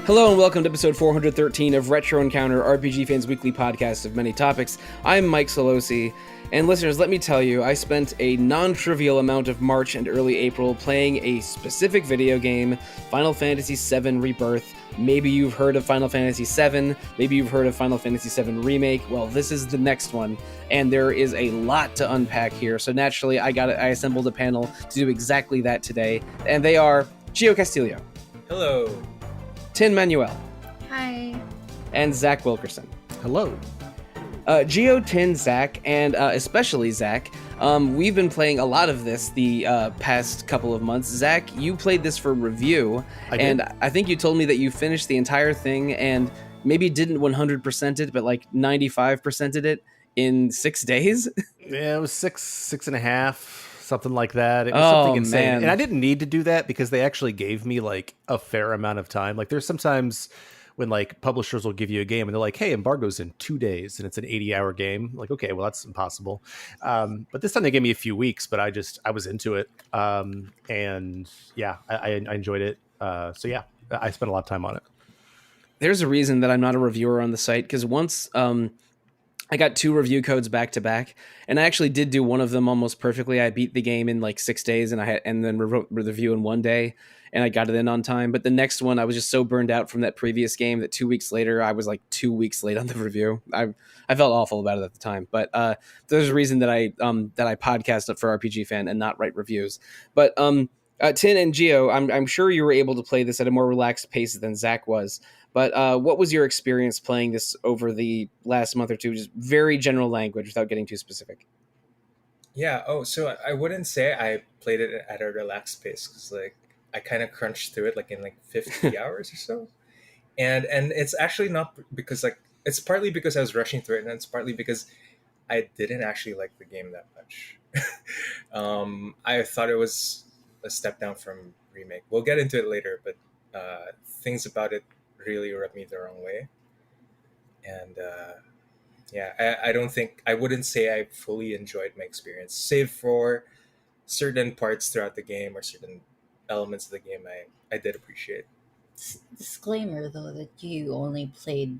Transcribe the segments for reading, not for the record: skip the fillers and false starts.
Hello and welcome to episode 413 of Retro Encounter, RPG Fans' weekly podcast of many topics. I'm Mike Sollosi, and listeners, let me tell you, I spent a non-trivial amount of March and early April playing a specific video game, Final Fantasy VII Rebirth. Maybe you've heard of Final Fantasy VII, maybe you've heard of Final Fantasy VII Remake. Well, this is the next one, and there is a lot to unpack here, so naturally I assembled a panel to do exactly that today, and they are Gio Castillo. Hello. Tin Manuel. Hi. And Zach Wilkerson. Hello. Gio, Tin, Zach, and especially Zach, we've been playing a lot of this the past couple of months. Zach, you played this for review, and I think you told me that you finished the entire thing and maybe didn't 100% it, but like 95%ed it in 6 days. Yeah, it was six and a half. Something like that. It was something insane. Man. And I didn't need to do that because they actually gave me like a fair amount of time. Like there's sometimes when like publishers will give you a game and they're like, hey, embargo's in 2 days and it's an 80-hour game. Like, okay, well, that's impossible. But this time they gave me a few weeks, but I was into it. And yeah, I enjoyed it. So yeah, I spent a lot of time on it. There's a reason that I'm not a reviewer on the site, because once I got 2 review codes back to back, and I actually did do one of them almost perfectly. I beat the game in like 6 days, and then wrote the review in 1 day, and I got it in on time. But the next one, I was just so burned out from that previous game that 2 weeks later, I was like 2 weeks late on the review. I felt awful about it at the time, but there's a reason that I podcast up for RPG Fan and not write reviews. But Tin and Gio, I'm sure you were able to play this at a more relaxed pace than Zach was. But what was your experience playing this over the last month or two? Just very general language without getting too specific. Yeah. Oh, so I wouldn't say I played it at a relaxed pace because like I kind of crunched through it like in like 50 hours or so, and it's actually not because like it's partly because I was rushing through it, and it's partly because I didn't actually like the game that much. I thought it was a step down from Remake. We'll get into it later, but things about it really rubbed me the wrong way, and I wouldn't say I fully enjoyed my experience, save for certain parts throughout the game or certain elements of the game I did appreciate. Disclaimer though that you only played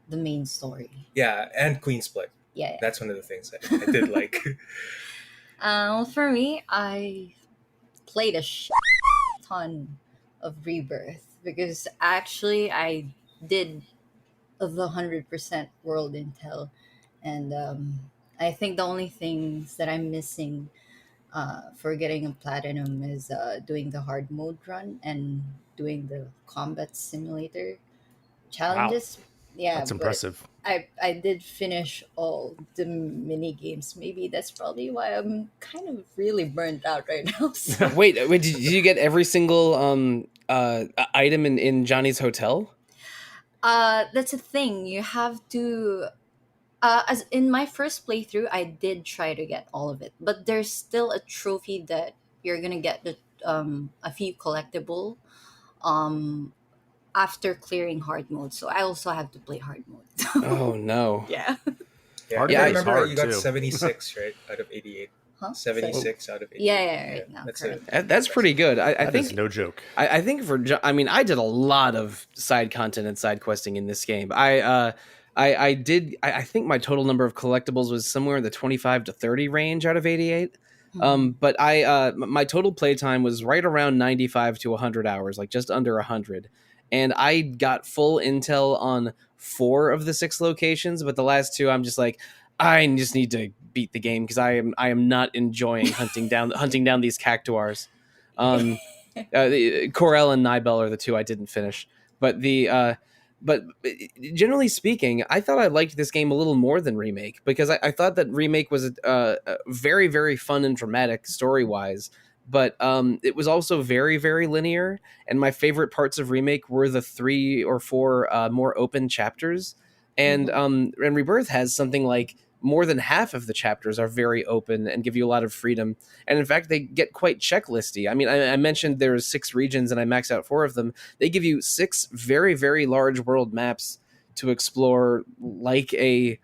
the main story. Yeah, and Queen's Blood. Yeah. That's one of the things I did like. For me, I played a ton of Rebirth because actually I did the 100% world intel, and I think the only things that I'm missing for getting a platinum is doing the hard mode run and doing the combat simulator challenges. Wow. Yeah, That's impressive. I did finish all the mini games. Maybe that's probably why I'm kind of really burned out right now. So. Wait, did you get every single item in Johnny's hotel? That's a thing. You have to. As in my first playthrough, I did try to get all of it, but there's still a trophy that you're gonna get the a few collectible after clearing hard mode. So I also have to play hard mode. Oh no! Yeah. Yeah, Hard I mode is remember hard, you got too. 76 right out of 88. Huh? 76 out of 88. Yeah, right now. That's Correct. That's pretty good. I That think is no joke. I think I did a lot of side content and side questing in this game. I think my total number of collectibles was somewhere in the 25 to 30 range out of 88. But my total playtime was right around 95 to 100 hours, like just under 100. And I got full intel on 4 of the 6 locations, but the last 2 I'm just like, I just need to beat the game because I am not enjoying hunting down these cactuars. Corel and Nibel are the 2 I didn't finish, but but generally speaking, I thought I liked this game a little more than Remake because I thought that Remake was a very, very fun and dramatic story-wise, but it was also very, very linear, and my favorite parts of Remake were the 3 or 4 more open chapters, and Rebirth has something like more than half of the chapters are very open and give you a lot of freedom. And in fact, they get quite checklisty. I mean, I mentioned there's 6 regions and I maxed out 4 of them. They give you 6 very, very large world maps to explore like a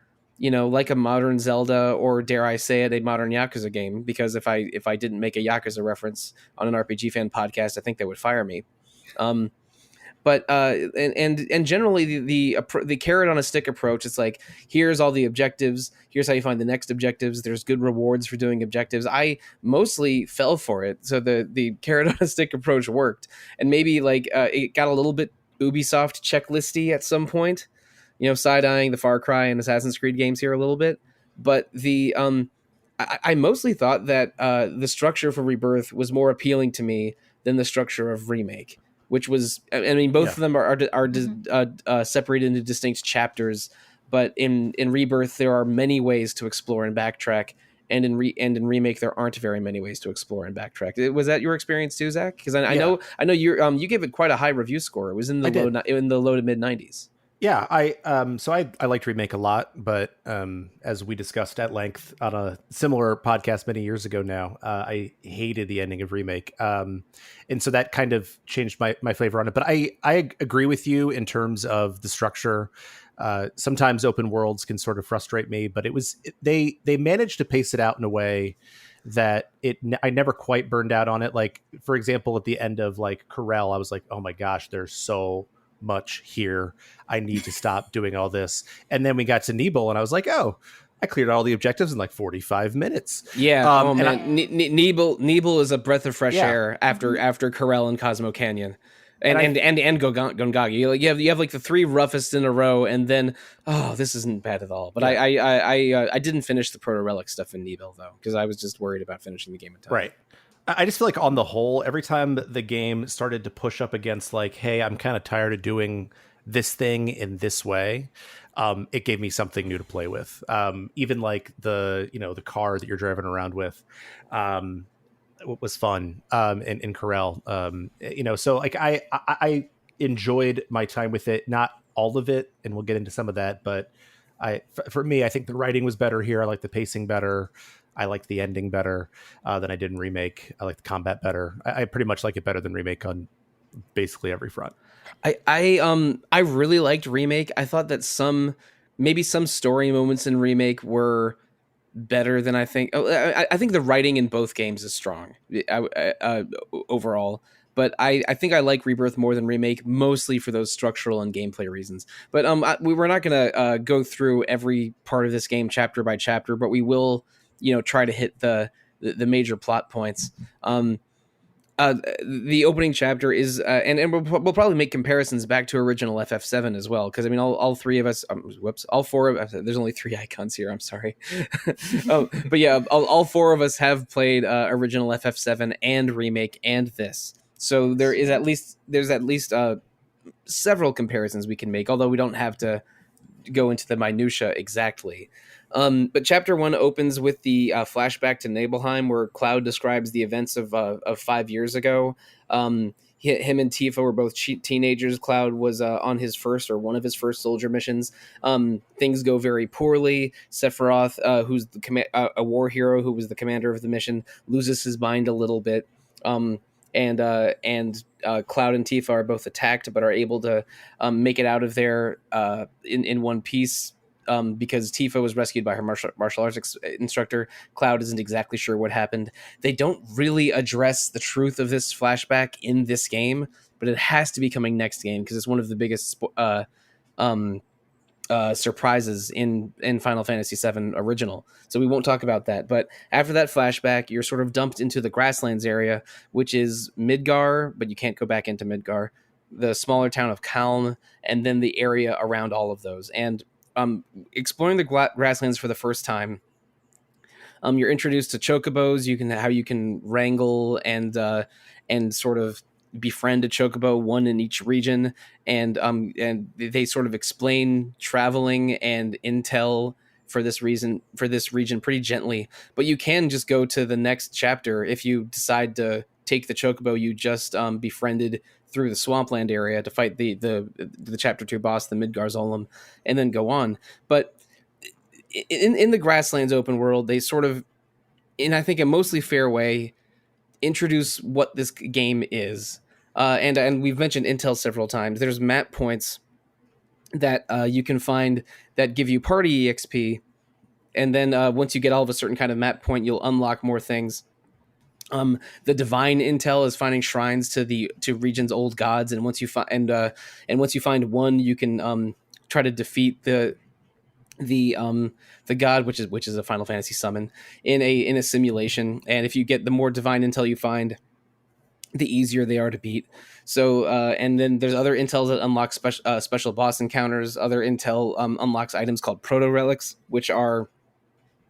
modern Zelda, or dare I say it, a modern Yakuza game. Because if I didn't make a Yakuza reference on an RPG fan podcast, I think they would fire me. But and generally the carrot on a stick approach, it's like, here's all the objectives, here's how you find the next objectives, there's good rewards for doing objectives. I mostly fell for it, so the carrot on a stick approach worked. And maybe like it got a little bit Ubisoft checklisty at some point, side-eyeing the Far Cry and Assassin's Creed games here a little bit. But I mostly thought that the structure for Rebirth was more appealing to me than the structure of Remake, which was, I mean, both of them are separated into distinct chapters, but in Rebirth there are many ways to explore and backtrack, and in Remake there aren't very many ways to explore and backtrack. Was that your experience too, Zach? Because I know you gave it quite a high review score. It was in the low to mid 90s. Yeah, I liked Remake a lot, but as we discussed at length on a similar podcast many years ago now, I hated the ending of Remake, and so that kind of changed my flavor on it. But I agree with you in terms of the structure. Sometimes open worlds can sort of frustrate me, but they managed to pace it out in a way that I never quite burned out on it. Like, for example, at the end of like Corel, I was like, oh my gosh, there's so much here, I need to stop doing all this. And then we got to Nebel and I was like, oh, I cleared all the objectives in like 45 minutes. Yeah. Nebel is a breath of fresh air after Corel and Cosmo Canyon and Gongagi. You have like the three roughest in a row, and then this isn't bad at all. But I didn't finish the Proto Relic stuff in Nebel though, because I was just worried about finishing the game in time. Right. I just feel like on the whole, every time the game started to push up against like, hey, I'm kind of tired of doing this thing in this way, it gave me something new to play with. Even like the car that you're driving around with was fun in Corel. So like I enjoyed my time with it, not all of it, and we'll get into some of that. But for me, I think the writing was better here. I like the pacing better. I liked the ending better than I did in Remake. I like the combat better. I pretty much like it better than Remake on basically every front. I really liked Remake. I thought that maybe some story moments in Remake were better than I think. I think the writing in both games is strong overall. But I think I like Rebirth more than Remake, mostly for those structural and gameplay reasons. But we're not going to go through every part of this game chapter by chapter, but we will try to hit the major plot points. The opening chapter is, and we'll probably make comparisons back to original FF VII as well, because I mean, all three of us, all four of us. There's only 3 icons here. I'm sorry, but yeah, all 4 of us have played original FF VII and Remake and this. So there's at least several comparisons we can make, although we don't have to go into the minutia exactly. But chapter 1 opens with the flashback to Nibelheim, where Cloud describes the events of 5 years ago. Him and Tifa were both teenagers. Cloud was on one of his first soldier missions. Things go very poorly. Sephiroth, who's a war hero who was the commander of the mission, loses his mind a little bit. And Cloud and Tifa are both attacked, but are able to make it out of there in one piece. Because Tifa was rescued by her martial arts instructor. Cloud isn't exactly sure what happened. They don't really address the truth of this flashback in this game, but it has to be coming next game because it's one of the biggest surprises in Final Fantasy VII Original. So we won't talk about that. But after that flashback, you're sort of dumped into the Grasslands area, which is Midgar, but you can't go back into Midgar, the smaller town of Kalm, and then the area around all of those. And exploring the Grasslands for the first time, you're introduced to chocobos. How you can wrangle and sort of befriend a chocobo, one in each region, and they sort of explain traveling and intel for this region pretty gently. But you can just go to the next chapter if you decide to take the chocobo you just befriended through the swampland area to fight the chapter 2 boss, the Midgar Zolom, and then go on. But in the Grasslands open world, they sort of, in I think a mostly fair way, introduce what this game is. And we've mentioned intel several times. There's map points that you can find that give you party EXP, and then once you get all of a certain kind of map point, you'll unlock more things. The divine intel is finding shrines to region's old gods, and once you find once you find one, you can try to defeat the the god, which is a Final Fantasy summon in a simulation. And if you get the more divine intel you find, the easier they are to beat. So and then there's other intels that unlock special boss encounters. Other intel unlocks items called proto relics, which are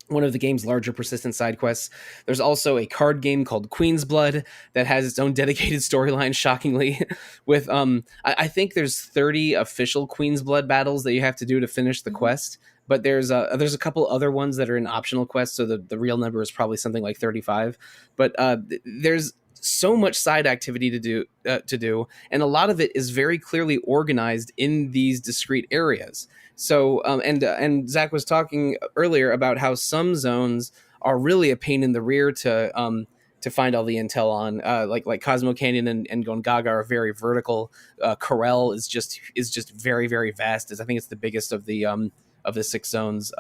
one of the game's larger persistent side quests. There's also a card game called Queen's Blood that has its own dedicated storyline, shockingly, with I think there's 30 official Queen's Blood battles that you have to do to finish the quest. But there's a couple other ones that are in optional quests, so the real number is probably something like 35. But there's so much side activity to do, and a lot of it is very clearly organized in these discrete areas. So and Zach was talking earlier about how some zones are really a pain in the rear to find all the intel on, like Cosmo Canyon and Gongaga are very vertical. Corel is just very, very vast. I think it's the biggest of the 6 zones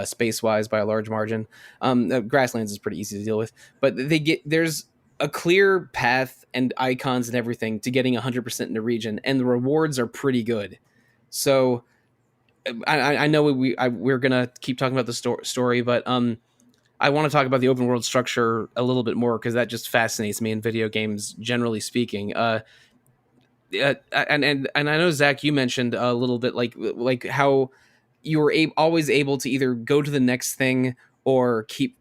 space wise by a large margin. Grasslands is pretty easy to deal with, but there's a clear path and icons and everything to getting 100% in the region, and the rewards are pretty good. So I know we're gonna keep talking about the story, but I want to talk about the open world structure a little bit more, because that just fascinates me in video games, generally speaking. And I know, Zach, you mentioned a little bit like how you were always able to either go to the next thing or keep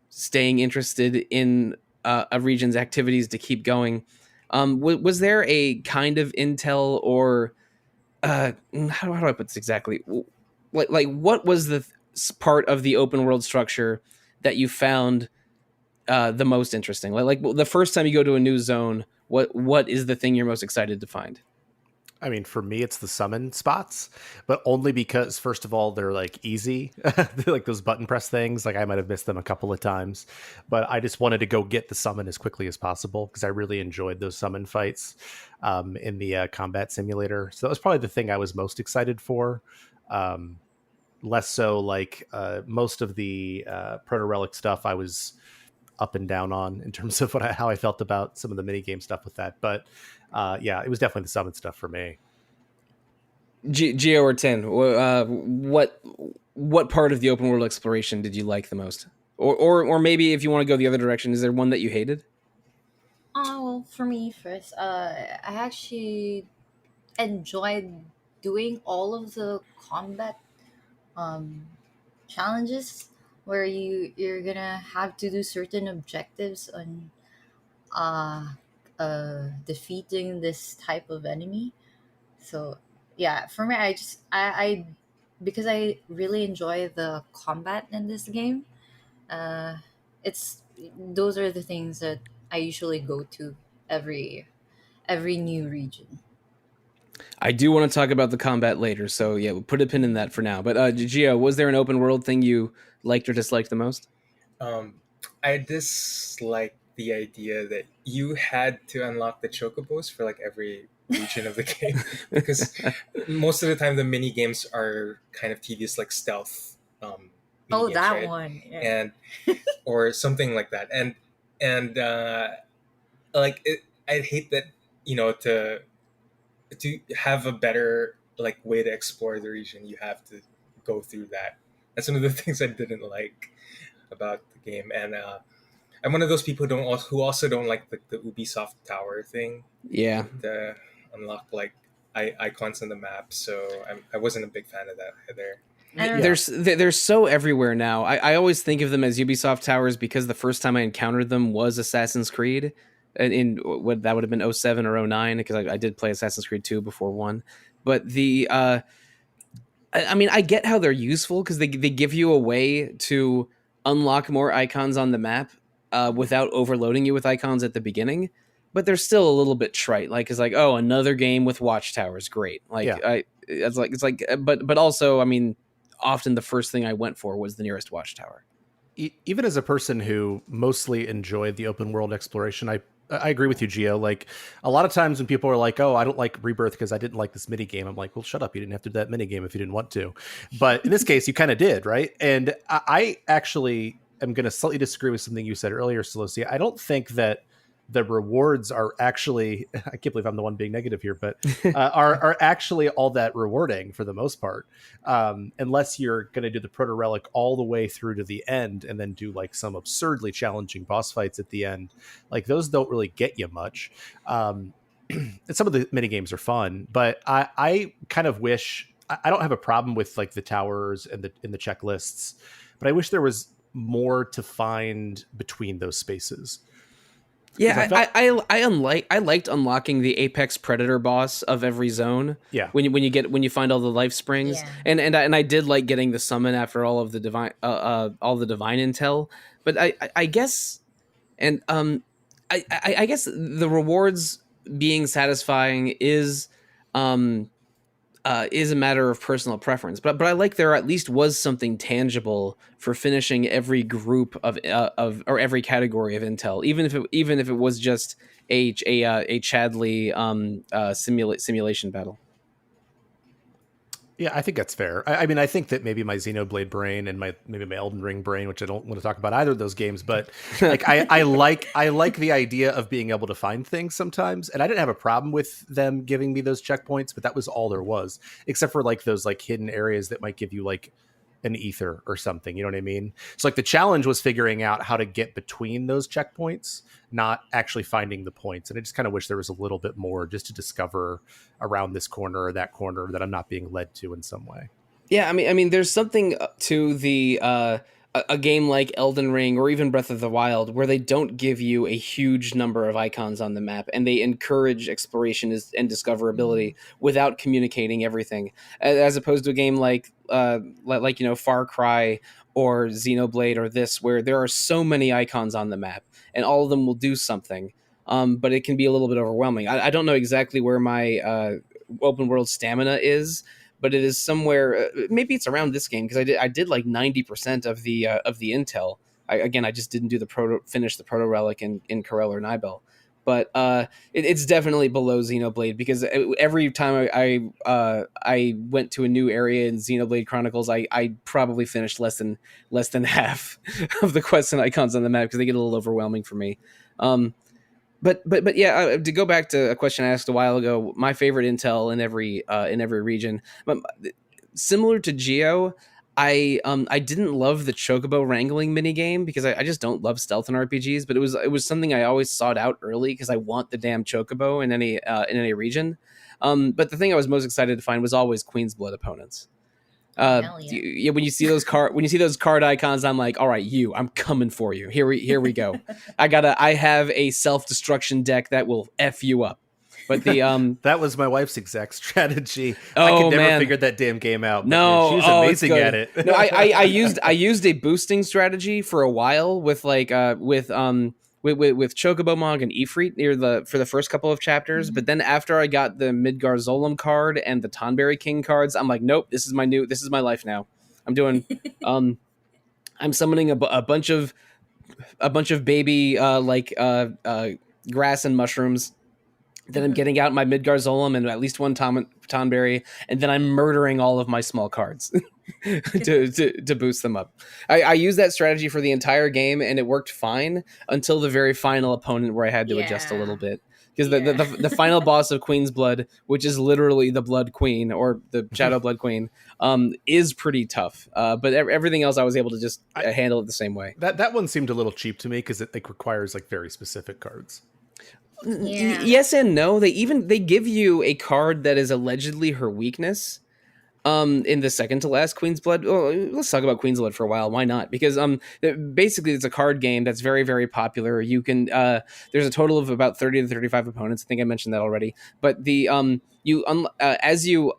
staying interested in a region's activities to keep going. Was there a kind of intel or how do I put this exactly? Like what was the part of the open world structure that you found the most interesting? Like the first time you go to a new zone, what is the thing you're most excited to find? I mean, for me, it's the summon spots, but only because, first of all, they're like easy, they're like those button press things. Like I might have missed them a couple of times, but I just wanted to go get the summon as quickly as possible because I really enjoyed those summon fights in the combat simulator. So that was probably the thing I was most excited for. Less so like most of the proto relic stuff I was up and down on in terms of how I felt about some of the mini game stuff with that. But yeah, it was definitely the summon stuff for me. Gio or Tin, what part of the open world exploration did you like the most? Or maybe if you want to go the other direction, is there one that you hated? Well, for me first, I actually enjoyed doing all of the combat challenges where you're gonna have to do certain objectives on defeating this type of enemy. So yeah, for me, I because I really enjoy the combat in this game. Uh, it's those are the things that I usually go to every new region. I do want to talk about the combat later, so yeah, we'll put a pin in that for now. But Gio, was there an open world thing you liked or disliked the most? I dislike the idea that you had to unlock the chocobos for like every region of the game because most of the time the mini games are kind of tedious, like stealth. Oh, games, that right? one. Yeah. And or something like that, and like I'd hate that to have a better like way to explore the region, you have to go through that. That's one of the things I didn't like about the game, and I'm one of those people who also don't like the Ubisoft Tower thing. Yeah, To unlock like icons on the map, so I wasn't a big fan of that either. they're so everywhere now. I always think of them as Ubisoft Towers because the first time I encountered them was Assassin's Creed, in what that would have been 07 or 09, because I did play Assassin's Creed 2 before 1. But I mean, I get how they're useful because they give you a way to unlock more icons on the map without overloading you with icons at the beginning. But they're still a little bit trite. Like it's like, oh, another game with watchtowers, great. Like Yeah. but also, I mean, often the first thing I went for was the nearest watchtower. Even as a person who mostly enjoyed the open world exploration, I agree with you, Gio. Like a lot of times when people are like, "Oh, I don't like Rebirth because I didn't like this mini game," I'm like, "Well, shut up! You didn't have to do that mini game if you didn't want to." But in this case, you kind of did, right? And I actually am going to slightly disagree with something you said earlier, Sollosi. I don't think that the rewards are actually, I can't believe I'm the one being negative here, but are actually all that rewarding for the most part. Unless you're going to do the proto relic all the way through to the end and then do like some absurdly challenging boss fights at the end. Like those don't really get you much. And some of the mini games are fun, but I kind of wish, I don't have a problem with like the towers and the checklists, but I wish there was more to find between those spaces. Yeah, I liked unlocking the apex predator boss of every zone. Yeah, when you find all the life springs, Yeah. and I did like getting the summon after all of the divine intel. But I guess, and I guess the rewards being satisfying is a matter of personal preference, but I like there at least was something tangible for finishing every group of or every category of intel, even if it was just a Chadley simulation battle. Yeah, I think that's fair. I mean, I think that maybe my Xenoblade brain and my Elden Ring brain, which I don't want to talk about either of those games, but like I like the idea of being able to find things sometimes, and I didn't have a problem with them giving me those checkpoints, but that was all there was, except for like those like hidden areas that might give you like an ether or something, you know what I mean? So like the challenge was figuring out how to get between those checkpoints, not actually finding the points. And I just kind of wish there was a little bit more just to discover around this corner or that corner that I'm not being led to in some way. Yeah, I mean, there's something to the a game like Elden Ring or even Breath of the Wild where they don't give you a huge number of icons on the map and they encourage exploration and discoverability without communicating everything, as opposed to a game like Far Cry or Xenoblade or this, where there are so many icons on the map and all of them will do something, but it can be a little bit overwhelming. I don't know exactly where my open world stamina is, but it is somewhere. Maybe it's around this game because I did like 90% of the intel. I just didn't do finish the proto relic in Corel or Nibel, but it's definitely below Xenoblade because every time I went to a new area in Xenoblade Chronicles, I probably finished less than half of the quests and icons on the map because they get a little overwhelming for me. But yeah, to go back to a question I asked a while ago, my favorite intel in every region, similar to Geo, I didn't love the Chocobo wrangling minigame because I just don't love stealth in RPGs, but it was something I always sought out early because I want the damn Chocobo in any region. But the thing I was most excited to find was always Queen's Blood opponents. Yeah. When you see those card icons, I'm like, all right, I'm coming for you. Here we go. I have a self-destruction deck that will F you up. But the that was my wife's exact strategy. Oh, I could never man. figure that damn game out. No, she was amazing at it. No, I used a boosting strategy for a while with Chocobo Mog and Ifrit for the first couple of chapters, but then after I got the Midgar Zolom card and the Tonberry King cards, I'm like, nope, this is my life now. I'm doing I'm summoning a bunch of baby grass and mushrooms. Then I'm getting out my Midgar Zolom and at least one Tonberry, and then I'm murdering all of my small cards to boost them up. I used that strategy for the entire game, and it worked fine until the very final opponent where I had to adjust a little bit. Because the final boss of Queen's Blood, which is literally the Blood Queen or the Shadow Blood Queen, is pretty tough. But everything else I was able to just handle it the same way. That one seemed a little cheap to me because it requires like very specific cards. Yeah. Yes and no. They give you a card that is allegedly her weakness. In the second to last Queen's Blood. Oh, let's talk about Queen's Blood for a while. Why not? Because basically it's a card game that's very, very popular. You can there's a total of about 30 to 35 opponents. I think I mentioned that already. But the as you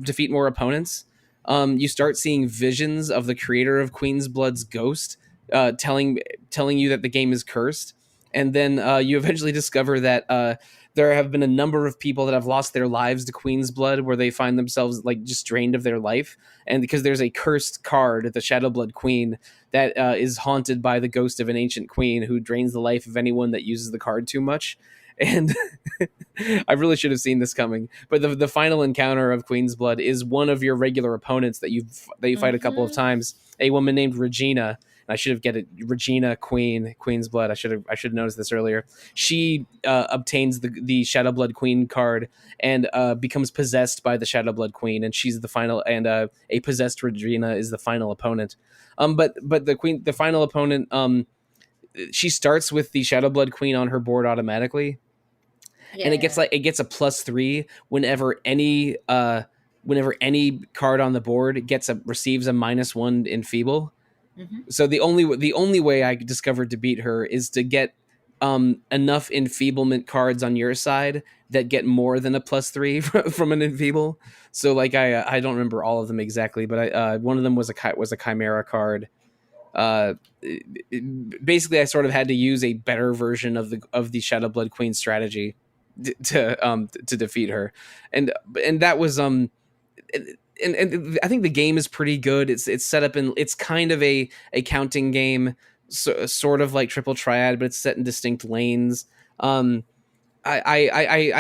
defeat more opponents, you start seeing visions of the creator of Queen's Blood's ghost, telling you that the game is cursed. And then you eventually discover that there have been a number of people that have lost their lives to Queen's Blood, where they find themselves like just drained of their life. And because there's a cursed card, the Shadow Blood Queen, that is haunted by the ghost of an ancient queen who drains the life of anyone that uses the card too much. And I really should have seen this coming. But the final encounter of Queen's Blood is one of your regular opponents that you fight a couple of times, a woman named Regina. I should have get it. Regina, Queen's Blood. I should have noticed this earlier. She obtains the Shadow Blood Queen card and becomes possessed by the Shadow Blood Queen, and she's the final. And a possessed Regina is the final opponent. But the final opponent, she starts with the Shadow Blood Queen on her board automatically, and it gets a +3 whenever any card on the board receives a -1 enfeeble. Mm-hmm. So the only way I discovered to beat her is to get enough enfeeblement cards on your side that get more than a +3 from an enfeeble. So like I don't remember all of them exactly, but one of them was a Chimera card. Basically, I sort of had to use a better version of the Shadow Blood Queen strategy to defeat her, and that was and I think the game is pretty good. It's set up in, it's kind of a counting game, sort of like Triple Triad, but it's set in distinct lanes. I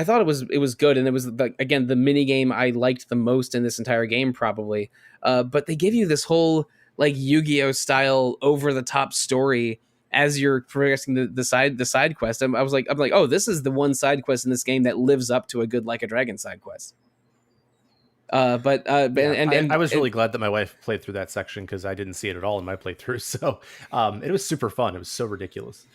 thought it was good, and it was again the mini game I liked the most in this entire game probably. But they give you this whole like Yu-Gi-Oh style over the top story as you're progressing the side quest. I'm like, oh, this is the one side quest in this game that lives up to a good Like a Dragon side quest. I was really glad that my wife played through that section because I didn't see it at all in my playthrough. So it was super fun. It was so ridiculous.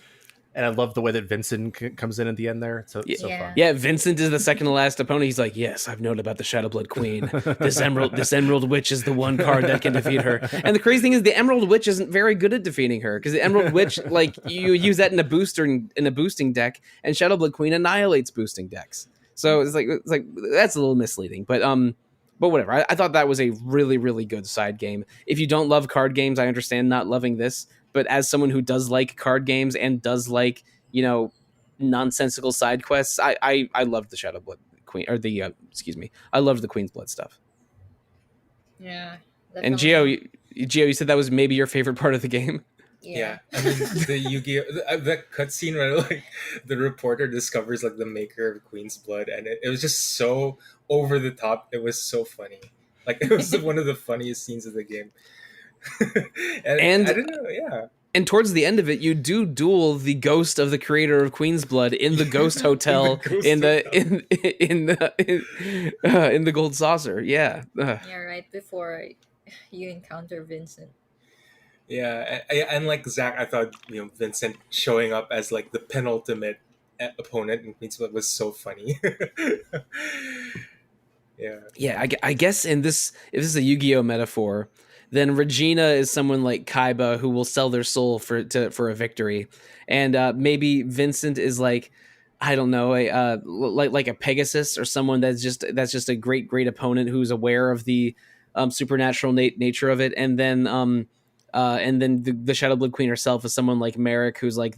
And I love the way that Vincent comes in at the end there. So fun. Yeah, Vincent is the second to last opponent. He's like, yes, I've known about the Shadow Blood Queen. This Emerald Witch is the one card that can defeat her. And the crazy thing is the Emerald Witch isn't very good at defeating her because the Emerald Witch, like, you use that in a boosting deck, and Shadow Blood Queen annihilates boosting decks. So it's like that's a little misleading. But whatever. I thought that was a really, really good side game. If you don't love card games, I understand not loving this. But as someone who does like card games and does like, nonsensical side quests, I loved the Shadow Blood Queen, or I loved the Queen's Blood stuff. Yeah. And Gio, you said that was maybe your favorite part of the game. Yeah. I mean, the Yu-Gi-Oh, that cutscene where like the reporter discovers like the maker of Queen's Blood, and it was just so over the top. It was so funny. Like it was one of the funniest scenes of the game. and I don't know, yeah. And towards the end of it, you do duel the ghost of the creator of Queen's Blood in the Ghost Hotel in the Gold Saucer. Yeah. Yeah, right before you encounter Vincent. Yeah, and like Zach, I thought Vincent showing up as like the penultimate opponent in Queen's Blood was so funny. Yeah. I guess if this is a Yu-Gi-Oh metaphor, then Regina is someone like Kaiba who will sell their soul for a victory, and maybe Vincent is like, I don't know, like a Pegasus or someone that's just a great opponent who's aware of the supernatural nature of it, and then the Shadow Blood Queen herself is someone like Merrick, who's like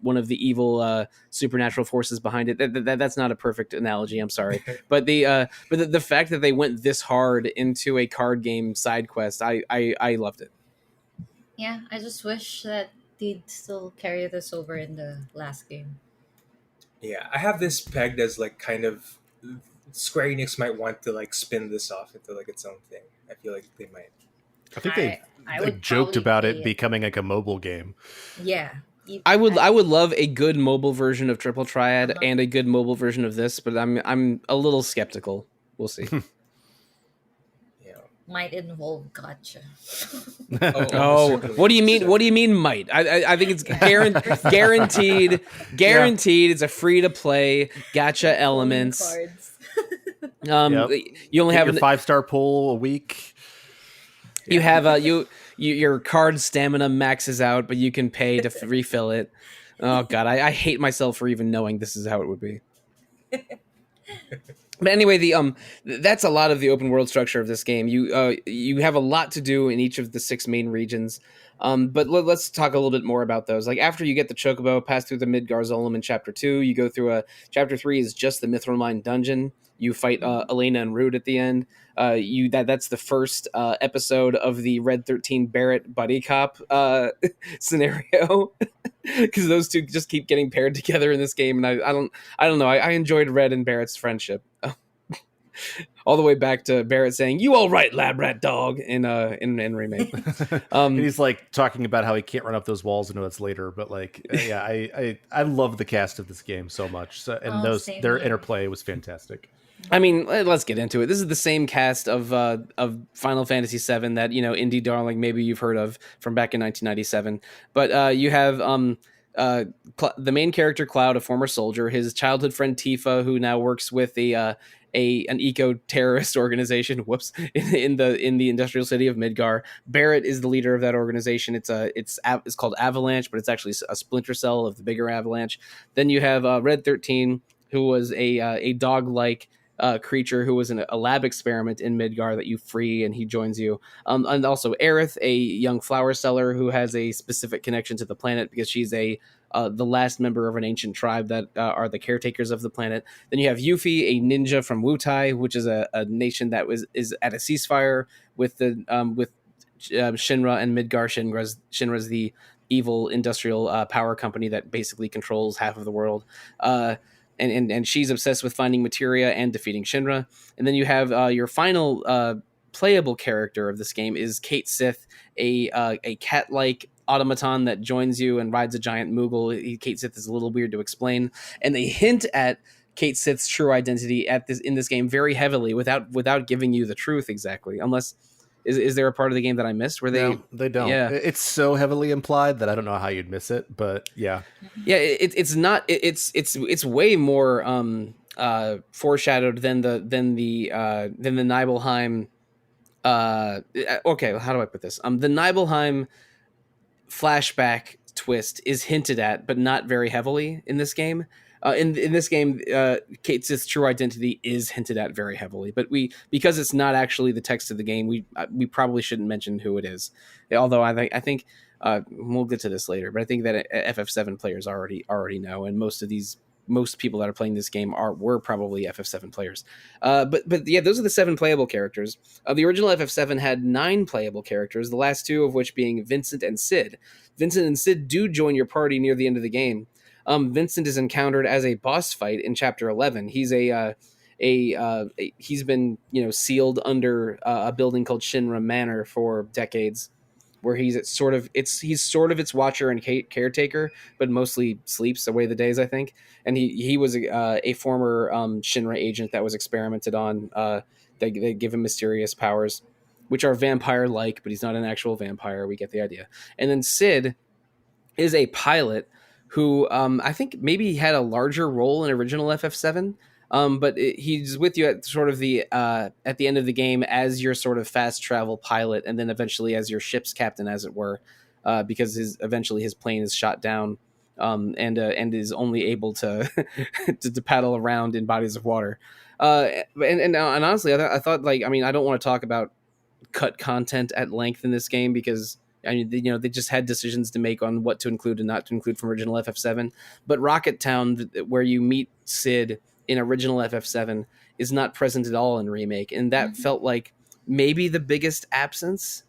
one of the evil supernatural forces behind it. That's not a perfect analogy, I'm sorry, but the fact that they went this hard into a card game side quest, I loved it. Yeah, I just wish that they'd still carry this over in the last game. Yeah, I have this pegged as like kind of Square Enix might want to like spin this off into like its own thing. I feel like they might. I think they joked about it becoming like a mobile game. Yeah. I would love a good mobile version of Triple Triad and a good mobile version of this, but I'm a little skeptical. We'll see. Might involve gotcha. What do you mean? What do you mean might? I think it's guaranteed. Guaranteed. It's a free to play gotcha elements. You only have your 5-star pull a week. You have your card stamina maxes out, but you can pay to refill it. Oh god, I hate myself for even knowing this is how it would be. But anyway, that's a lot of the open world structure of this game. You have a lot to do in each of the 6 main regions. But let's talk a little bit more about those. Like after you get the Chocobo, pass through the Midgar in Chapter 2, you go through Chapter 3 is just the Mithril Mine dungeon. You fight Elena and Rude at the end. That's the first episode of the Red 13 Barret buddy cop scenario, because those two just keep getting paired together in this game, and I don't know. I enjoyed Red and Barrett's friendship. all the way back to Barret saying, "You all right, lab rat dog," in remake. And he's like talking about how he can't run up those walls. I know that's later, but like, yeah, I love the cast of this game so much. So, and Same their here. interplay was fantastic. I mean, let's get into it. This is the same cast of Final Fantasy VII that indie darling maybe you've heard of from back in 1997. But you have the main character Cloud, a former soldier, his childhood friend Tifa, who now works with an eco-terrorist organization. Whoops, in the industrial city of Midgar. Barret is the leader of that organization. It's called Avalanche, but it's actually a splinter cell of the bigger Avalanche. Then you have Red 13, who was a dog-like creature who was in a lab experiment in Midgar that you free, and he joins you. And also Aerith, a young flower seller who has a specific connection to the planet because she's the last member of an ancient tribe that are the caretakers of the planet. Then you have Yuffie, a ninja from Wutai, which is a nation that is at a ceasefire with Shinra and Midgar. Shinra's the evil industrial power company that basically controls half of the world. And she's obsessed with finding materia and defeating Shinra. And then you have your final playable character of this game is Kate Sith, a cat-like automaton that joins you and rides a giant Moogle. Kate Sith is a little weird to explain, and they hint at Kate Sith's true identity in this game very heavily without giving you the truth exactly. Unless is there a part of the game that I missed where they? No, they don't. Yeah. It's so heavily implied that I don't know how you'd miss it, but yeah. Yeah, it's not. It's way more foreshadowed than the Nibelheim. Okay, how do I put this? The Nibelheim flashback twist is hinted at, but not very heavily in this game. In this game, Kate Sith's true identity is hinted at very heavily, but because it's not actually the text of the game, we probably shouldn't mention who it is. Although I think we'll get to this later, but I think that FF7 players already know, and most people that are playing this game were probably FF7 players. But yeah, those are the 7 playable characters. The original FF7 had 9 playable characters, the last 2 of which being Vincent and Sid. Vincent and Sid do join your party near the end of the game. Vincent is encountered as a boss fight in Chapter 11. He's he's been sealed under a building called Shinra Manor for decades, where he's sort of its watcher and caretaker, but mostly sleeps away the days, I think. And he was a former Shinra agent that was experimented on. They give him mysterious powers, which are vampire-like, but he's not an actual vampire. We get the idea. And then Sid is a pilot who I think maybe had a larger role in original FF7. But he's with you at sort of at the end of the game as your sort of fast travel pilot, and then eventually as your ship's captain, as it were, because eventually his plane is shot down, and is only able to to paddle around in bodies of water. And honestly, I thought I don't want to talk about cut content at length in this game because they just had decisions to make on what to include and not to include from original FF7. But Rocket Town, where you meet Sid in original FF7, is not present at all in remake, and that felt like maybe the biggest absence.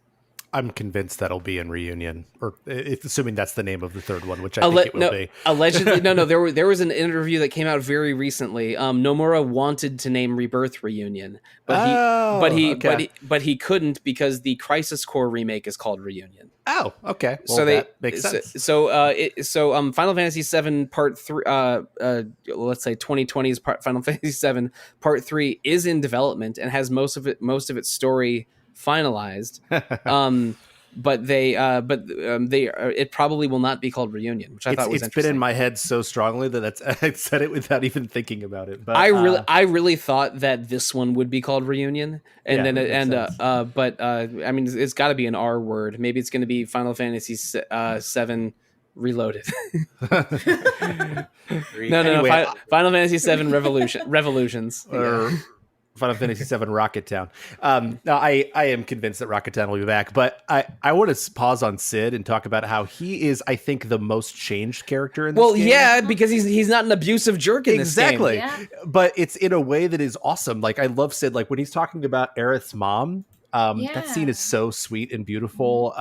I'm convinced that'll be in Reunion, or assuming that's the name of the third one, which I think it will be. Allegedly, no. There was an interview that came out very recently. Nomura wanted to name Rebirth Reunion, but he couldn't because the Crisis Core remake is called Reunion. Oh, okay. Well, so that makes sense. So Final Fantasy VII Part 3, let's say 2020's Final Fantasy VII Part 3 is in development and has most of its story finalized. It probably will not be called Reunion, which I thought was interesting. It's been in my head so strongly that I said it without even thinking about it. But I really thought that this one would be called Reunion, and it's got to be an R word. Maybe it's going to be Final Fantasy VII Reloaded. Anyway, Final Fantasy VII Revolutions. Or Final Fantasy VII Rocket Town. Now, I am convinced that Rocket Town will be back, but I want to pause on Sid and talk about how he is, I think, the most changed character in this game. Well, yeah, because he's not an abusive jerk in this game. Exactly. Yeah. But it's in a way that is awesome. Like, I love Sid. Like, when he's talking about Aerith's mom, that scene is so sweet and beautiful.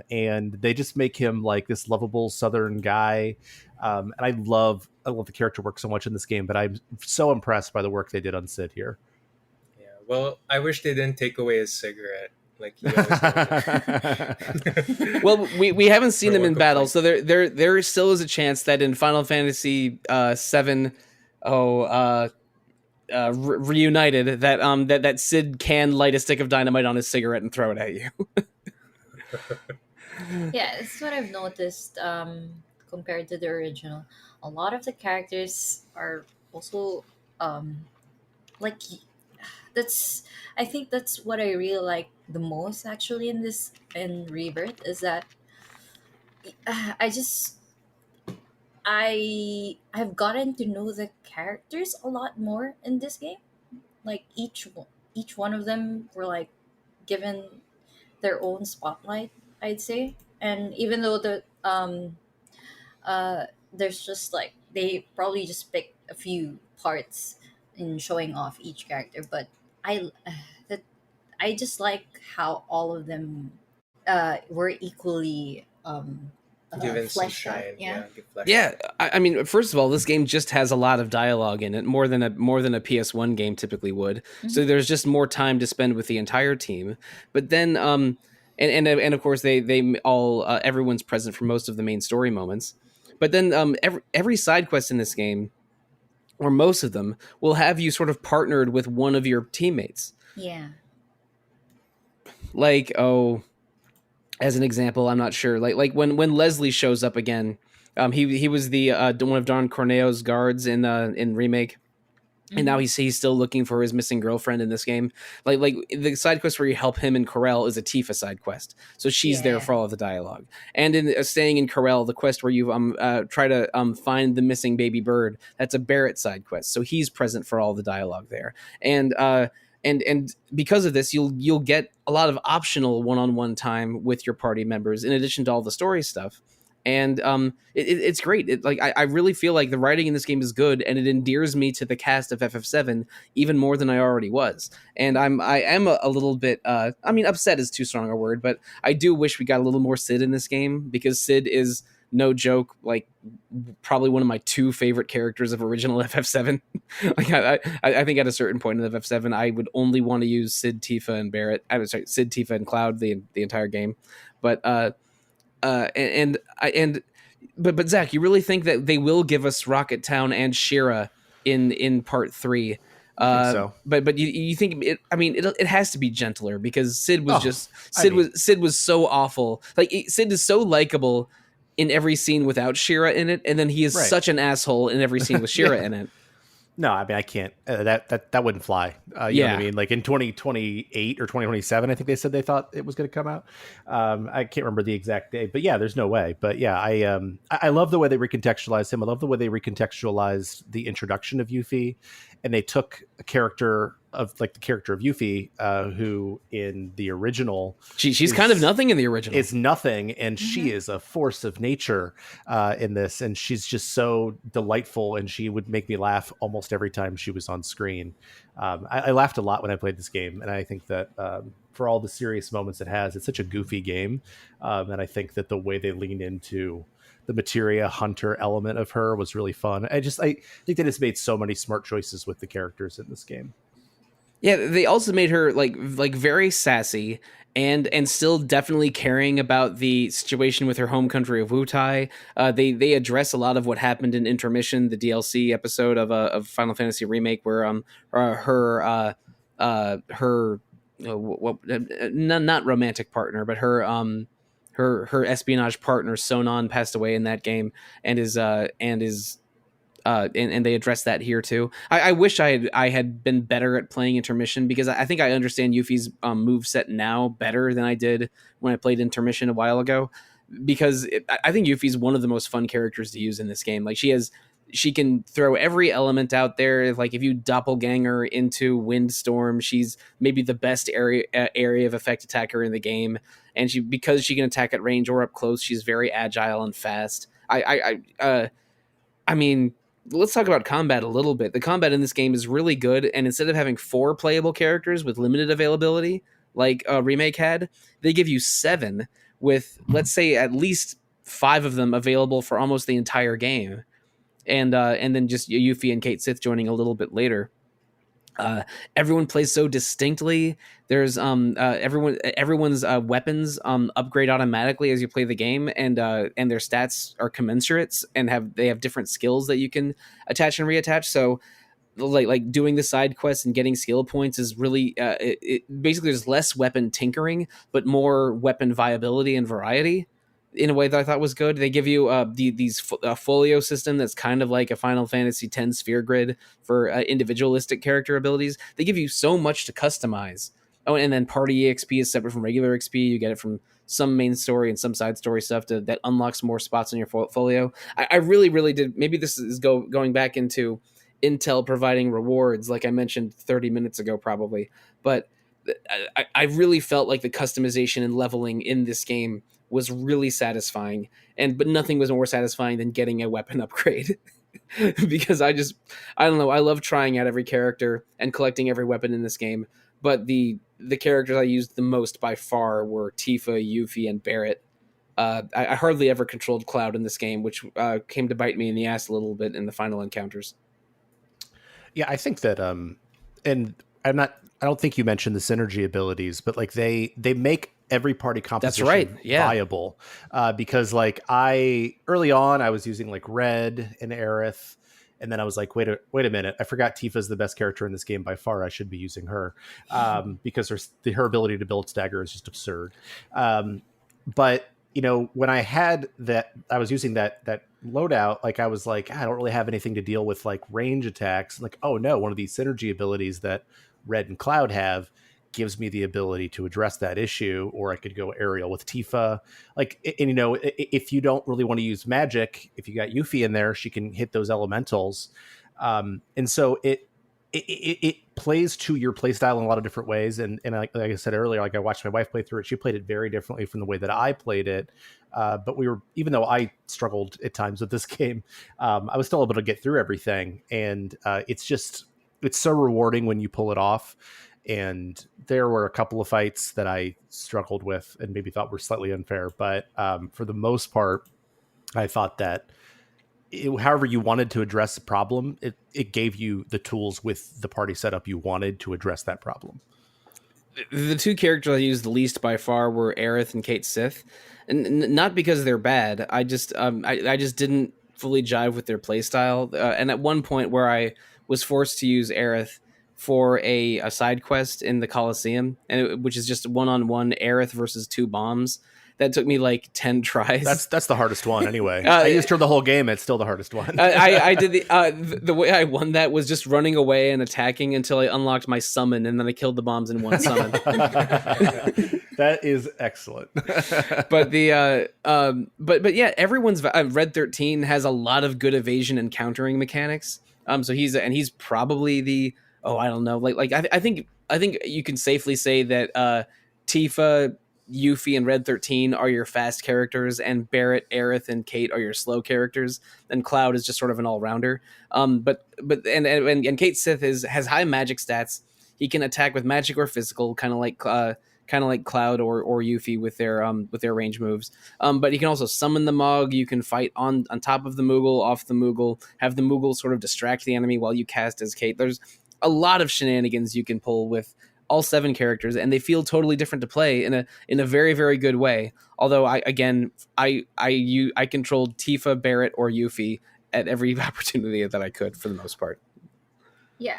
And they just make him like this lovable Southern guy. And I love the character work so much in this game, but I'm so impressed by the work they did on Sid here. Well, I wish they didn't take away his cigarette. Like he always wanted. Well, we haven't seen For them one in battle, complaint. so there still is a chance that in Final Fantasy VII, reunited, that Sid can light a stick of dynamite on his cigarette and throw it at you. Yeah, it's what I've noticed compared to the original. A lot of the characters are also like that's I think that's what I really like the most actually in this in Rebirth is that I just I've gotten to know the characters a lot more in this game. Like each one of them were like given their own spotlight, I'd say. And even though there's just like they probably just picked a few parts in showing off each character, but I that I just like how all of them were equally Given some fleshed out. shine, Yeah. give flesh Yeah, out. I mean, first of all, this game just has a lot of dialogue in it, more than a PS1 game typically would. So there's just more time to spend with the entire team. But then, and of course, they all everyone's present for most of the main story moments. But then, every side quest in this game, or most of them, will have you sort of partnered with one of your teammates. Yeah. Like, as an example, I'm not sure. Like when Leslie shows up again, he was the one of Don Corneo's guards in remake, and now he's still looking for his missing girlfriend in this game. Like the side quest where you help him in Corel is a Tifa side quest, so she's there for all of the dialogue. And in staying in Corel, the quest where you try to find the missing baby bird, that's a Barret side quest, so he's present for all the dialogue there. And because of this, you'll get a lot of optional one-on-one time with your party members in addition to all the story stuff. And it's great. I really feel like the writing in this game is good, and it endears me to the cast of FF7 even more than I already was. And I am a little bit I mean, upset is too strong a word, but I do wish we got a little more Sid in this game, because Sid is, no joke, like probably one of my two favorite characters of original FF7. Like I think at a certain point in FF7, I would only want to use Sid, Tifa, and Barret. I'm sorry, Sid, Tifa, and Cloud the entire game. But but Zach, you really think that they will give us Rocket Town and Shira in part 3? I think so. But you think it? I mean, it has to be gentler, because Sid was Oh, Sid was so awful. Like Sid is so likable in every scene without Shira in it, and then he is Right. such an asshole in every scene with Shira in it. No, I mean, I can't. That wouldn't fly. You know what I mean? Like in 2028 or 2027, I think they said they thought it was going to come out. I can't remember the exact date, but yeah, there's no way. But yeah, I love the way they recontextualized him. I love the way they recontextualized the introduction of Yuffie, and they took a character of like the character of Yuffie, who in the original She's kind of nothing in the original. Is nothing, and she is a force of nature in this, and she's just so delightful, and she would make me laugh almost every time she was on screen. I laughed a lot when I played this game, and I think that for all the serious moments it has, it's such a goofy game, and I think that the way they lean into the materia hunter element of her was really fun. I think they just made so many smart choices with the characters in this game. Yeah, they also made her like very sassy and still definitely caring about the situation with her home country of Wutai. They address a lot of what happened in Intermission, the DLC episode of Final Fantasy Remake, where her not romantic partner, but her espionage partner Sonon passed away in that game, and they address that here too. I wish I had been better at playing Intermission, because I think I understand Yuffie's move set now better than I did when I played Intermission a while ago. Because I think Yuffie's one of the most fun characters to use in this game. Like she can throw every element out there. Like if you doppelganger into Windstorm, she's maybe the best area of effect attacker in the game. And because she can attack at range or up close, she's very agile and fast. I mean, let's talk about combat a little bit. The combat in this game is really good, and instead of having 4 playable characters with limited availability, like Remake had, they give you 7 with, let's say, at least 5 of them available for almost the entire game, and then just Yuffie and Kate Sith joining a little bit later. Everyone plays so distinctly. There's everyone's weapons upgrade automatically as you play the game, and their stats are commensurate and they have different skills that you can attach and reattach. So like doing the side quests and getting skill points is really basically there's less weapon tinkering but more weapon viability and variety in a way that I thought was good. They give you these folio system that's kind of like a Final Fantasy X sphere grid for individualistic character abilities. They give you so much to customize. Oh, and then party EXP is separate from regular XP. You get it from some main story and some side story stuff that unlocks more spots in your folio. I really, really did. Maybe this is going back into Intel providing rewards, like I mentioned 30 minutes ago, probably. But I really felt like the customization and leveling in this game was really satisfying, but nothing was more satisfying than getting a weapon upgrade. Because I don't know, I love trying out every character and collecting every weapon in this game, but the characters I used the most by far were Tifa, Yuffie, and Barret. I hardly ever controlled Cloud in this game, which came to bite me in the ass a little bit in the final encounters. Yeah, I think that and I don't think you mentioned the synergy abilities, but like they make every party composition That's right. Yeah. viable. Because like early on I was using like Red and Aerith, and then I was like, wait a minute, I forgot Tifa's the best character in this game by far. I should be using her. Because her ability to build stagger is just absurd. But you know, when I had that, I was using that loadout, like I was like, I don't really have anything to deal with like range attacks. Like, oh no, one of these synergy abilities that Red and Cloud have gives me the ability to address that issue, or I could go aerial with Tifa. Like, and you know, if you don't really want to use magic, if you got Yuffie in there, she can hit those elementals. And so it plays to your play style in a lot of different ways. And like I said earlier, like I watched my wife play through it. She played it very differently from the way that I played it. But even though I struggled at times with this game, I was still able to get through everything. And it's so rewarding when you pull it off. And there were a couple of fights that I struggled with and maybe thought were slightly unfair. But for the most part, I thought that however you wanted to address the problem, it gave you the tools with the party setup you wanted to address that problem. The two characters I used the least by far were Aerith and Cait Sith, and not because they're bad. I just didn't fully jive with their playstyle. And at one point where I was forced to use Aerith for a side quest in the Coliseum, which is just one-on-one Aerith versus two bombs. That took me like 10 tries. That's the hardest one anyway. I used her the whole game. It's still the hardest one. I did the way I won that was just running away and attacking until I unlocked my summon, and then I killed the bombs in one summon. That is excellent. But but yeah, everyone's Red 13 has a lot of good evasion and countering mechanics. So he's probably I don't know, I think you can safely say that Tifa, Yuffie, and Red 13 are your fast characters, and Barret, Aerith, and Cait are your slow characters, and Cloud is just sort of an all-rounder. But Cait Sith has high magic stats. He can attack with magic or physical, kind of like Cloud or Yuffie with their range moves. But he can also summon the Mog. You can fight on top of the Moogle, off the Moogle, have the Moogle sort of distract the enemy while you cast as Cait. There's a lot of shenanigans you can pull with all 7 characters, and they feel totally different to play in a very, very good way. Although I controlled Tifa, Barret, or Yuffie at every opportunity that I could for the most part. Yeah.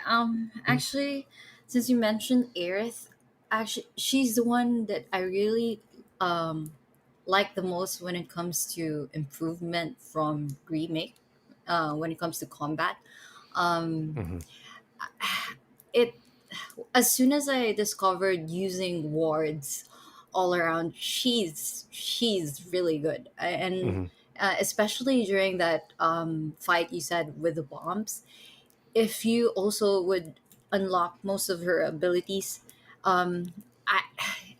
Actually, since you mentioned Aerith, actually she's the one that I really like the most when it comes to improvement from remake. When it comes to combat, it as soon as I discovered using wards all around, she's really good, and especially during that fight you said with the bombs. If you also would unlock most of her abilities, I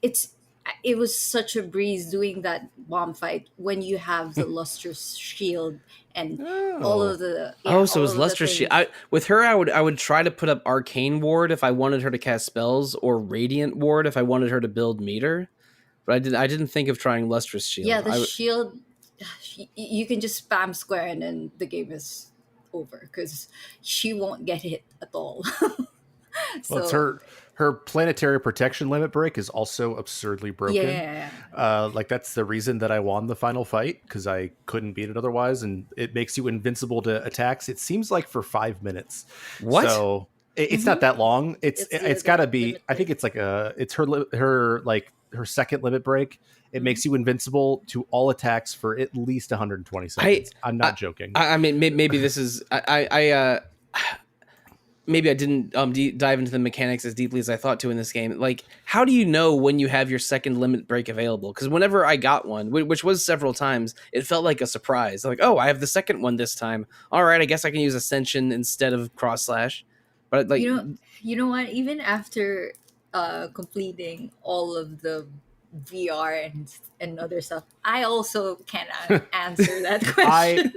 it's it was such a breeze doing that bomb fight when you have the lustrous shield and all of the so it was lustrous shield. With her, I would try to put up arcane ward if I wanted her to cast spells, or radiant ward if I wanted her to build meter. But I didn't think of trying lustrous shield. Yeah, the shield, you can just spam square and then the game is over because she won't get hit at all. Well, it's So her planetary protection limit break is also absurdly broken. yeah. Like that's the reason that I won the final fight because I couldn't beat it otherwise, and it makes you invincible to attacks. It seems like for 5 minutes. What? So it's not Mhm. that long. It's It's it's got to the be. limit I think break. it's like it's her second limit break. It Mhm. makes you invincible to all attacks for at least 120 I seconds. I'm I not joking. I mean maybe this is maybe I didn't dive into the mechanics as deeply as I thought to in this game. Like, how do you know when you have your second limit break available? Because whenever I got one, which was several times, it felt like a surprise. Like, oh, I have the second one this time. All right, I guess I can use Ascension instead of Cross Slash. But like, You know, you know what? Even after completing all of the VR and other stuff, I also cannot answer that I question.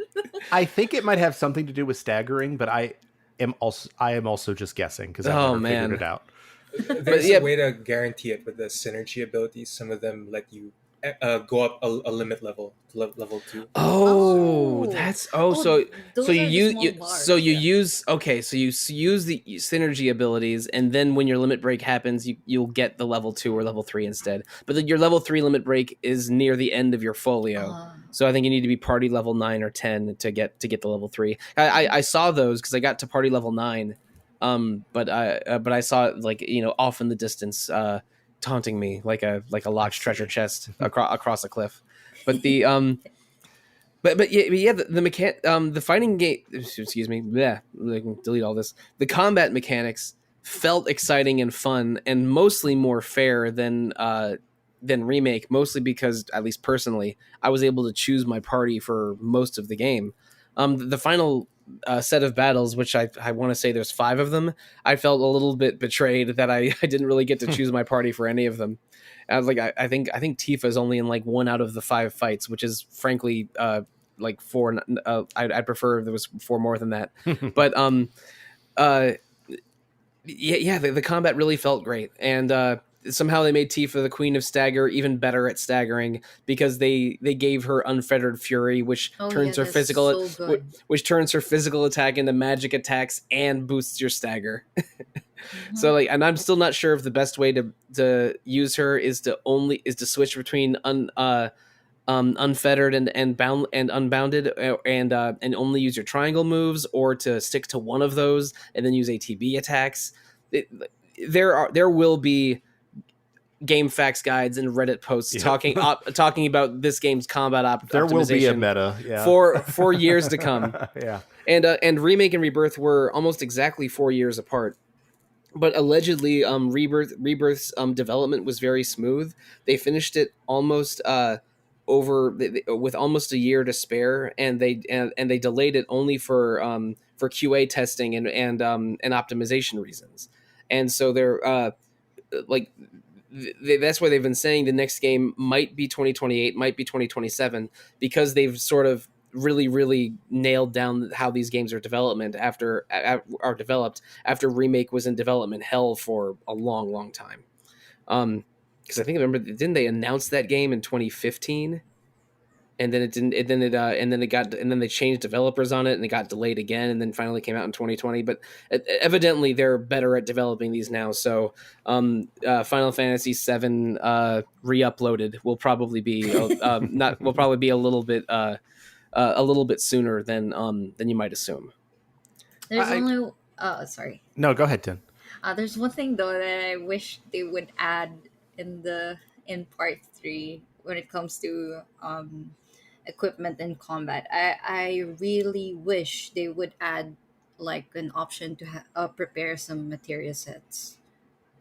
I think it might have something to do with staggering, but I am also just guessing because I've oh never figured man, it out. but There's a yeah. way to guarantee it with the synergy abilities. Some of them let you go up a limit level, level two. Oh, Oh, that's oh oh, so those you are the use small so bars. you Yeah. use okay so you use the synergy abilities, and then when your limit break happens you'll get the level 2 or level 3 instead, but your level 3 limit break is near the end of your folio, Uh, so I think you need to be party level 9 or 10 to get the level 3. I saw those because I got to party level 9, but I saw it like off in the distance, taunting me like a I locked treasure see. chest across a cliff. But the but yeah, the fighting game. Excuse me. Yeah, I can delete all this. The combat mechanics felt exciting and fun, and mostly more fair than remake. Mostly because, at least personally, I was able to choose my party for most of the game. The final set of battles, which I want to say there's 5 of them, I felt a little bit betrayed that I didn't really get to choose my party for any of them. I was like, I think Tifa's only in like 1 out of the 5 fights, which is frankly like 4. I'd prefer if there was 4 more than that. But uh, yeah, the combat really felt great, and somehow they made Tifa the Queen of Stagger even better at staggering because they gave her unfettered fury, which oh yeah, turns her that's physical so good. which turns her physical attack into magic attacks and boosts your stagger. Mhm. So like, and I'm still not sure if the best way to use her is to switch between unfettered and bound and unbounded, and only use your triangle moves, or to stick to one of those and then use ATB attacks. It, there will be game facts guides and Reddit posts Yep. talking about this game's combat There will be a optimization meta. Yeah. for years to come. Yeah. And remake and rebirth were almost exactly 4 years apart, but allegedly rebirth's development was very smooth. They finished it almost with almost a year to spare, and they delayed it only for QA testing and optimization reasons. And so they're like that's why they've been saying the next game might be 2028, might be 2027, because they've sort of really nailed down how these games are are developed after remake was in development hell for a long time. Because I think, remember, didn't they announce that game in 2015, and then it didn't, and then they changed developers on it, and it got delayed again, and then finally came out in 2020. But evidently they're better at developing these now. So Final Fantasy VII re-uploaded will probably be not will probably be a little bit sooner than you might assume. There's I only sorry. No, go ahead, Tim. There's one thing though that I wish they would add in part 3 when it comes to equipment and combat. I really wish they would add like an option to prepare some material sets,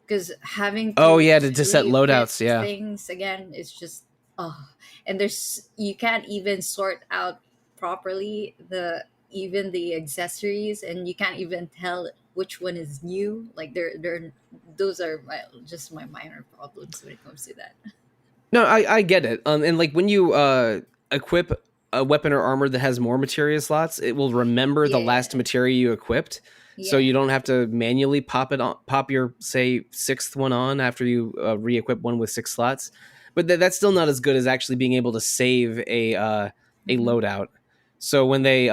because having Oh to yeah, to set re-equip loadouts. Yeah. things again is just and there's you can't even sort out properly even the accessories, and you can't even tell which one is new. Like they're those are just my minor problems when it comes to that. No, I get it. And like when you equip a weapon or armor that has more materia slots, it will remember the Yeah, last materia you equipped, so yeah. you don't have to manually pop your, say, 6th one on after you re-equip one with 6 slots. But that's still not as good as actually being able to save a Hmm. loadout. So when they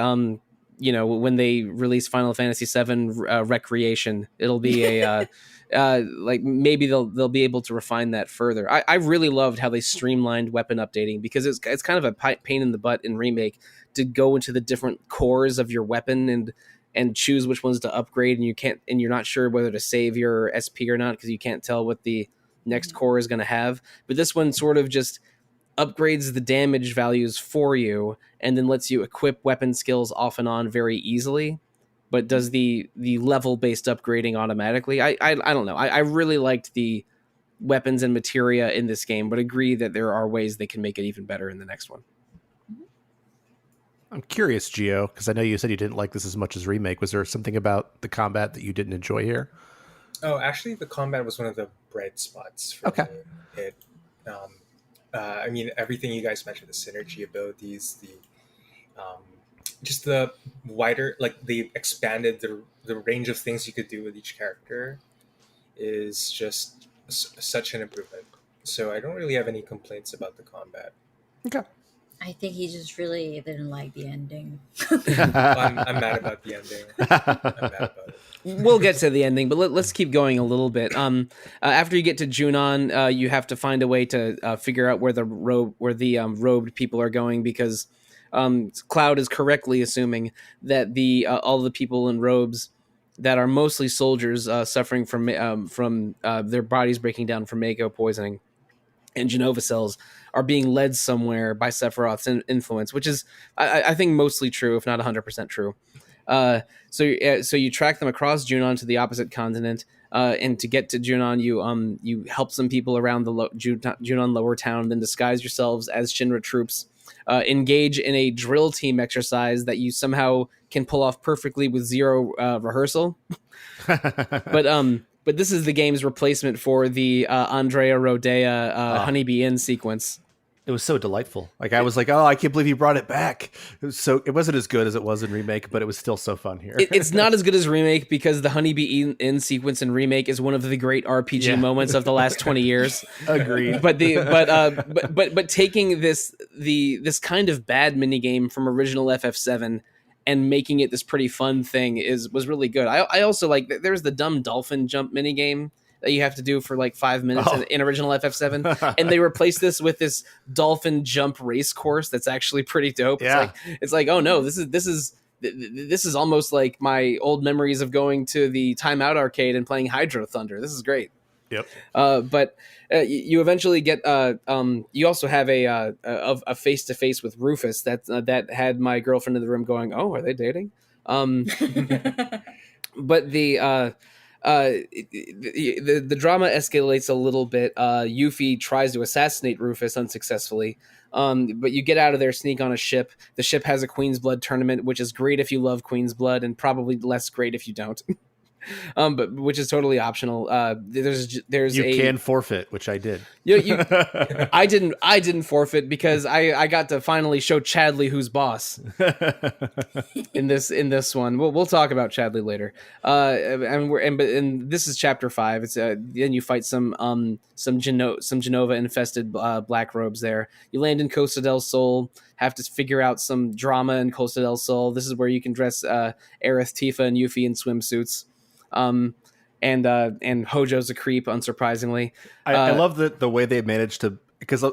when they release Final Fantasy VII Recreation, it'll be a like maybe they'll be able to refine that further. I really loved how they streamlined weapon updating, because it's kind of a pain in the butt in Remake to go into the different cores of your weapon and choose which ones to upgrade, and you're not sure whether to save your SP or not because you can't tell what the next core is going to have. But this one sort of just upgrades the damage values for you and then lets you equip weapon skills off and on very easily, but does the level based upgrading automatically. I don't know. I really liked the weapons and materia in this game, but agree that there are ways they can make it even better in the next one. I'm curious, Gio, because I know you said you didn't like this as much as Remake. Was there something about the combat that you didn't enjoy here? Oh, actually, the combat was one of the bright spots for me. It, I mean, everything you guys mentioned, the synergy abilities, just the wider, like they expanded the range of things you could do with each character is just such an improvement. So I don't really have any complaints about the combat. Okay. I think he just really didn't like the ending. I'm mad about the ending. I'm mad about it. We'll get to the ending, but let's keep going a little bit. After you get to Junon, you have to find a way to figure out where the robed people are going, because Cloud is correctly assuming that all the people in robes that are mostly soldiers suffering from their bodies breaking down from Mako poisoning and Genova cells are being led somewhere by Sephiroth's influence, which is, I think, mostly true, if not 100% true. So you track them across Junon to the opposite continent, and to get to Junon, you help some people around the Junon lower town, then disguise yourselves as Shinra troops, engage in a drill team exercise that you somehow can pull off perfectly with zero rehearsal. But this is the game's replacement for the Andrea Rodea Honeybee Inn sequence. It was so delightful. Like I was like, oh, I can't believe you brought it back. It wasn't as good as it was in Remake, but it was still so fun here. It's not as good as Remake because the Honeybee Inn sequence in Remake is one of the great RPG moments of the last 20 years. Agreed. But taking this kind of bad minigame from original FF7 and making it this pretty fun thing was really good. I also like, there's the dumb dolphin jump minigame that you have to do for like 5 minutes in original FF7, and they replaced this with this dolphin jump race course that's actually pretty dope. Yeah. It's like, oh no, this is almost like my old memories of going to the Time Out arcade and playing Hydro Thunder. This is great. Yep. But you eventually get you also have a face to face with Rufus that had my girlfriend in the room going, oh, are they dating? But the drama escalates a little bit. Yuffie tries to assassinate Rufus unsuccessfully, but you get out of there, sneak on a ship. The ship has a Queen's Blood tournament, which is great if you love Queen's Blood, and probably less great if you don't. But which is totally optional. There's you can forfeit, which I did. I didn't forfeit because I got to finally show Chadley who's boss in this one. We'll talk about Chadley later. And this is chapter 5. It's then you fight some Genova infested black robes there. You land in Costa del Sol. Have to figure out some drama in Costa del Sol. This is where you can dress Aerith, Tifa, and Yuffie in swimsuits. And Hojo's a creep, unsurprisingly. I love the way they managed to, because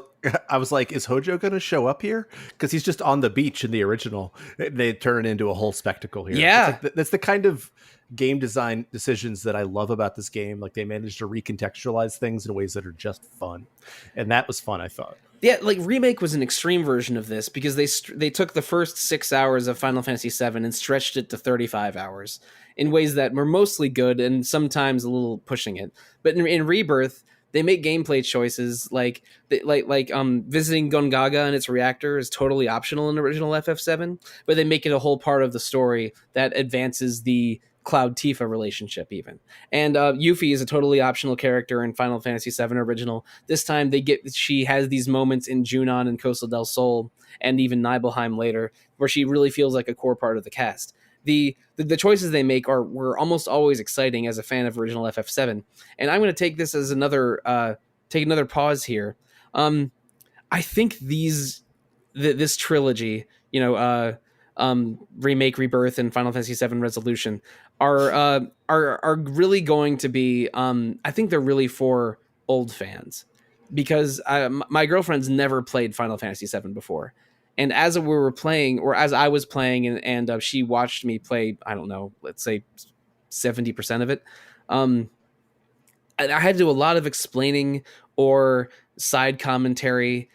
I was like, is Hojo going to show up here? Because he's just on the beach in the original. They turn it into a whole spectacle here. Yeah. That's the kind of game design decisions that I love about this game. Like they managed to recontextualize things in ways that are just fun. And that was fun, I thought. Yeah, like Remake was an extreme version of this because they took the first 6 hours of Final Fantasy VII and stretched it to 35 hours in ways that were mostly good and sometimes a little pushing it. But in Rebirth, they make gameplay choices like visiting Gongaga and its reactor is totally optional in original FF7, but they make it a whole part of the story that advances the Cloud Tifa relationship even. And Yuffie is a totally optional character in Final Fantasy VII Original. This time she has these moments in Junon and Costa del Sol and even Nibelheim later where she really feels like a core part of the cast. The choices they make were almost always exciting as a fan of original FF7. And I'm going to take this as another pause here. I think this trilogy, remake, Rebirth, and Final Fantasy VII Resolution are really going to be. I think they're really for old fans, because my girlfriend's never played Final Fantasy VII before, and as we were playing, or as I was playing, and she watched me play, I don't know, let's say 70% of it. I had to do a lot of explaining or side commentary,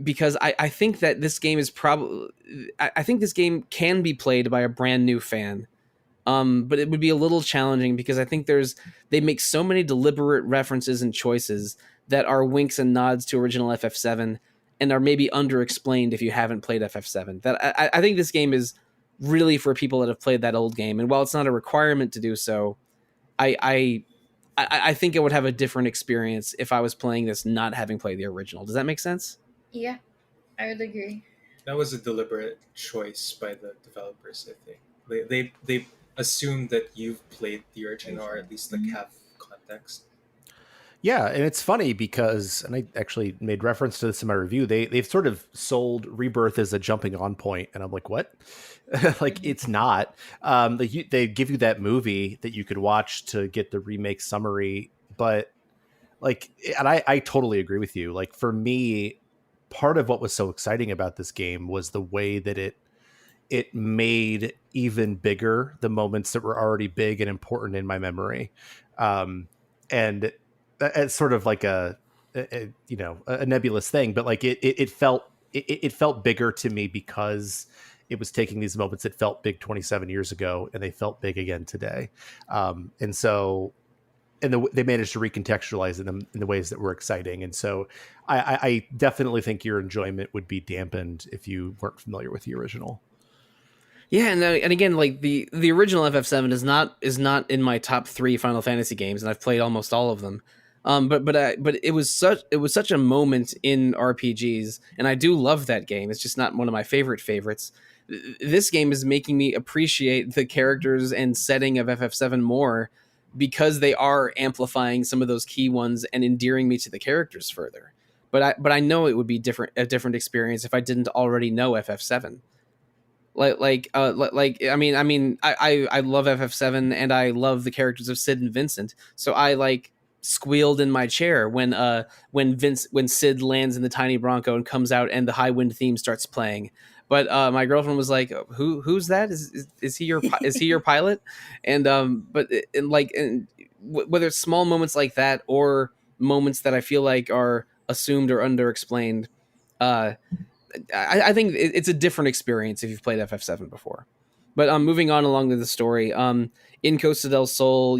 because I think that this game is probably, I think this game can be played by a brand new fan. But it would be a little challenging, because I think they make so many deliberate references and choices that are winks and nods to original FF7 and are maybe underexplained if you haven't played FF7. That I think this game is really for people that have played that old game. And while it's not a requirement to do so, I think it would have a different experience if I was playing this not having played the original. Does that make sense? Yeah, I would agree. That was a deliberate choice by the developers, I think. They assumed that you've played the original, or at least like have context. Yeah, and it's funny because, and I actually made reference to this in my review, they've sort of sold Rebirth as a jumping on point, and I'm like, what? Like, it's not. They give you that movie that you could watch to get the remake summary, but like, and I totally agree with you. Like, for me, part of what was so exciting about this game was the way that it made even bigger the moments that were already big and important in my memory. And it's sort of like a nebulous thing, but like it felt bigger to me because it was taking these moments that felt big 27 years ago and they felt big again today. And so, they managed to recontextualize them in the ways that were exciting. And so I definitely think your enjoyment would be dampened if you weren't familiar with the original. Yeah, and again, like the original FF7 is not in my top 3 Final Fantasy games, and I've played almost all of them. But it was such a moment in RPGs, and I do love that game. It's just not one of my favorites. This game is making me appreciate the characters and setting of FF7 more, because they are amplifying some of those key ones and endearing me to the characters further. But I know it would be a different experience if I didn't already know FF7. I love FF7 and I love the characters of Sid and Vincent. So I like squealed in my chair when Sid lands in the tiny Bronco and comes out and the High Wind theme starts playing. But my girlfriend was like, "Who's that? Is he your pilot?" And whether it's small moments like that or moments that I feel like are assumed or underexplained, I think it's a different experience if you've played FF7 before. But moving on along with the story, in Costa del Sol,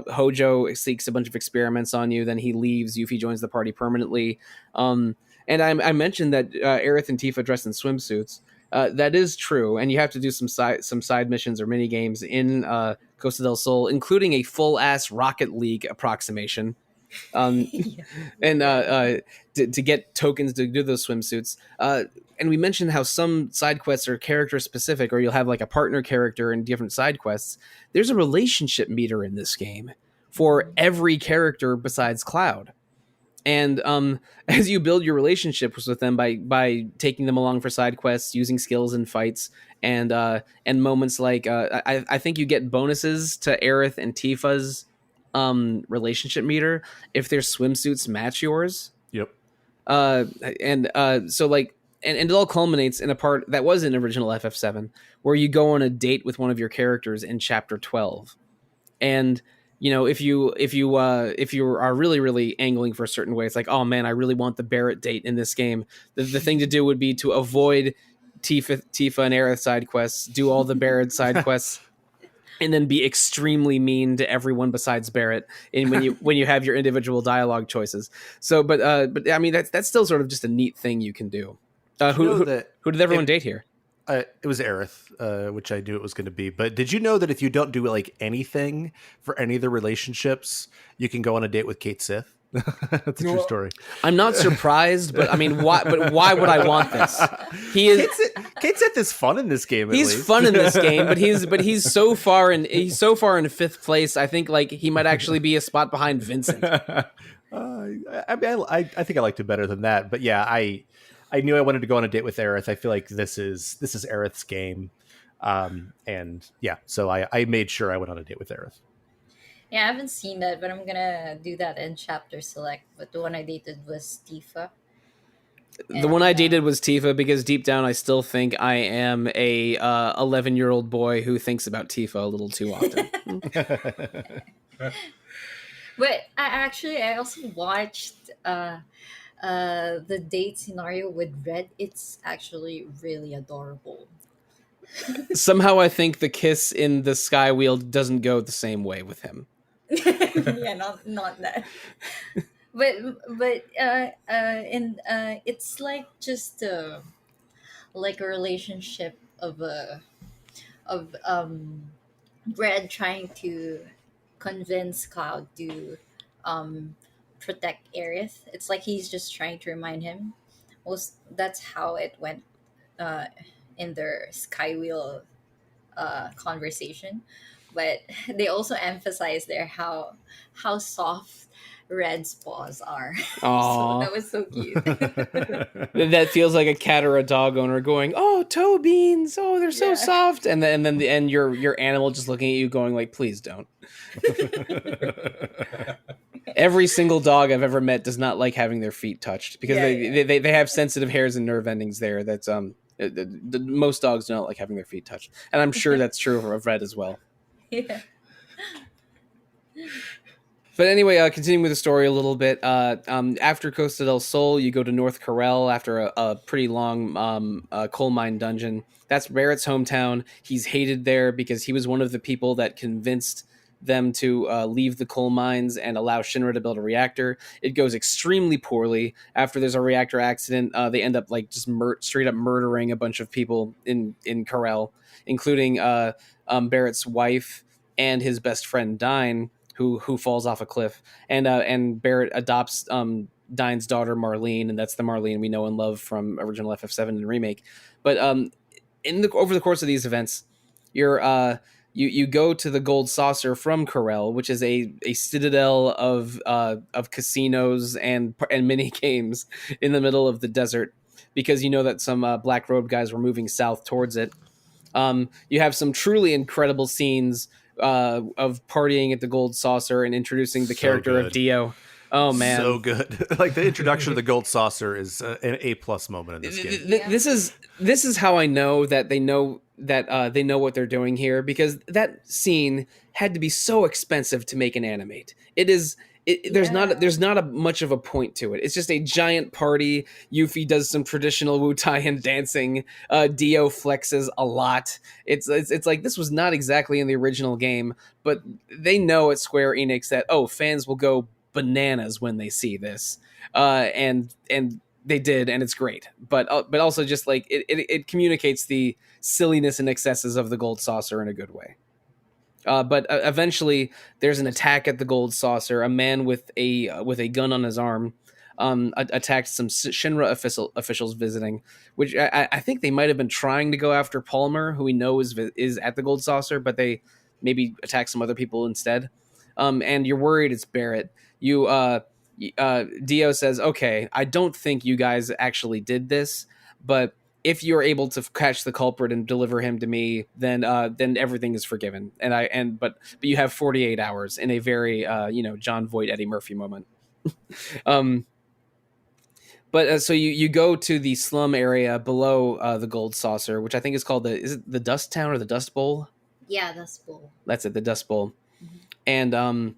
Hojo seeks a bunch of experiments on you. Then he leaves. Yuffie joins the party permanently. And I mentioned that Aerith and Tifa dress in swimsuits. That is true, and you have to do some side missions or mini games in Costa del Sol, including a full ass Rocket League approximation. Yeah. And to get tokens to do those swimsuits. And we mentioned how some side quests are character specific, or you'll have like a partner character in different side quests. There's a relationship meter in this game for every character besides Cloud. And as you build your relationships with them by taking them along for side quests, using skills in fights, and moments like I think you get bonuses to Aerith and Tifa's relationship meter if their swimsuits match yours. Yep. So like, and it all culminates in a part that was in original FF7, where you go on a date with one of your characters in chapter 12. And you know, if you are really, really angling for a certain way, it's like, oh man, I really want the Barret date in this game. The thing to do would be to avoid Tifa and Aerith side quests, do all the Barret side quests, and then be extremely mean to everyone besides Barret when you have your individual dialogue choices. So, but I mean, that's still sort of just a neat thing you can do. Who did everyone date here? It was Aerith, which I knew it was going to be. But did you know that if you don't do like anything for any of the relationships, you can go on a date with Kate Sith? That's a true story. I'm not surprised, but I mean, why? But why would I want this? Kate Sith is fun in this game. He's fun in this game, but he's so far in 5th place. I think like he might actually be a spot behind Vincent. I think I liked it better than that. But yeah, I knew I wanted to go on a date with Aerith. I feel like this is Aerith's game. And yeah, so I made sure I went on a date with Aerith. Yeah, I haven't seen that, but I'm gonna do that in chapter select. But the one I dated was Tifa. The one I And dated was Tifa because deep down I still think I am a 11-year-old boy who thinks about Tifa a little too often. but I also watched the date scenario with Red. It's actually really adorable. Somehow I think the kiss in the sky wheel doesn't go the same way with him. Yeah, not that. But and it's like just like a relationship of Red trying to convince Cloud to um protect Aerith. It's like he's just trying to remind him. Was that's how it went uh in their Skywheel conversation. But they also emphasize there how soft Red's paws are. So Aww. that was so cute. That feels like a cat or a dog owner going, "Oh, toe beans! Oh, they're so Yeah. soft," and then your animal just looking at you, going like, "Please don't." Every single dog I've ever met does not like having their feet touched because Yeah, they have sensitive hairs and nerve endings there. That's most dogs do not like having their feet touched, and I'm sure that's true of Red as well. Yeah. But anyway, continuing with the story a little bit, after Costa del Sol, you go to North Corel after a pretty long coal mine dungeon. That's Barret's hometown. He's hated there because he was one of the people that convinced them to leave the coal mines and allow Shinra to build a reactor. It goes extremely poorly. After there's a reactor accident, they end up like just straight up murdering a bunch of people in Corel, including Barret's wife and his best friend Dine, who falls off a cliff, and Barret adopts Dine's daughter Marlene, and that's the Marlene we know and love from original FF VII and remake. But over the course of these events, you go to the Gold Saucer from Corel, which is a citadel of casinos and mini games in the middle of the desert, because you know that some black robe guys were moving south towards it. You have some truly incredible scenes of partying at the Gold Saucer and introducing the character of Dio. Oh man, so good! Like the introduction of the Gold Saucer is an A+ moment in this game. This is how I know that they know what they're doing here, because that scene had to be so expensive to make and animate. There's not a much of a point to it. It's just a giant party. Yuffie does some traditional Wu-Tai dancing. Dio flexes a lot. It's like this was not exactly in the original game, but they know at Square Enix that fans will go bananas when they see this, and they did, and it's great. But also just like it communicates the silliness and excesses of the Gold Saucer in a good way. But eventually, there's an attack at the Gold Saucer. A man with a gun on his arm attacked some Shinra officials visiting, which I think they might have been trying to go after Palmer, who we know is at the Gold Saucer, but they maybe attacked some other people instead. And you're worried it's Barret. Dio says, "Okay, I don't think you guys actually did this, but if you're able to catch the culprit and deliver him to me, then everything is forgiven." But you have 48 hours in a very John Voight, Eddie Murphy moment. So you go to the slum area below the Gold Saucer, which I think is called is it the Dust Town or the Dust Bowl? Yeah, Dust Bowl. That's it, the Dust Bowl. Mm-hmm. And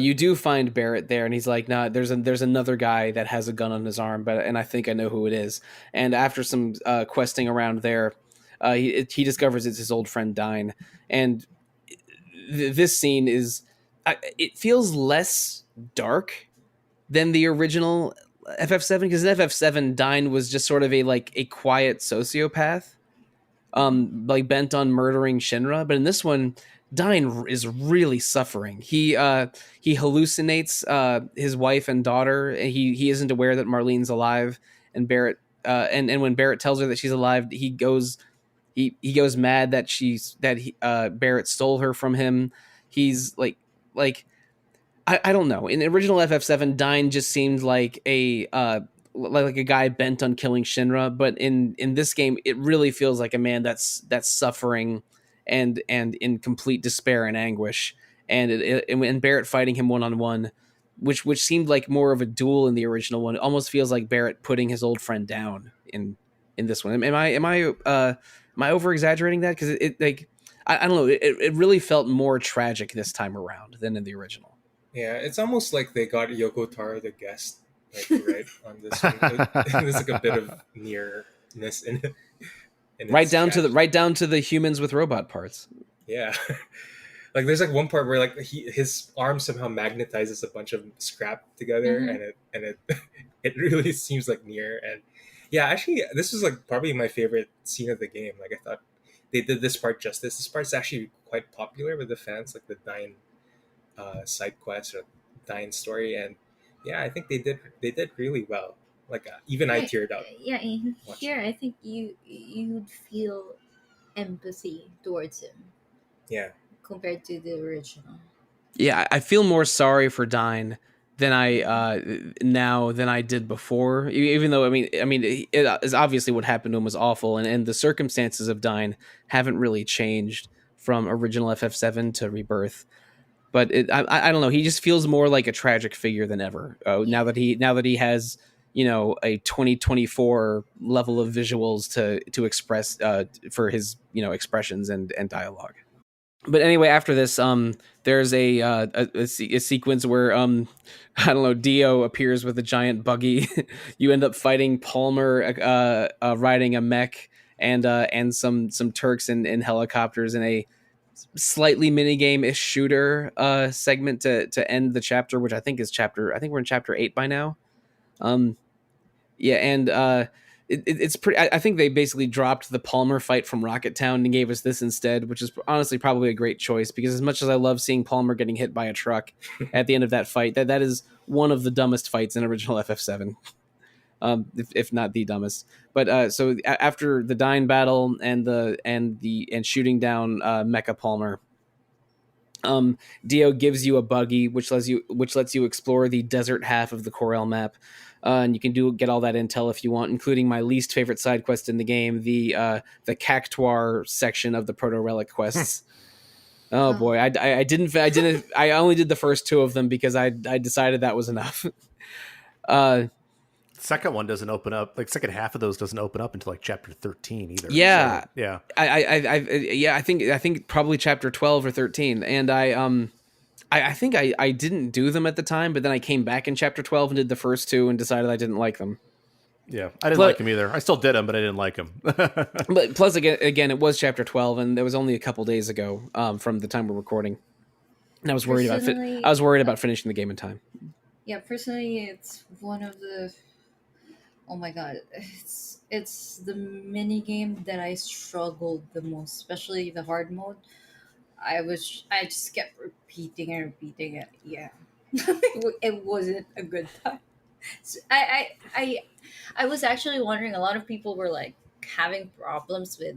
you do find Barret there, and he's like, "Nah, there's another guy that has a gun on his arm, and I think I know who it is." And after some questing around there, he discovers it's his old friend Dine. And this scene it feels less dark than the original FF7, because in FF7, Dine was just sort of a quiet sociopath, like bent on murdering Shinra. But in this one, Dine is really suffering. He hallucinates his wife and daughter, and he isn't aware that Marlene's alive. And Barret and when Barret tells her that she's alive, he goes mad that Barret stole her from him. He's like I don't know. In the original FF7, Dine just seemed like a like a guy bent on killing Shinra, but in this game, it really feels like a man that's suffering and in complete despair and anguish, and Barret fighting him one-on-one, which seemed like more of a duel in the original one. It almost feels like Barret putting his old friend down in this one. Am I over exaggerating that? Because it like I don't know, it really felt more tragic this time around than in the original. Yeah, it's almost like they got Yoko Taro the guest, like, right on this one. There's like a bit of nearness in it. Right down to the humans with robot parts. Yeah. Like there's like one part where like his arm somehow magnetizes a bunch of scrap together, and it it really seems like near. And yeah, actually this was like probably my favorite scene of the game. Like I thought they did this part justice. This part's actually quite popular with the fans, like the Dine side quest or Dine story, and yeah, I think they did really well. Like even I teared up. Yeah, here I think you'd feel empathy towards him. Yeah. Compared to the original. Yeah, I feel more sorry for Dine than I did before. Even though I mean, it is obviously what happened to him was awful, and the circumstances of Dine haven't really changed from original FF7 to Rebirth. But I don't know. He just feels more like a tragic figure than ever. Now that he has a 2024 level of visuals to express for his expressions and dialogue. But anyway, after this, there's a sequence where I don't know, Dio appears with a giant buggy. You end up fighting Palmer riding a mech, and some Turks in helicopters in a slightly minigame-ish shooter segment to end the chapter, which I think we're in chapter 8 by now. Yeah, and it's pretty. I think they basically dropped the Palmer fight from Rocket Town and gave us this instead, which is honestly probably a great choice, because as much as I love seeing Palmer getting hit by a truck at the end of that fight, that is one of the dumbest fights in original FF7, if not the dumbest. But so after the Dine battle and shooting down Mecha Palmer, Dio gives you a buggy, which lets you explore the desert half of the Corel map. And you can get all that intel if you want, including my least favorite side quest in the game, the Cactuar section of the Proto Relic quests. Oh boy, I only did the first 2 of them because I decided that was enough. Second one doesn't open up, like second half of those doesn't open up until like chapter 13 either. Yeah, so, yeah. I think probably chapter 12 or 13, and I think I didn't do them at the time, but then I came back in chapter 12 and did the first 2 and decided I didn't like them. Yeah, I didn't like them either. I still did them, but I didn't like them. But plus, again, it was chapter 12, and that was only a couple days ago from the time we're recording. And I was worried about finishing the game in time. Yeah, personally, it's one of the. Oh my god, it's the mini game that I struggled the most, especially the hard mode. I just kept repeating it. Yeah, it wasn't a good time. So I was actually wondering. A lot of people were like having problems with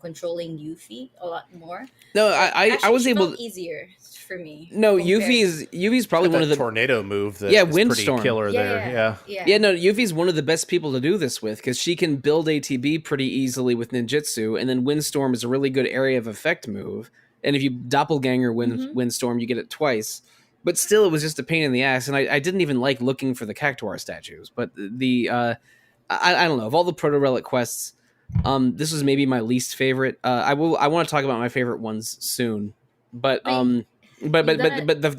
controlling Yuffie a lot more. No, I was able to easier for me. No, Yuffie's probably one of the tornado move. That Windstorm, pretty killer there. Yeah. No, Yuffie's one of the best people to do this with, because she can build ATB pretty easily with ninjutsu, and then Windstorm is a really good area of effect move. And if you doppelganger Windstorm, you get it twice. But still, it was just a pain in the ass, and I didn't even like looking for the Cactuar statues. But I don't know, of all the Proto Relic quests, this was maybe my least favorite. I want to talk about my favorite ones soon, but the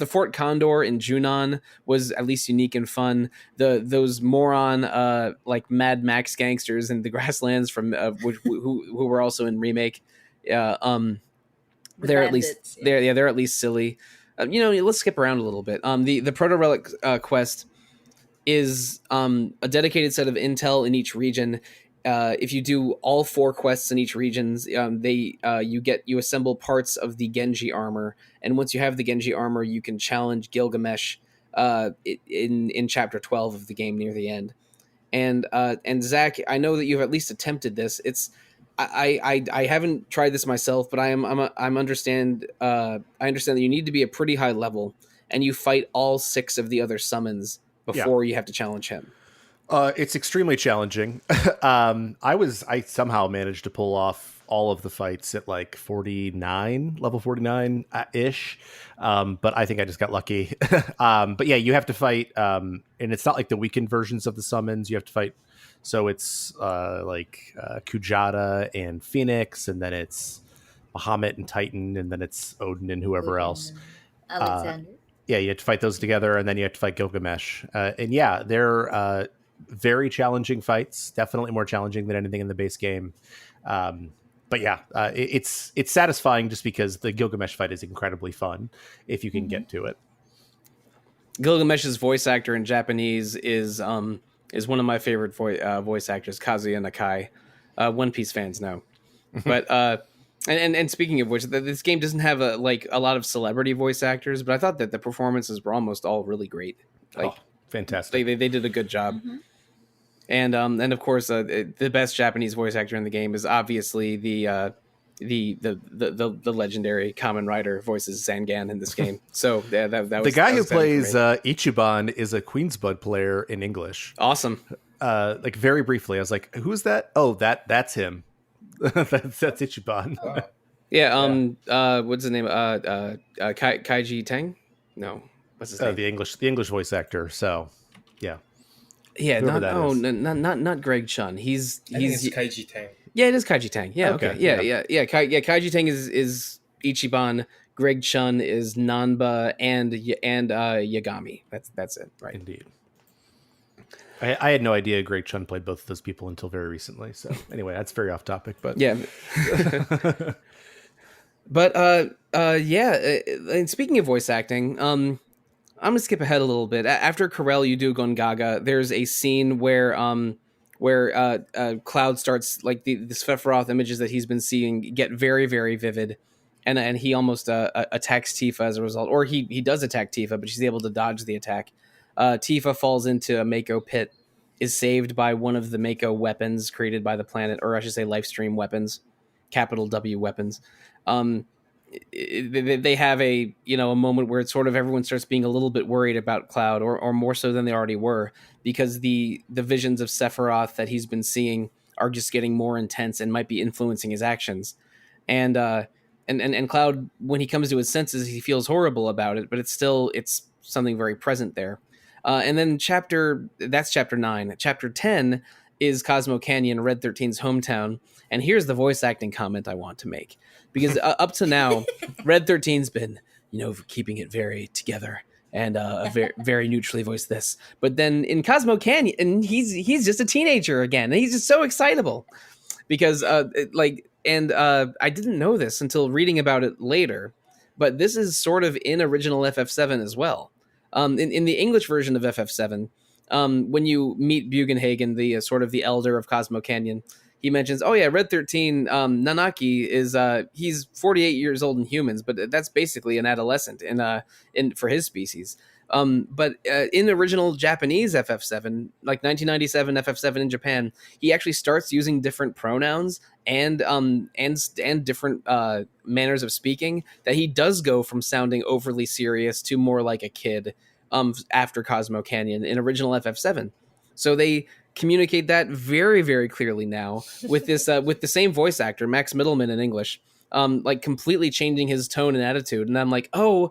Fort Condor in Junon was at least unique and fun. Those moron like Mad Max gangsters in the grasslands from who were also in remake. They're at least they're at least silly. Let's skip around a little bit. The Proto Relic quest is a dedicated set of intel in each region. If you do all 4 quests in each region, you assemble parts of the Genji armor, and once you have the Genji armor, you can challenge Gilgamesh in chapter 12 of the game near the end. And Zach, I know that you've at least attempted this. I haven't tried this myself, but I understand that you need to be a pretty high level, and you fight all 6 of the other summons before you have to challenge him. It's extremely challenging. I somehow managed to pull off all of the fights at like 49, level 49 ish. But I think I just got lucky. But yeah, you have to fight, and it's not like the weakened versions of the summons. You have to fight. So it's Kujata and Phoenix, and then it's Bahamut and Titan, and then it's Odin and whoever else. Alexander. Yeah, you have to fight those together, and then you have to fight Gilgamesh. And yeah, they're very challenging fights, definitely more challenging than anything in the base game. But yeah, it's satisfying just because the Gilgamesh fight is incredibly fun if you can get to it. Gilgamesh's voice actor in Japanese is one of my favorite voice actors, Kazuya Nakai. One Piece fans know, but and speaking of which, this game doesn't have a lot of celebrity voice actors, but I thought that the performances were almost all really great. Fantastic! They did a good job. And of course, the best Japanese voice actor in the game is obviously the legendary Kamen Rider voices Zangan in this game. So that was the guy who plays Ichiban is a Queensbud player in English. Awesome. Very briefly, I was like, "Who's that?" Oh, that's him. that's Ichiban. Oh. Yeah. What's his name? Kaiji Tang? No. What's his name? The English voice actor. So, yeah. Yeah, not Greg Chun. He's Kaiji Tang. Yeah, it is Kaiji Tang. Yeah, okay. Yeah. Kaiji Tang is Ichiban. Greg Chun is Nanba and Yagami. That's it, right? Indeed. I had no idea Greg Chun played both of those people until very recently. So anyway, that's very off topic, but yeah. But and speaking of voice acting, I'm gonna skip ahead a little bit. After Corel, you do Gongaga. There's a scene where Cloud starts the Sephiroth images that he's been seeing get very, very vivid, and he almost attacks Tifa as a result, or he does attack Tifa, but she's able to dodge the attack. Tifa falls into a Mako pit, is saved by one of the Mako weapons created by the planet, or I should say Lifestream weapons, capital W weapons. They have a moment where it's sort of everyone starts being a little bit worried about Cloud, or more so than they already were, because the visions of Sephiroth that he's been seeing are just getting more intense and might be influencing his actions. And Cloud, when he comes to his senses, he feels horrible about it, but it's something very present there. And then that's chapter 9. Chapter 10 is Cosmo Canyon, Red 13's hometown. And here's the voice acting comment I want to make. Because up to now, Red 13's been, keeping it very together and very, very neutrally voiced this. But then in Cosmo Canyon, and he's just a teenager again. And he's just so excitable. Because, I didn't know this until reading about it later. But this is sort of in original FF7 as well. In the English version of FF7, when you meet Bugenhagen, the sort of the elder of Cosmo Canyon, he mentions, oh yeah, Red 13, Nanaki is he's 48 years old in humans, but that's basically an adolescent in for his species. But in original Japanese FF7, like 1997 FF7 in Japan, he actually starts using different pronouns and different manners of speaking, that he does go from sounding overly serious to more like a kid after Cosmo Canyon in original FF7. So they communicate that very, very clearly now with this with the same voice actor, Max Mittelman in English, completely changing his tone and attitude. And I'm like, I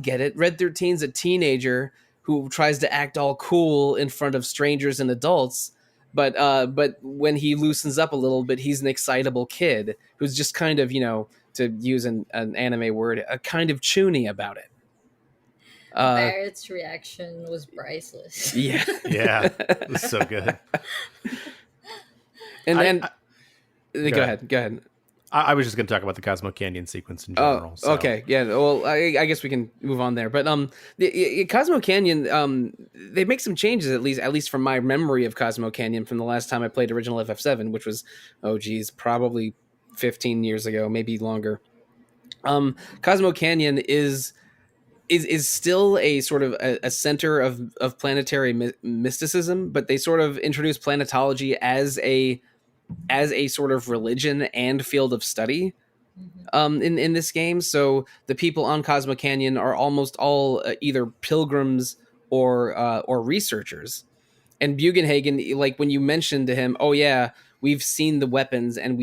get it. Red 13's a teenager who tries to act all cool in front of strangers and adults. But when he loosens up a little bit, he's an excitable kid who's just kind of, to use an anime word, a kind of chuny about it. Barrett's reaction was priceless. Yeah. Yeah. It was so good. And go ahead. I was just going to talk about the Cosmo Canyon sequence in general. Oh, okay. Yeah. Well, I guess we can move on there. But the Cosmo Canyon, they make some changes, at least from my memory of Cosmo Canyon from the last time I played original FF7, which was, probably 15 years ago, maybe longer. Cosmo Canyon is still a sort of a center of planetary mysticism, but they sort of introduce planetology as a sort of religion and field of study in this game. So the people on Cosmo Canyon are almost all either pilgrims or researchers. And Bugenhagen, like when you mentioned to him, oh yeah, we've seen the weapons and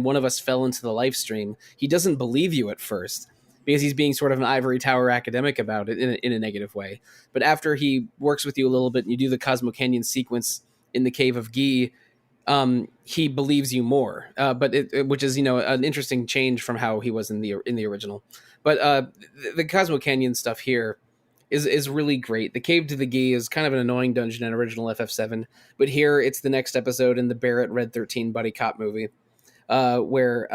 one of us fell into the life stream, he doesn't believe you at first because he's being sort of an ivory tower academic about it in a negative way. But after he works with you a little bit and you do the Cosmo Canyon sequence in the Cave of Gi, he believes you more. Which is, an interesting change from how he was in the original. But the Cosmo Canyon stuff here is really great. The Cave to the Gi is kind of an annoying dungeon in original FF7, but here it's the next episode in the Barret Red 13 buddy cop movie, where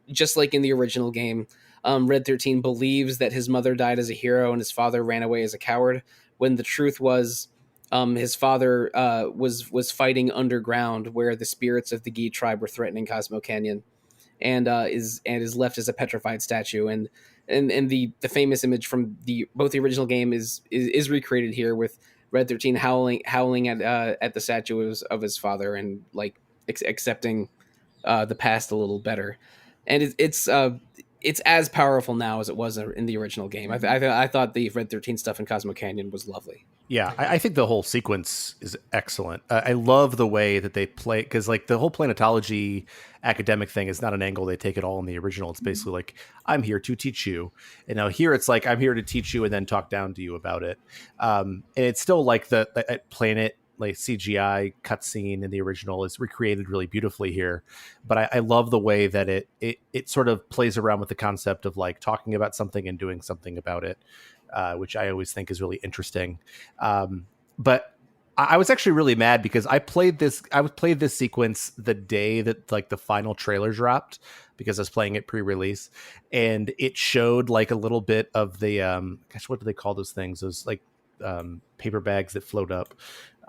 just like in the original game, Red 13 believes that his mother died as a hero and his father ran away as a coward, when the truth was his father was fighting underground where the spirits of the Gi tribe were threatening Cosmo Canyon, and is left as a petrified statue. And the famous image from both the original game is recreated here with Red 13 howling at the statue of his father and like accepting the past a little better. And it's as powerful now as it was in the original game. I thought the Red 13 stuff in Cosmo Canyon was lovely. Yeah, I think the whole sequence is excellent. I love the way that they play, because like the whole planetology academic thing is not an angle they take at all in the original. It's basically like, I'm here to teach you. And now here it's like, I'm here to teach you and then talk down to you about it. And it's still like the planet, like CGI cutscene in the original is recreated really beautifully here. But I love the way that it sort of plays around with the concept of like talking about something and doing something about it. Which I always think is really interesting. But I was actually really mad because I played this sequence the day that like the final trailer dropped, because I was playing it pre-release, and it showed like a little bit of the what do they call those things? Those like paper bags that float up.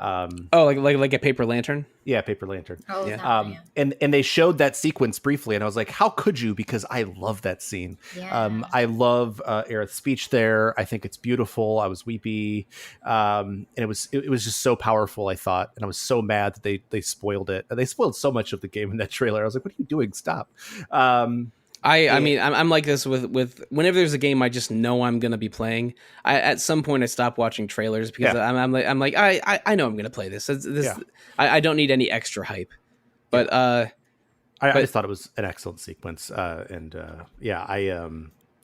Like a paper lantern. Yeah, paper lantern. Oh, Yeah. And they showed that sequence briefly, and I was like, how could you? Because I love that scene. Yeah. I love Aerith's speech there. I think it's beautiful. I was weepy, and it was just so powerful, I thought, and I was so mad that they spoiled it. They spoiled so much of the game in that trailer. I was like, what are you doing? Stop. I mean, I'm like this with whenever there's a game I just know I'm gonna be playing. At some point I stop watching trailers because I'm like I know I'm gonna play this. I don't need any extra hype. But I just thought it was an excellent sequence,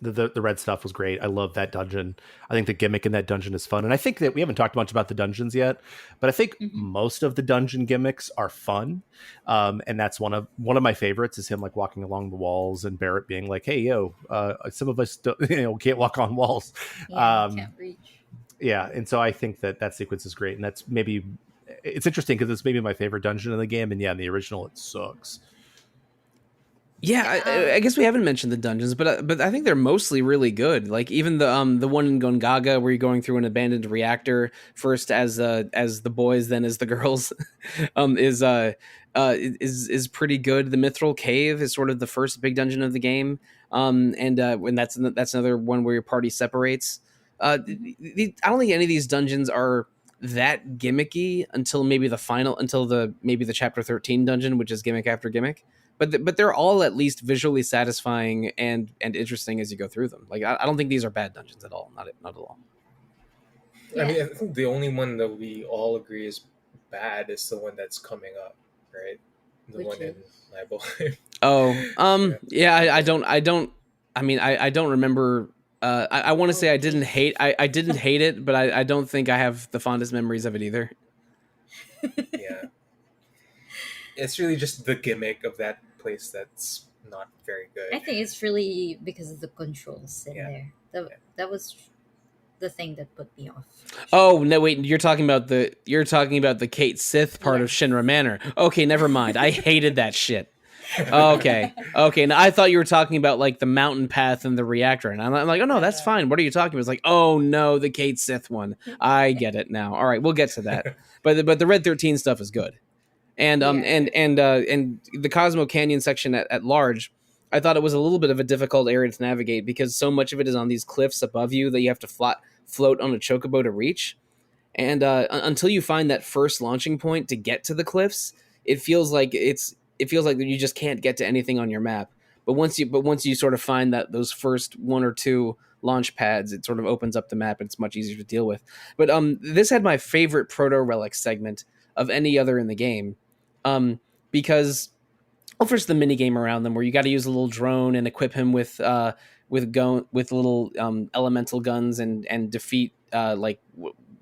the red stuff was great. I love that dungeon. I think the gimmick in that dungeon is fun, and I think that we haven't talked much about the dungeons yet, but I think most of the dungeon gimmicks are fun. And that's one of my favorites is him like walking along the walls and Barret being like, "Hey, some of us can't walk on walls." Can't reach. Yeah, and so I think that sequence is great, and it's interesting because it's maybe my favorite dungeon in the game, and in the original it sucks. Yeah, I guess we haven't mentioned the dungeons, but I think they're mostly really good. Like even the one in Gongaga where you're going through an abandoned reactor first as the boys, then as the girls, is pretty good. The Mithril Cave is sort of the first big dungeon of the game, and that's another one where your party separates. I don't think any of these dungeons are that gimmicky until maybe the chapter 13 dungeon, which is gimmick after gimmick. But they're all at least visually satisfying and interesting as you go through them. Like I don't think these are bad dungeons at all. Not at all. Yeah. I mean, I think the only one that we all agree is bad is the one that's coming up, right? The one in Libel. I don't remember. I want to say I didn't hate it, but I don't think I have the fondest memories of it either. Yeah. It's really just the gimmick of that place that's not very good. I think it's really because of the controls in there. That was the thing that put me off. Oh no! Wait, you're talking about the Kate Sith part of Shinra Manor. Okay, never mind. I hated that shit. Okay. Now I thought you were talking about like the mountain path and the reactor, and I'm like, oh no, that's fine. What are you talking about? It's like, oh no, the Kate Sith one. I get it now. All right, we'll get to that. But the Red 13 stuff is good. And the Cosmo Canyon section at large, I thought it was a little bit of a difficult area to navigate because so much of it is on these cliffs above you that you have to float on a chocobo to reach. And until you find that first launching point to get to the cliffs, it feels like you just can't get to anything on your map. But once you sort of find that those first one or two launch pads. It sort of opens up the map, and it's much easier to deal with. But this had my favorite proto relic segment of any other in the game, because first the mini game around them where you got to use a little drone and equip him with little elemental guns and defeat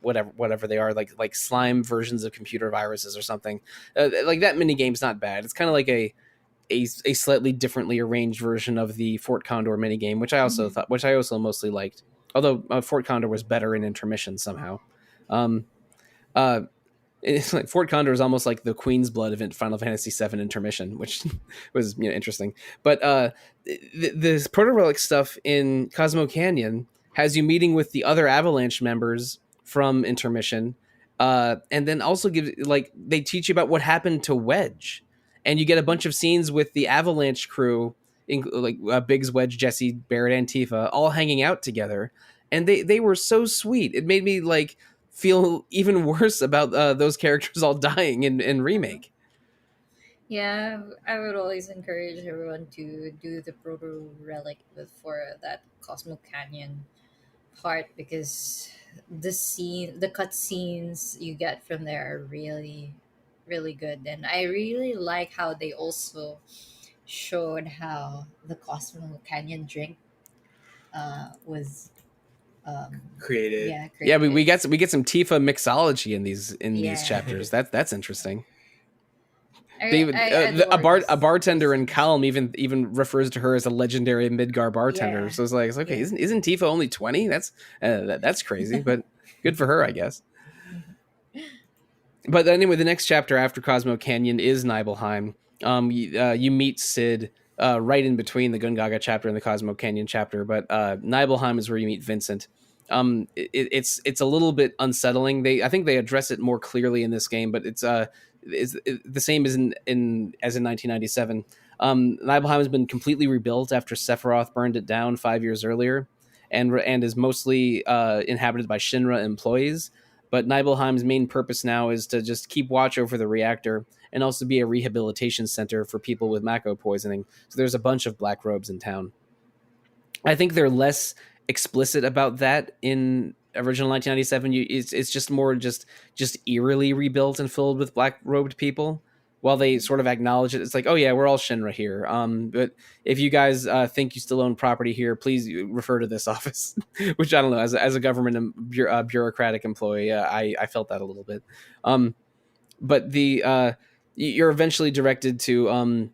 whatever they are, like slime versions of computer viruses or something. Like that mini game's not bad. It's kind of like a slightly differently arranged version of the Fort Condor mini game, which I also mostly liked. Although Fort Condor was better in intermission somehow. It's like Fort Condor is almost like the Queen's Blood of Final Fantasy VII intermission, which was interesting. But this proto relic stuff in Cosmo Canyon has you meeting with the other Avalanche members from intermission, and then also they teach you about what happened to Wedge, and you get a bunch of scenes with the Avalanche crew, Biggs, Wedge, Jesse, Barret, and Tifa all hanging out together, and they were so sweet. It made me feel even worse about those characters all dying in remake. Yeah, I would always encourage everyone to do the proto relic for that Cosmo Canyon part, because the cut scenes you get from there are really, really good. And I really like how they also showed how the Cosmo Canyon drink was Created. yeah, Yeah, created. we get some Tifa mixology in these chapters. That's interesting. A bartender in Calm even refers to her as a legendary Midgar bartender. Yeah. So it's like, okay, Yeah. isn't Tifa only 20? That's crazy, but good for her, I guess. But anyway, the next chapter after Cosmo Canyon is Nibelheim. You meet Cid right in between the Gungaga chapter and the Cosmo Canyon chapter, but Nibelheim is where you meet Vincent. It's a little bit unsettling. I think they address it more clearly in this game, but it's the same as in 1997. Nibelheim has been completely rebuilt after Sephiroth burned it down 5 years earlier, and is mostly inhabited by Shinra employees. But Nibelheim's main purpose now is to just keep watch over the reactor and also be a rehabilitation center for people with Mako poisoning. So there's a bunch of black robes in town. I think they're less explicit about that in original 1997. It's just more just eerily rebuilt and filled with black robed people. While they sort of acknowledge it, it's like, oh yeah, we're all Shinra here. But if you guys think you still own property here, please refer to this office. Which I don't know, as a government bureaucratic employee, I felt that a little bit. But you're eventually directed to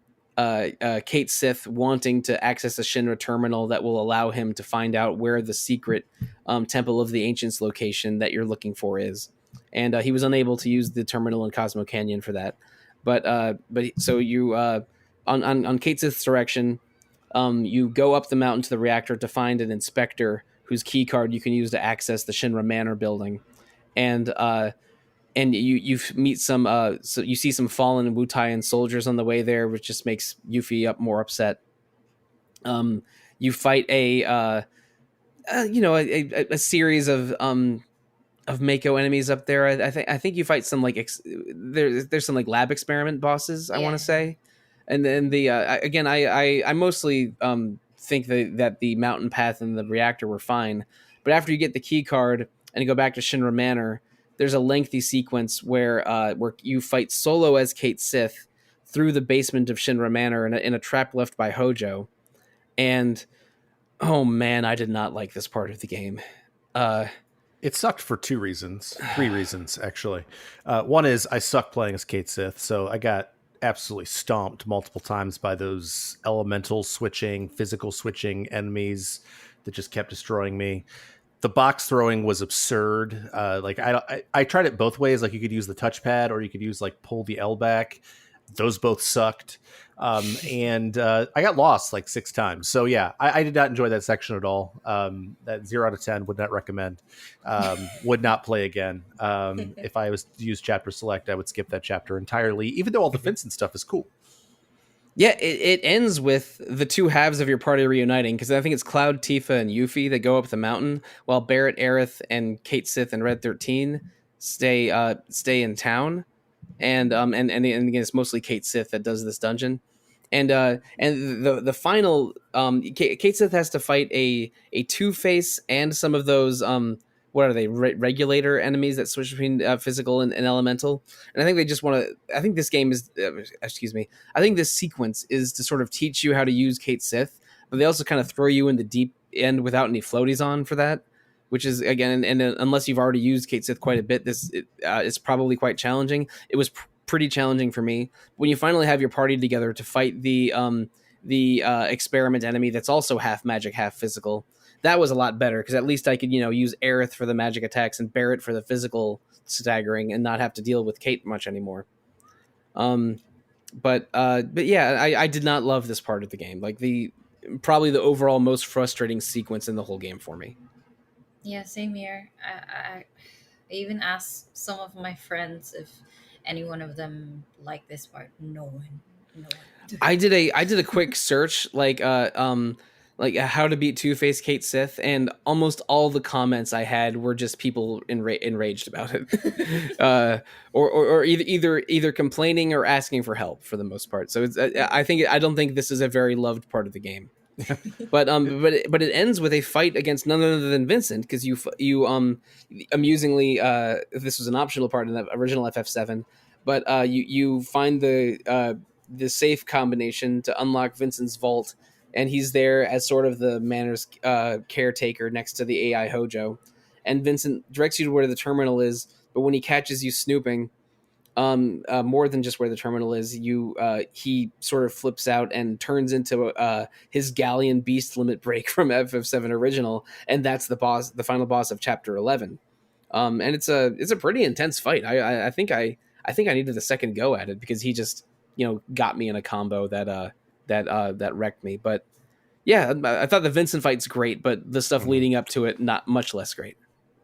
Kate Sith wanting to access a Shinra terminal that will allow him to find out where the secret Temple of the Ancients location that you're looking for is. And he was unable to use the terminal in Cosmo Canyon for that. But so you on Kate Sith's direction, you go up the mountain to the reactor to find an inspector whose key card you can use to access the Shinra Manor building, and you meet some so you see some fallen Wutaian soldiers on the way there, which just makes Yuffie more upset. You fight a series of Mako enemies up there. I think you fight some there's some lab experiment bosses, I want to say, and then I mostly think that the mountain path and the reactor were fine, but after you get the key card and you go back to Shinra Manor, there's a lengthy sequence where you fight solo as Kate Sith through the basement of Shinra Manor in a trap left by Hojo, and oh man, I did not like this part of the game. It sucked for three reasons, actually. One is I suck playing as Kate Sith, so I got absolutely stomped multiple times by those elemental switching, physical switching enemies that just kept destroying me. The box throwing was absurd. I tried it both ways. Like you could use the touchpad or you could use pull the L back. Those both sucked. And I got lost 6 times. So yeah, I did not enjoy that section at all. That 0 out of 10 would not recommend. Would not play again. If I was to use chapter select, I would skip that chapter entirely, even though all the Vincent stuff is cool. Yeah, it ends with the two halves of your party reuniting, because I think it's Cloud, Tifa, and Yuffie that go up the mountain, while Barret, Aerith, and Kate Sith and Red 13 stay in town. And again, it's mostly Kate Sith that does this dungeon. and the final Kate Sith has to fight a Two-Face and some of those what are they regulator enemies that switch between physical and elemental. And I think they just want to. I think this game is excuse me. I think this sequence is to sort of teach you how to use Kate Sith, but they also kind of throw you in the deep end without any floaties on for that. Which is again, and unless you've already used Kate Sith quite a bit, this is probably quite challenging. It was pretty challenging for me when you finally have your party together to fight the experiment enemy that's also half magic, half physical. That was a lot better because at least I could use Aerith for the magic attacks and Barret for the physical staggering and not have to deal with Kate much anymore. But yeah, I did not love this part of the game. Like probably the overall most frustrating sequence in the whole game for me. Yeah, same here. I even asked some of my friends if any one of them liked this part. No one. I did a quick search like how to beat Two-Face Kate Sith, and almost all the comments I had were just people enraged about it, or either complaining or asking for help for the most part. So it's I don't think this is a very loved part of the game. but it ends with a fight against none other than Vincent, because you amusingly this was an optional part in the original FF7, but you find the safe combination to unlock Vincent's vault, and he's there as sort of the manor's caretaker next to the AI Hojo, and Vincent directs you to where the terminal is, but when he catches you snooping, more than just where the terminal is, he sort of flips out and turns into his Galleon Beast limit break from FF7 original, and that's the final boss of Chapter 11. And it's a pretty intense fight. I think I needed a second go at it because he just got me in a combo that wrecked me. But yeah, I thought the Vincent fight's great, but the stuff leading up to it not much less great.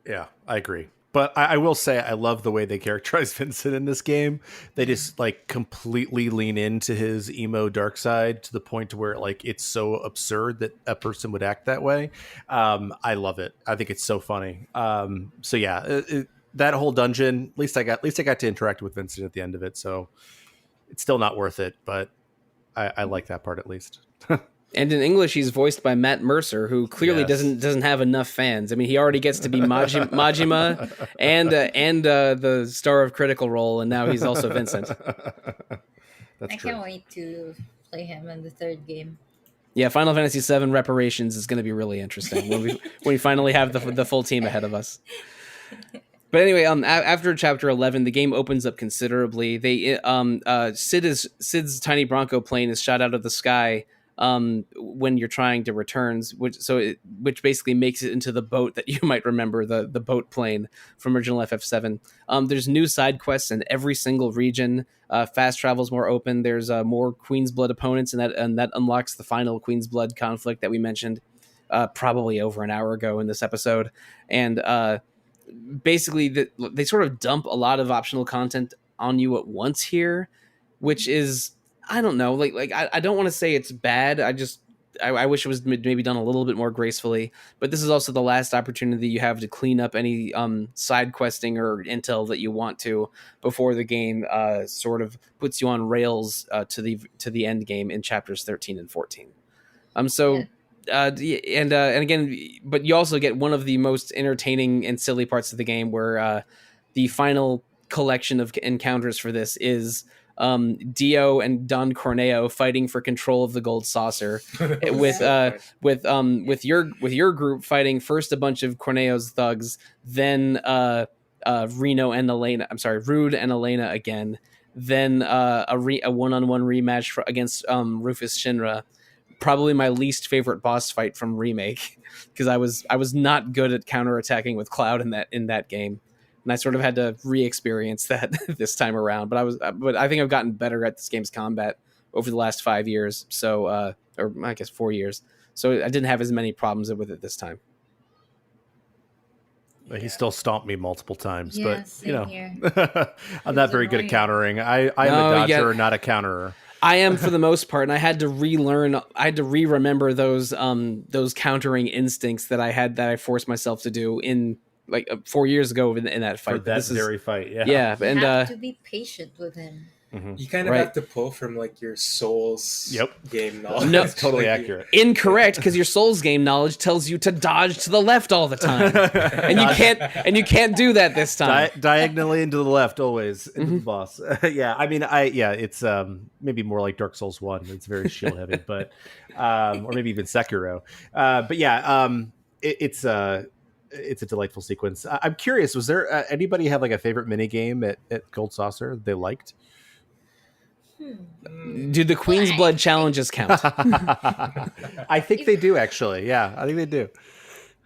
Yeah, I agree. But I will say I love the way they characterize Vincent in this game. They just like completely lean into his emo dark side to the point to where like it's so absurd that a person would act that way. I love it. I think it's so funny. So yeah, that whole dungeon. At least I got to interact with Vincent at the end of it. So it's still not worth it, but I like that part at least. And in English, he's voiced by Matt Mercer, who clearly doesn't have enough fans. I mean, he already gets to be Majima and the star of Critical Role, and now he's also Vincent. I can't wait to play him in the third game. Yeah, Final Fantasy VII Reparations is going to be really interesting when we finally have the full team ahead of us. But anyway, after Chapter 11, the game opens up considerably. Cid's tiny Bronco plane is shot out of the sky when you're trying to return, which basically makes it into the boat that you might remember, the boat plane from original FF7. There's new side quests in every single region. Fast travel's more open. There's more Queen's Blood opponents, and that unlocks the final Queen's Blood conflict that we mentioned probably over an hour ago in this episode. And basically, they sort of dump a lot of optional content on you at once here, which is, I don't know, like I don't want to say it's bad. I wish it was maybe done a little bit more gracefully, but this is also the last opportunity you have to clean up any side questing or intel that you want to before the game sort of puts you on rails to the end game in chapters 13 and 14. And again, but you also get one of the most entertaining and silly parts of the game, where the final collection of encounters for this is Dio and Don Corneo fighting for control of the gold saucer, with your group fighting first a bunch of Corneo's thugs, then Rude and Elena again, then a one-on-one rematch against Rufus Shinra. Probably my least favorite boss fight from Remake, because I was not good at counterattacking with Cloud in that game, and I sort of had to re-experience that this time around. But I think I've gotten better at this game's combat over the last 5 years, so or I guess 4 years. So I didn't have as many problems with it this time. He still stomped me multiple times, yeah, but I'm not very good at countering. I'm a dodger, not a counterer. I am for the most part, and I had to re-remember those countering instincts that I forced myself to do in like 4 years ago in that fight. For that very fight, yeah. Yeah, and you have to be patient with him. You kind of Right. have to pull from like your Souls game knowledge. No, That's totally Like, accurate. Incorrect, because your Souls game knowledge tells you to dodge to the left all the time, and you can't do that this time. Diagonally into the left always into the boss. Yeah, I mean, it's maybe more like Dark Souls 1. It's very shield heavy, but or maybe even Sekiro. But yeah, it's a delightful sequence. I'm curious, was there anybody have like a favorite mini game at Gold Saucer they liked? Do the Queen's Blood challenges count? I think they do, actually. Yeah, I think they do.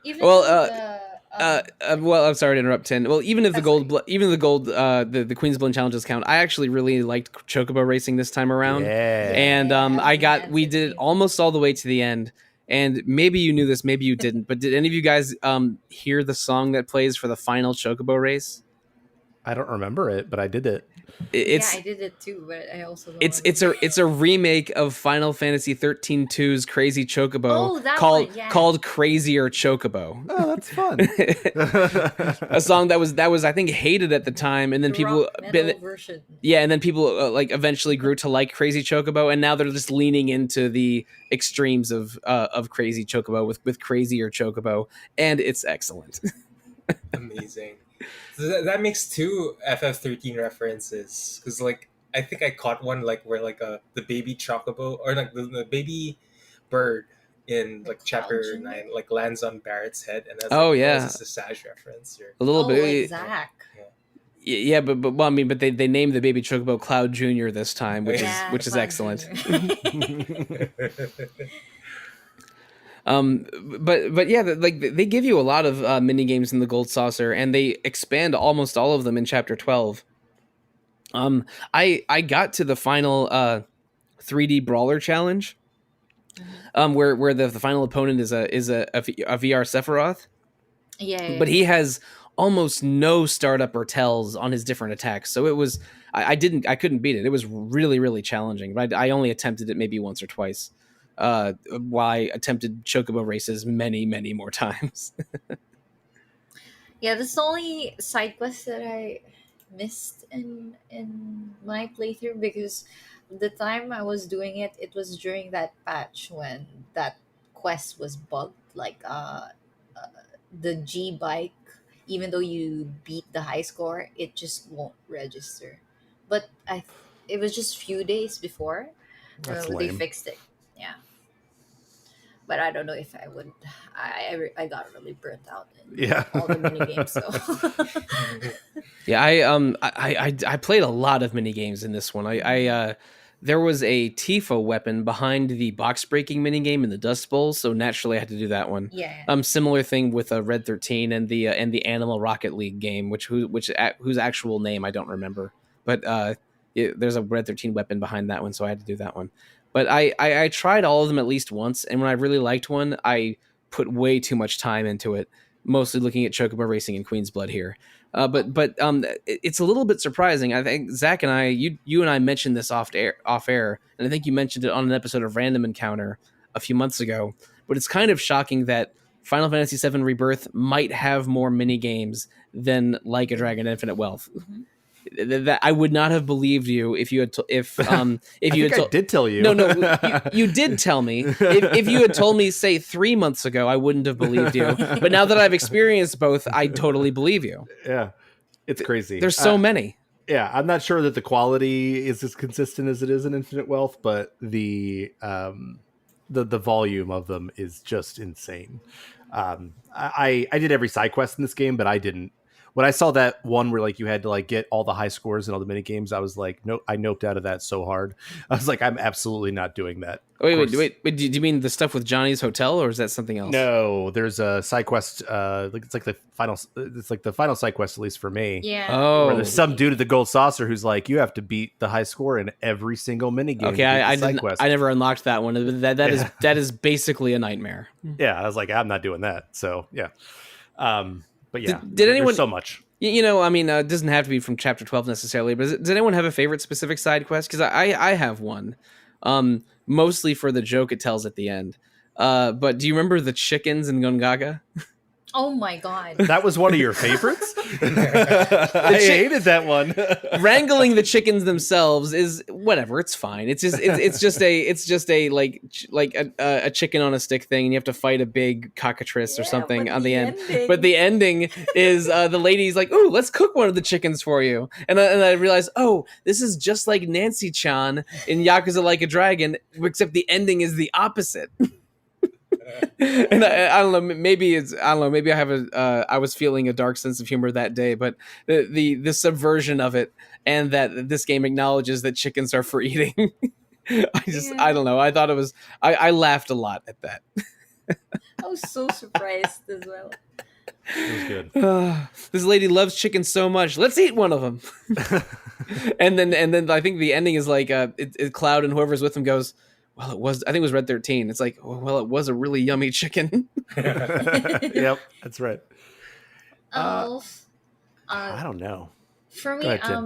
Even Well, the, I'm sorry to interrupt, Tin. Well, even if the the Queen's Blood challenges count, I actually really liked Chocobo racing this time around. Yeah. And we did it almost all the way to the end. And maybe you knew this, maybe you didn't, but did any of you guys hear the song that plays for the final Chocobo race? I don't remember it, but I did it. It's I did it too, but I also don't it's a remake of Final Fantasy 13 2's Crazy Chocobo Oh, that called one, yeah. called Crazier Chocobo. Oh, that's fun. A song that was I think hated at the time, and then people version. and then people like eventually grew to like Crazy Chocobo, and now they're just leaning into the extremes of Crazy Chocobo with Crazier Chocobo, and it's excellent. Amazing. So that makes two FF13 references, because like I think I caught one like where like the baby chocobo or like the baby bird in like chapter 9 like lands on Barret's head, and that's Oh, like, yeah. this is a Sage reference or A little bit. Like Zach. Yeah, but well, I mean, but they named the baby Chocobo Cloud Junior this time, which is Cloud excellent. Junior. But yeah, like they give you a lot of mini games in the Gold Saucer, and they expand almost all of them in Chapter 12. I got to the final 3D Brawler challenge, where the final opponent is a VR Sephiroth. Yeah. But he has almost no startup or tells on his different attacks, so it was I couldn't beat it. It was really, really challenging, but I only attempted it maybe once or twice. While I attempted Chocobo races many, many more times. Yeah, this is the only side quest that I missed in my playthrough, because the time I was doing it, it was during that patch when that quest was bugged. Like the G bike, even though you beat the high score, it just won't register. But it was just few days before That's they lame. fixed it. Yeah. But I don't know if I would. I got really burnt out in all the mini games. So Yeah, I played a lot of mini games in this one. There was a Tifa weapon behind the box breaking mini game in the Dust Bowl, so naturally I had to do that one. yeah. Similar thing with Red 13 and the Animal Rocket League game, whose actual name I don't remember, but there's a Red 13 weapon behind that one, so I had to do that one. But I tried all of them at least once, and when I really liked one, I put way too much time into it, mostly looking at Chocobo Racing and Queen's Blood here. But it's a little bit surprising. I think Zach and you and I mentioned this off air, and I think you mentioned it on an episode of Random Encounter a few months ago. But it's kind of shocking that Final Fantasy VII Rebirth might have more mini games than Like a Dragon Infinite Wealth. Mm-hmm. That I would not have believed you if you had I did tell you. No, you did tell me. If you had told me, say, 3 months ago, I wouldn't have believed you. But now that I've experienced both, I totally believe you. Yeah, it's crazy. There's so many. Yeah, I'm not sure that the quality is as consistent as it is in Infinite Wealth, but the volume of them is just insane. I did every side quest in this game, but I didn't. When I saw that one where like you had to like get all the high scores and all the mini games, I was like, no, I noped out of that so hard. I was like, I'm absolutely not doing that. Wait, do you mean the stuff with Johnny's Hotel, or is that something else? No, there's a side quest. It's like the final side quest, at least for me. Yeah. Oh, Where there's some dude at the Gold Saucer who's like, you have to beat the high score in every single mini game. Okay, I never unlocked that one. That is basically a nightmare. Yeah, I was like, I'm not doing that. So yeah. But yeah, Did anyone so much? I mean, it doesn't have to be from Chapter 12 necessarily, but does anyone have a favorite specific side quest? Because I have one, mostly for the joke it tells at the end. But do you remember the chickens in Gongaga? Oh my god. That was one of your favorites? I hated that one. Wrangling the chickens themselves is whatever. It's fine. It's just a a chicken on a stick thing, and you have to fight a big cockatrice or something on the end. But the ending is the lady's like, "Ooh, let's cook one of the chickens for you," and I realized, oh, this is just like Nancy-chan in Yakuza Like a Dragon, except the ending is the opposite. And I don't know. Maybe Maybe I have I was feeling a dark sense of humor that day, but the subversion of it, and that this game acknowledges that chickens are for eating. I don't know. I thought it was. I laughed a lot at that. I was so surprised as well. It was good. This lady loves chicken so much. Let's eat one of them. and then I think the ending is like Cloud and whoever's with him goes, well, I think it was Red 13. It's like, well, it was a really yummy chicken. Yep, that's right. I don't know. For me, ahead,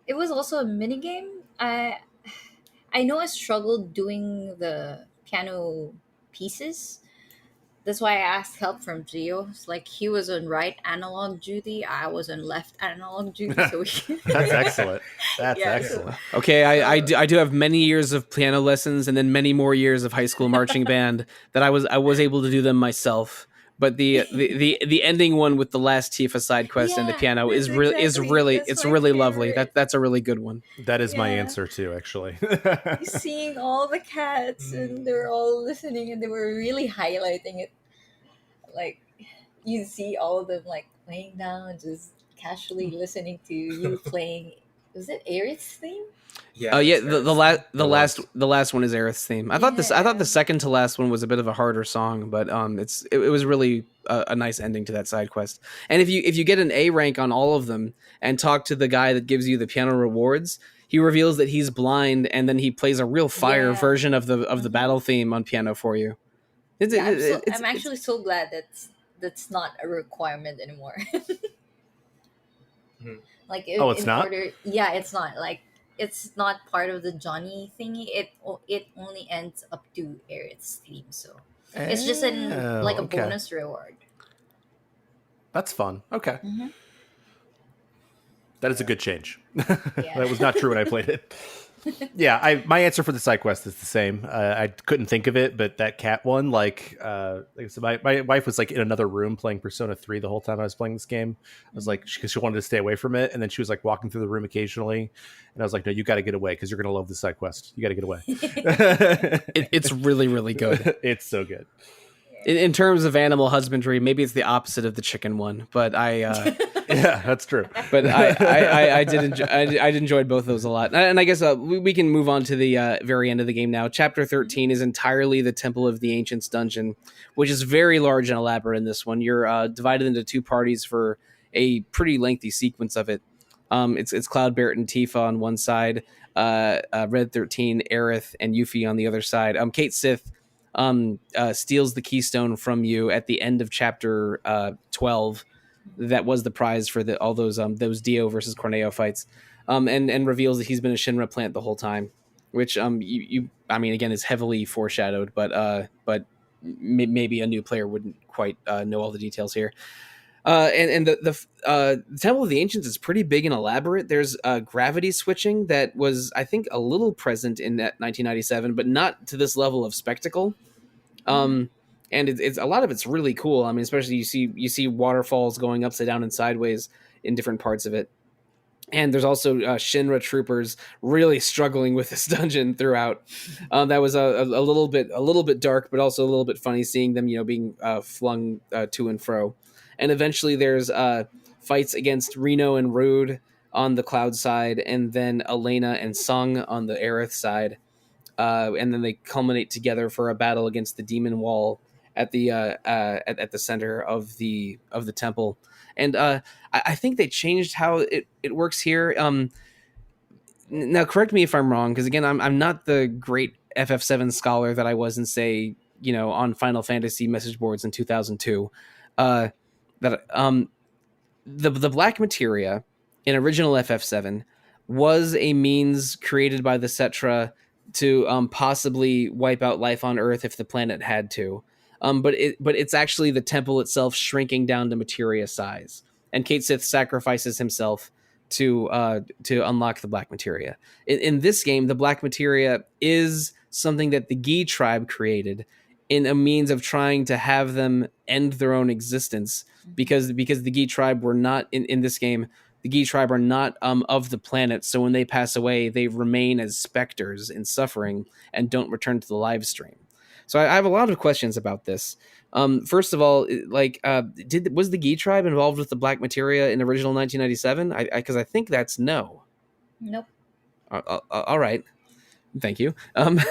it was also a mini game. I know I struggled doing the piano pieces. That's why I asked help from Gio. It's like he was on right analog duty, I was on left analog duty. So That's excellent. That's Yeah, excellent. Okay, I do have many years of piano lessons and then many more years of high school marching band that I was able to do them myself. But the ending one with the last Tifa side quest and the Yeah, piano that's is exactly- really that's it's my really lovely. favorite. That's a really good one. That is my Yeah. answer too, actually. Seeing all the cats and they're all listening and they were really highlighting it. Like you see all of them like laying down, just casually listening to you playing. Was it Aerith's theme? Yeah. Oh yeah, that's- the last one is Aerith's theme. I thought the second to last one was a bit of a harder song, but it was really a nice ending to that side quest. And if you get an A rank on all of them and talk to the guy that gives you the piano rewards, he reveals that he's blind, and then he plays a real fire Yeah. version of the battle theme on piano for you. I'm actually so glad that's not a requirement anymore. Mhm. Like It's not? Yeah, it's not like it's not part of the Johnny thingy. It only ends up to Aerith's theme, so it's just a okay. bonus reward. That's fun. Okay. Mhm. That is a good change. Yeah. That was not true when I played it. Yeah, my answer for the side quest is the same. I couldn't think of it, but that cat one, like I said, my wife was like in another room playing Persona 3 the whole time I was playing this game. I was like, because she wanted to stay away from it, and then she was like walking through the room occasionally, and I was like, no, you got to get away because you're gonna love the side quest. You got to get away. It's really, really good. It's so good. In terms of animal husbandry, maybe it's the opposite of the chicken one, but Yeah, that's true. but I did enjoyed both of those a lot. And I guess we can move on to the very end of the game now. Chapter 13 is entirely the Temple of the Ancients dungeon, which is very large and elaborate in this one. You're divided into two parties for a pretty lengthy sequence of it. It's Cloud, Barret, and Tifa on one side, Red 13, Aerith, and Yuffie on the other side. Kate Sith steals the keystone from you at the end of chapter 12. That was the prize for all those Dio versus Corneo fights, and reveals that he's been a Shinra plant the whole time, which I mean again is heavily foreshadowed, but maybe a new player wouldn't quite know all the details here. And the Temple of the Ancients is pretty big and elaborate. There's gravity switching that was, I think, a little present in that 1997, but not to this level of spectacle. And it's a lot of it's really cool. I mean, especially you see waterfalls going upside down and sideways in different parts of it. And there's also Shinra troopers really struggling with this dungeon throughout. That was a little bit dark, but also a little bit funny seeing them, being flung to and fro. And eventually there's fights against Reno and Rude on the Cloud side, and then Elena and Sung on the Aerith side. And then they culminate together for a battle against the Demon Wall at the at the center of the temple. And I think they changed how it works here. Now, correct me if I'm wrong, because again, I'm not the great FF7 scholar that I was in, say, on Final Fantasy message boards in 2002. The black materia in original FF7 was a means created by the Cetra to possibly wipe out life on Earth if the planet had to. but it's actually the temple itself shrinking down to materia size. And Cait Sith sacrifices himself to unlock the black materia. In this game, the black materia is something that the Gi tribe created in a means of trying to have them end their own existence, because the Gi tribe were not in this game. The Gi tribe are not of the planet, so when they pass away, they remain as specters in suffering and don't return to the live stream. So I have a lot of questions about this. First of all, was the Gi tribe involved with the black materia in original 1997? Because I think that's no. Nope. All right, thank you. And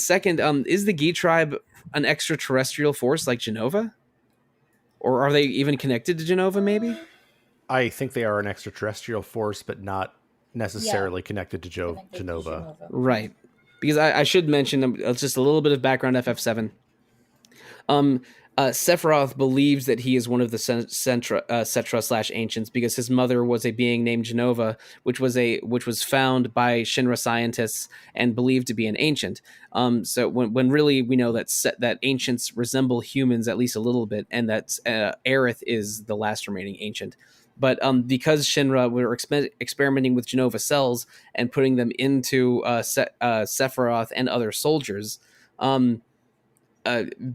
second, is the Gi tribe an extraterrestrial force like Genova, or are they even connected to Genova? Maybe. I think they are an extraterrestrial force, but not necessarily connected to Connected to Genova. Right. Because I should mention just a little bit of background FF7. Sephiroth believes that he is one of the Cetra / Ancients because his mother was a being named Genova, which was found by Shinra scientists and believed to be an ancient. So when really we know that ancients resemble humans at least a little bit, and that Aerith is the last remaining ancient. But because Shinra were experimenting with Genova cells and putting them into Sephiroth and other soldiers,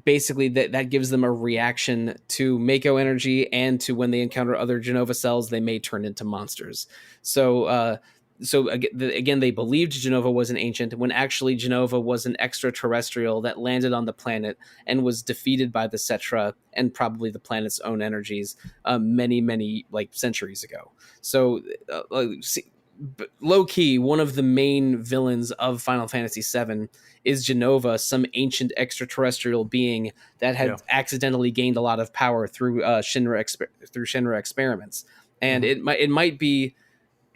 basically that gives them a reaction to Mako energy, and to when they encounter other Genova cells, they may turn into monsters. So again, they believed Genova was an ancient when actually Genova was an extraterrestrial that landed on the planet and was defeated by the Cetra and probably the planet's own energies many centuries ago. So low key, one of the main villains of Final Fantasy VII is Genova, some ancient extraterrestrial being that had accidentally gained a lot of power through Shinra experiments, and it might be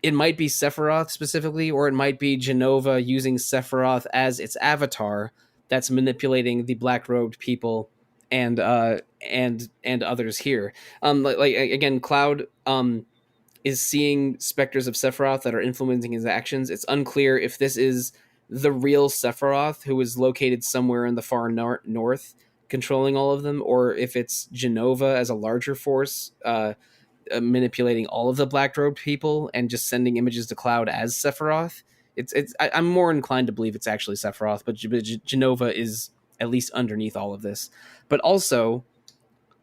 Sephiroth specifically, or it might be Genova using Sephiroth as its avatar that's manipulating the black-robed people and others here. Again, Cloud is seeing specters of Sephiroth that are influencing his actions. It's unclear if this is the real Sephiroth, who is located somewhere in the far north, controlling all of them, or if it's Genova as a larger force manipulating all of the black-robed people and just sending images to Cloud as Sephiroth. I'm more inclined to believe it's actually Sephiroth, but Genova is at least underneath all of this. But also,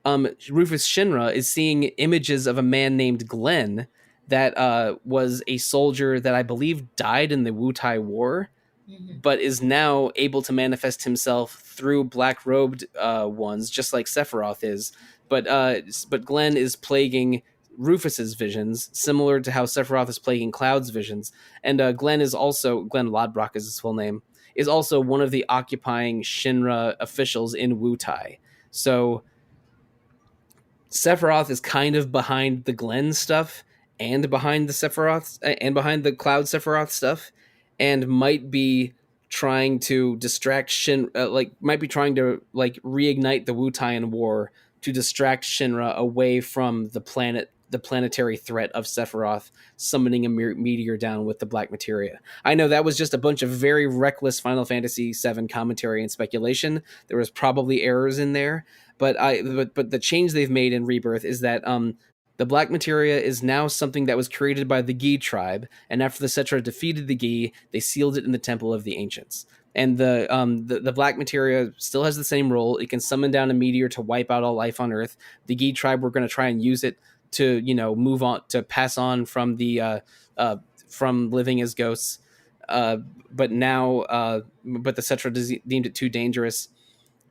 Rufus Shinra is seeing images of a man named Glenn that was a soldier that I believe died in the Wutai War, but is now able to manifest himself through black-robed ones, just like Sephiroth is. But Glenn is plaguing Rufus's visions, similar to how Sephiroth is plaguing Cloud's visions. And Glenn Lodbrok is his full name, is also one of the occupying Shinra officials in Wutai. So Sephiroth is kind of behind the Glenn stuff and behind the Sephiroth and behind the Cloud Sephiroth stuff, and might be trying to distract might be trying to reignite the Wutaian War to distract Shinra away from the planetary threat of Sephiroth summoning a meteor down with the black materia. I know that was just a bunch of very reckless Final Fantasy VII commentary and speculation. There was probably errors in there, but the change they've made in Rebirth is that the black materia is now something that was created by the Gi tribe, and after the Cetra defeated the Gi, they sealed it in the Temple of the Ancients. And the black materia still has the same role. It can summon down a meteor to wipe out all life on Earth. The Gi tribe were going to try and use it to move on, to pass on from the from living as ghosts, but the Cetra deemed it too dangerous.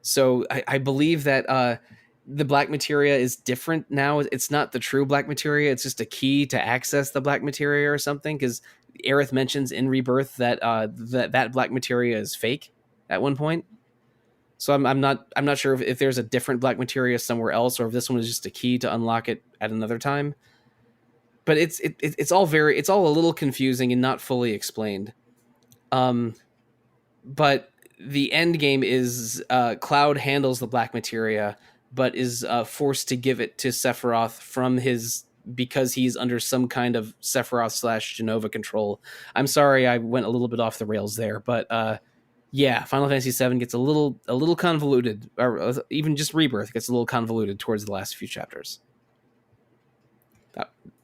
So I believe that the black materia is different now. It's not the true black materia. It's just a key to access the black materia or something, because Aerith mentions in Rebirth that that black materia is fake at one point. So I'm not sure if there's a different black materia somewhere else, or if this one is just a key to unlock it at another time. But it's all a little confusing and not fully explained. But the end game is Cloud handles the black materia, but is forced to give it to Sephiroth because he's under some kind of Sephiroth / Genova control. I'm sorry I went a little bit off the rails there, but Yeah, Final Fantasy VII gets a little convoluted, or even just Rebirth gets a little convoluted towards the last few chapters.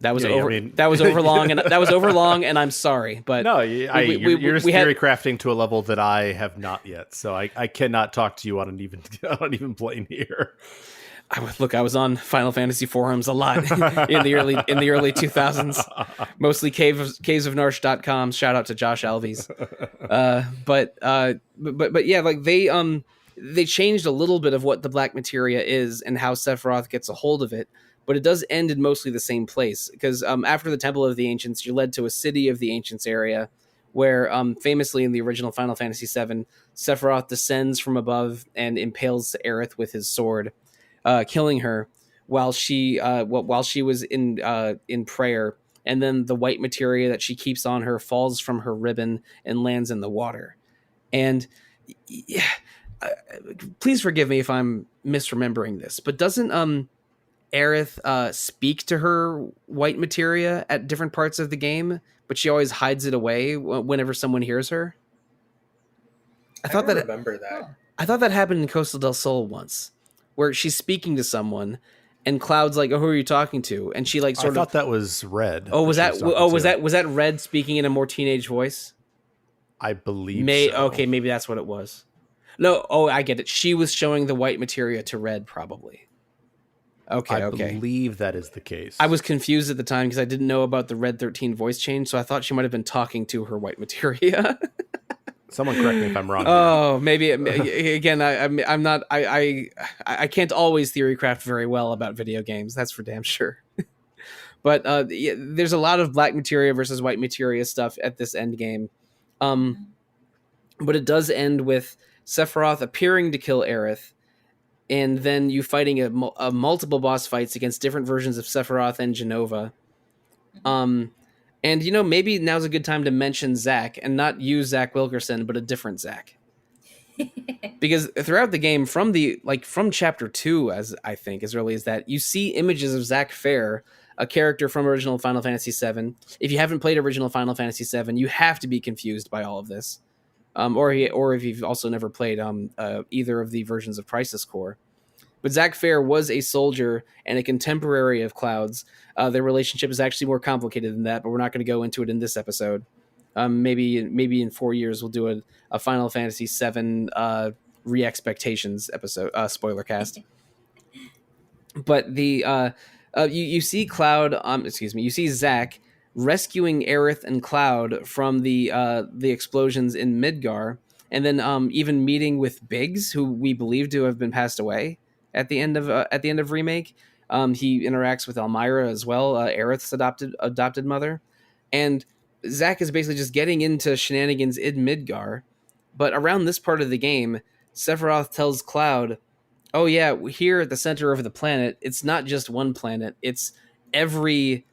That was that was overlong, and that was overlong, and I'm sorry, but no, you're just theory crafting to a level that I have not yet, so I cannot talk to you on an even plane here. I was on Final Fantasy forums a lot in the early 2000s, mostly cavesofnarsh.com. Shout out to Josh Alves. But yeah, like they changed a little bit of what the Black Materia is and how Sephiroth gets a hold of it, but it does end in mostly the same place, because after the Temple of the Ancients, you're led to a City of the Ancients area, where famously in the original Final Fantasy VII, Sephiroth descends from above and impales Aerith with his sword, killing her while she was in prayer, and then the white materia that she keeps on her falls from her ribbon and lands in the water. And yeah, please forgive me if I'm misremembering this, but doesn't Aerith speak to her white materia at different parts of the game, but she always hides it away whenever someone hears her? I thought that remember that. I thought that happened in Coastal del Sol once, where she's speaking to someone, and Cloud's like, "Oh, who are you talking to?" And she like I thought that was Red. Oh, was that Red speaking in a more teenage voice? I believe so. Okay, maybe that's what it was. No, I get it. She was showing the white materia to Red, probably. Okay, I believe that is the case. I was confused at the time because I didn't know about the Red 13 voice change, so I thought she might have been talking to her white materia. Someone correct me if I'm wrong. Oh, maybe again. I'm not. I can't always theory craft very well about video games. That's for damn sure. But there's a lot of black materia versus white materia stuff at this end game. But it does end with Sephiroth appearing to kill Aerith, and then you fighting a multiple boss fights against different versions of Sephiroth and Genova. And, maybe now's a good time to mention Zack, and not use Zach Wilkerson, but a different Zack. Because throughout the game, from chapter 2, as I think, as early as that, you see images of Zack Fair, a character from original Final Fantasy VII. If you haven't played original Final Fantasy VII, you have to be confused by all of this. Or if you've also never played either of the versions of Crisis Core. But Zack Fair was a soldier and a contemporary of Cloud's. Their relationship is actually more complicated than that, but we're not going to go into it in this episode. Maybe in 4 years we'll do a Final Fantasy VII re-expectations episode, spoilercast. But you see Cloud, you see Zack rescuing Aerith and Cloud from the explosions in Midgar, and then even meeting with Biggs, who we believe to have been passed away at the end of Remake. He interacts with Elmira as well, Aerith's adopted mother, and Zack is basically just getting into shenanigans in Midgar. But around this part of the game, Sephiroth tells Cloud, "Oh yeah, here at the center of the planet, it's not just one planet; it's every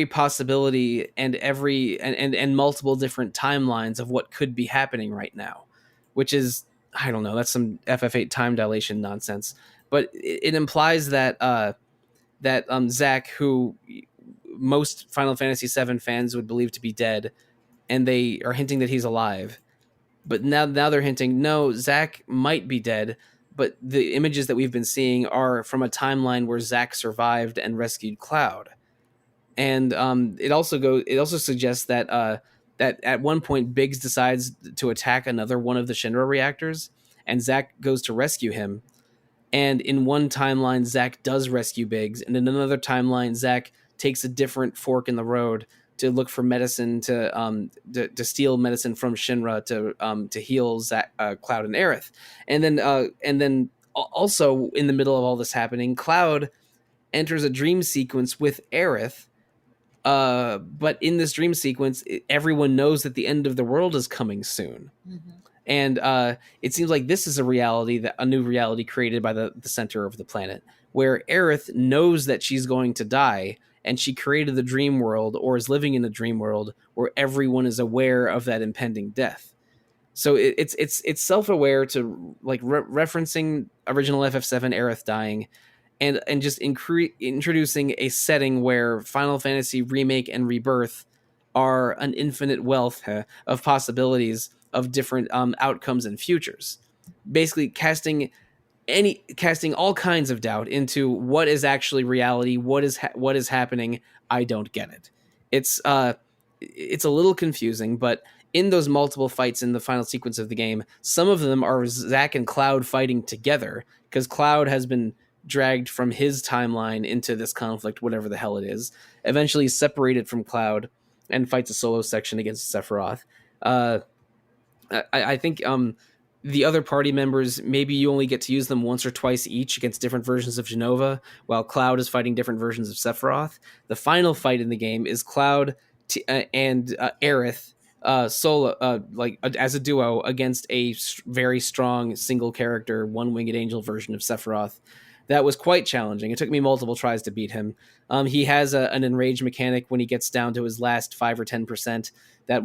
possibility and and multiple different timelines of what could be happening right now," which is, I don't know, that's some FF8 time dilation nonsense. But it implies that Zack, who most Final Fantasy VII fans would believe to be dead, and they are hinting that he's alive. But now they're hinting, no, Zack might be dead, but the images that we've been seeing are from a timeline where Zack survived and rescued Cloud. And it also suggests that that at one point Biggs decides to attack another one of the Shinra reactors, and Zack goes to rescue him. And in one timeline, Zack does rescue Biggs, and in another timeline, Zack takes a different fork in the road to look for medicine to steal medicine from Shinra to heal Zack, Cloud and Aerith. And then also in the middle of all this happening, Cloud enters a dream sequence with Aerith. But in this dream sequence, everyone knows that the end of the world is coming soon. Mm-hmm. And it seems like this is a new reality created by the center of the planet, where Aerith knows that she's going to die, and she created the dream world, or is living in a dream world where everyone is aware of that impending death. So it's self-aware to like referencing original FF7 Aerith dying, and just introducing a setting where Final Fantasy Remake and Rebirth are an infinite wealth of possibilities of different outcomes and futures, basically casting all kinds of doubt into what is actually reality, what is happening. I don't get it. It's a little confusing, but in those multiple fights in the final sequence of the game, some of them are Zack and Cloud fighting together, because Cloud has been dragged from his timeline into this conflict, whatever the hell it is, eventually separated from Cloud and fights a solo section against Sephiroth. I think the other party members, maybe you only get to use them once or twice each against different versions of Genova, while Cloud is fighting different versions of Sephiroth. The final fight in the game is Cloud and Aerith solo, as a duo against a very strong single character, one-winged angel version of Sephiroth. That was quite challenging. It took me multiple tries to beat him. He has an enrage mechanic when he gets down to his last 5 or 10% that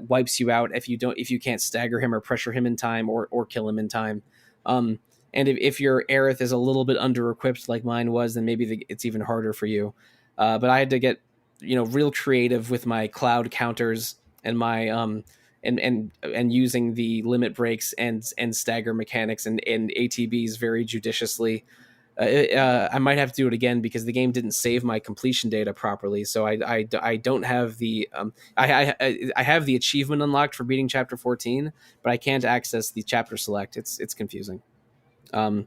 wipes you out if you can't stagger him or pressure him in time or kill him in time. And if your Aerith is a little bit under equipped like mine was, then maybe it's even harder for you. But I had to get real creative with my Cloud counters and my and using the limit breaks and stagger mechanics and ATBs very judiciously. I might have to do it again because the game didn't save my completion data properly, so I don't have the I have the achievement unlocked for beating chapter 14, but I can't access the chapter select. It's confusing. But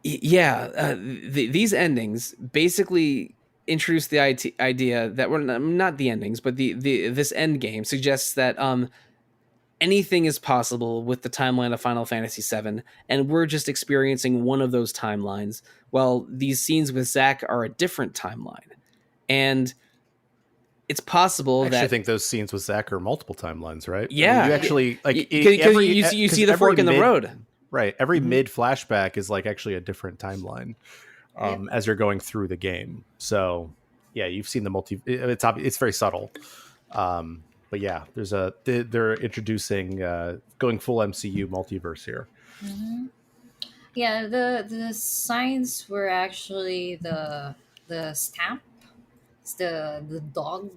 yeah, these endings basically introduce the idea that we're not the endings, but this end game suggests that anything is possible with the timeline of Final Fantasy VII, and we're just experiencing one of those timelines. Well, these scenes with Zack are a different timeline, and it's possible I that actually think those scenes with Zack are multiple timelines, right? Yeah, I mean, you actually because you see the fork in the road, right? Every mid flashback is like actually a different timeline as you're going through the game. So yeah, you've seen the it's very subtle. But yeah, they're introducing going full MCU multiverse here. Mm-hmm. Yeah, the signs were actually the stamp. It's the dog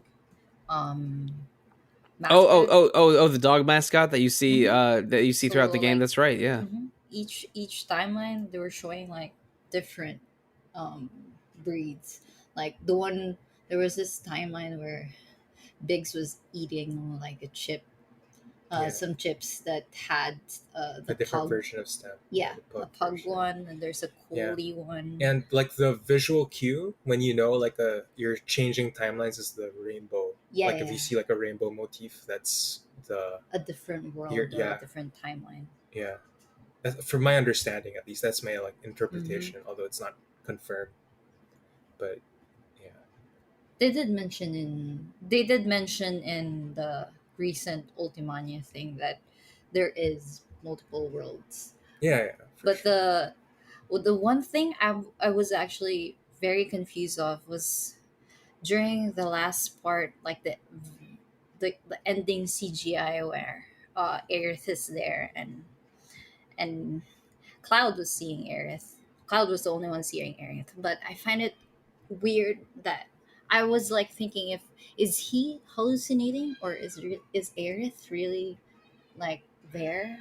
mascot. The dog mascot that you see throughout the game. That's right. Yeah. Each timeline they were showing like different breeds. Like there was this timeline where Biggs was eating like a chip, some chips that had the a different pug. version of Stamp. Yeah, the a pug version. one, and there's a coolie one. And like the visual cue when you're changing timelines is the rainbow. Yeah, if you see like a rainbow motif, that's a different world, a different timeline. Yeah, from my understanding, at least that's my interpretation, although it's not confirmed. But yeah, they did mention in the recent Ultimania thing that there is multiple worlds. Yeah. But sure. the one thing I was actually very confused of was during the last part, like the ending CGI where Aerith is there and Cloud was seeing Aerith. Cloud was the only one seeing Aerith, but I find it weird that I was like thinking, is he hallucinating or is Aerith really like there,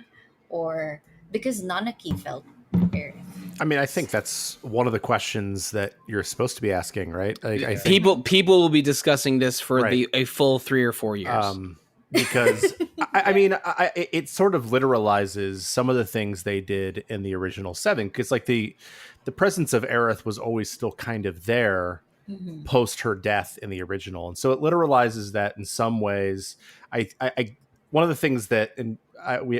or because Nanaki felt Aerith? I mean, I think that's one of the questions that you're supposed to be asking, right? I think people will be discussing this for a full 3 or 4 years. Because I mean, it sort of literalizes some of the things they did in the original 7, because like the presence of Aerith was always still kind of there post her death in the original, and so it literalizes that in some ways. I one of the things that, and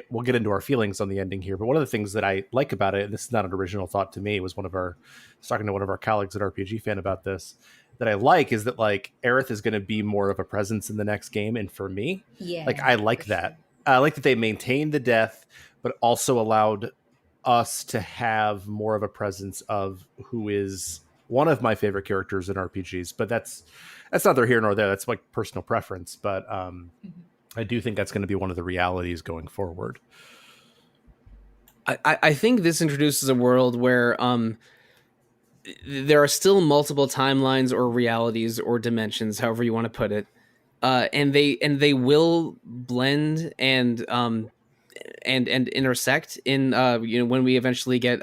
we'll get into our feelings on the ending here, but one of the things that I like about it, and this is not an original thought to me, was talking to one of our colleagues at RPG Fan about this, that I like is that like Aerith is going to be more of a presence in the next game. And for me, I like that. Sure. I like that they maintained the death, but also allowed us to have more of a presence of who is one of my favorite characters in RPGs. But that's neither here nor there. That's like personal preference. But I do think that's going to be one of the realities going forward. I think this introduces a world where there are still multiple timelines or realities or dimensions, however you want to put it, and they will blend and intersect in when we eventually get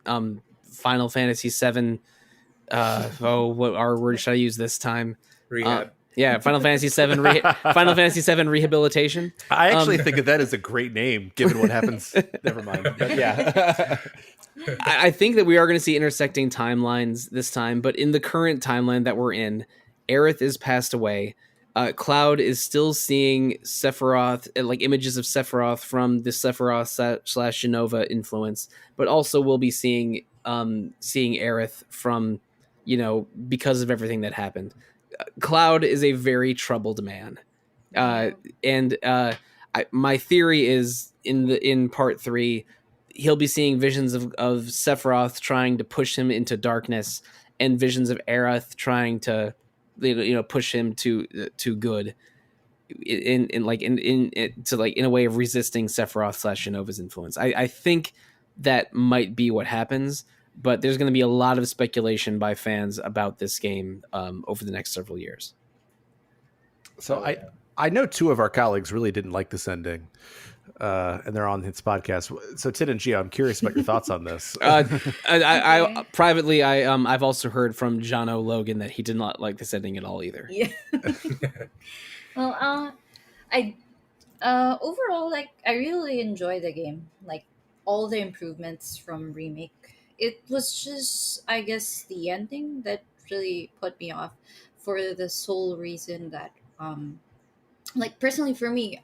Final Fantasy VII. What our word should I use this time? Rehab. Yeah, Final Fantasy VII. Final Fantasy VII Rehabilitation. I actually think that is a great name, given what happens. Never mind. But yeah. I think that we are going to see intersecting timelines this time, but in the current timeline that we're in, Aerith is passed away. Cloud is still seeing Sephiroth, like images of Sephiroth from the Sephiroth / Genova influence, but also we'll be seeing Aerith from, because of everything that happened. Cloud is a very troubled man, my theory is in part 3, he'll be seeing visions of Sephiroth trying to push him into darkness, and visions of Aerith trying to push him to good, in a way of resisting Sephiroth / Genova's influence. I think that might be what happens, but there's going to be a lot of speculation by fans about this game over the next several years. So I know 2 of our colleagues really didn't like this ending, and they're on his podcast. So Tid and Gio, I'm curious about your thoughts on this. I privately, I've also heard from Jono Logan that he did not like this ending at all either. Yeah. Well, I overall, like, I really enjoy the game. Like, all the improvements from remake. It was just, I guess, the ending that really put me off, for the sole reason that, like, personally for me,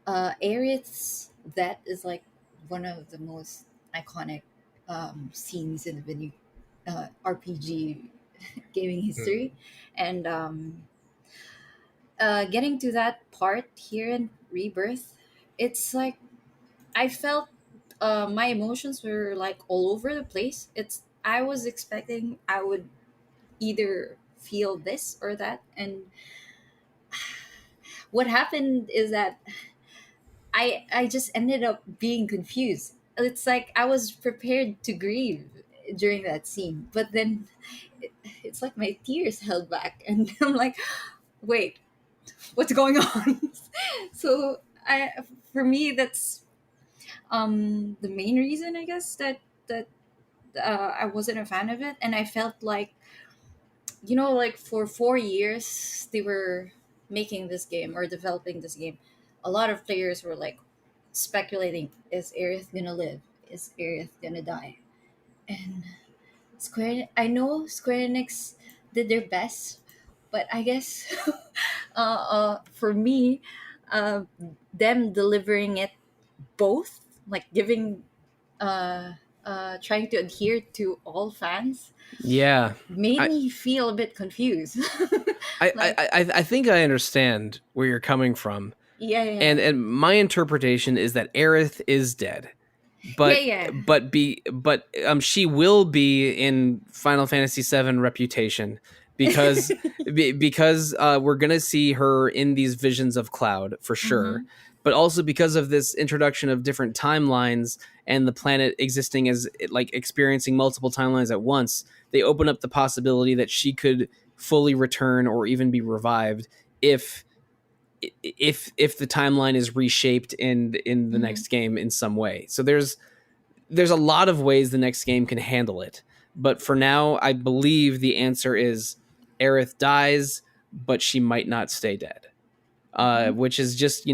Aerith's that is like one of the most iconic scenes in the video RPG gaming history, and getting to that part here in Rebirth, it's like I felt my emotions were like all over the place. I was expecting I would either feel this or that, and what happened is that I just ended up being confused. It's like I was prepared to grieve during that scene, but then it's like my tears held back, and I'm like, wait, what's going on? So for me, that's the main reason, I guess, that I wasn't a fan of it, and I felt like, like for 4 years they were making this game or developing this game. A lot of players were like speculating: is Aerith gonna live? Is Aerith gonna die? And I know Square Enix did their best, but I guess for me, them delivering it both, like giving, trying to adhere to all fans, made me feel a bit confused. I think I understand where you're coming from. Yeah. And my interpretation is that Aerith is dead, but she will be in Final Fantasy VII Reputation, because we're gonna see her in these visions of Cloud for sure. Mm-hmm. But also because of this introduction of different timelines and the planet existing as like experiencing multiple timelines at once, they open up the possibility that she could fully return or even be revived if the timeline is reshaped in the mm-hmm. next game in some way. So there's a lot of ways the next game can handle it. But for now, I believe the answer is Aerith dies, but she might not stay dead. Which is just,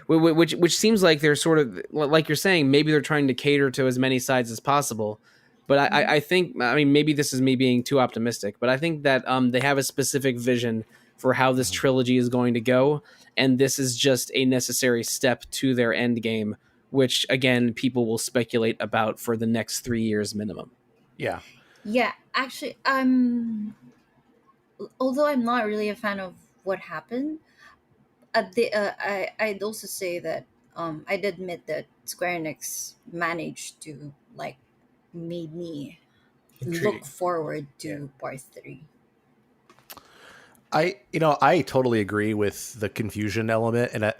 which seems like they're sort of, like you're saying, maybe they're trying to cater to as many sides as possible. But I think, maybe this is me being too optimistic, but I think that they have a specific vision for how this trilogy is going to go. And this is just a necessary step to their end game, which, again, people will speculate about for the next 3 years minimum. Yeah. Yeah, actually, although I'm not really a fan of what happened, I'd also say that I'd admit that Square Enix managed to like made me look forward to part 3. I totally agree with the confusion element, and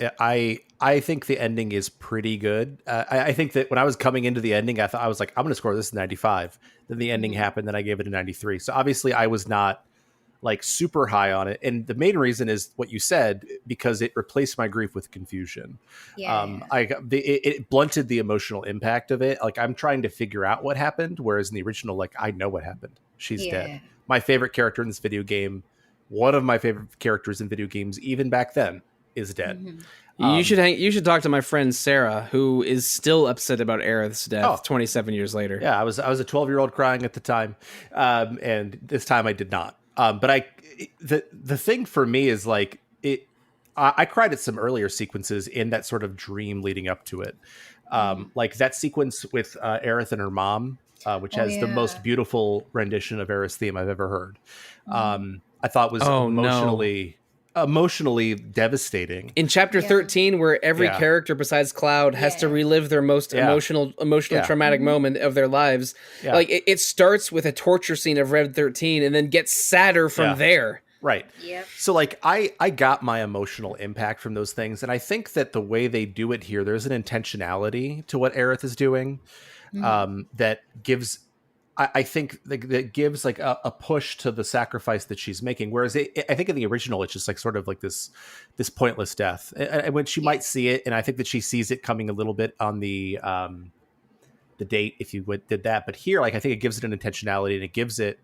I think the ending is pretty good. I think that when I was coming into the ending, I was like, I'm going to score this 95. Then the ending happened, then I gave it a 93. So obviously, I was not like super high on it, and the main reason is what you said, because it replaced my grief with confusion. Yeah. It blunted the emotional impact of it. Like I'm trying to figure out what happened, whereas in the original, like I know what happened. She's dead. My favorite character in this video game, one of my favorite characters in video games, even back then, is dead. You should talk to my friend Sarah, who is still upset about Aerith's death 27 years later. Yeah, I was a 12-year-old crying at the time, and this time I did not. But the thing for me is like it. I cried at some earlier sequences in that sort of dream leading up to it, like that sequence with Aerith and her mom, which has the most beautiful rendition of Aerith's theme I've ever heard. I thought was emotionally devastating. In chapter 13, where every character besides Cloud has to relive their most emotional traumatic moment of their lives. Like it starts with a torture scene of Red 13 and then gets sadder from there. Right. Yep. So like I got my emotional impact from those things. And I think that the way they do it here, there's an intentionality to what Aerith is doing that gives, I think that gives like a push to the sacrifice that she's making. Whereas I think in the original, it's just like sort of like this pointless death. And when she might see it, and I think that she sees it coming a little bit on the date if you did that. But here, like I think it gives it an intentionality, and it gives it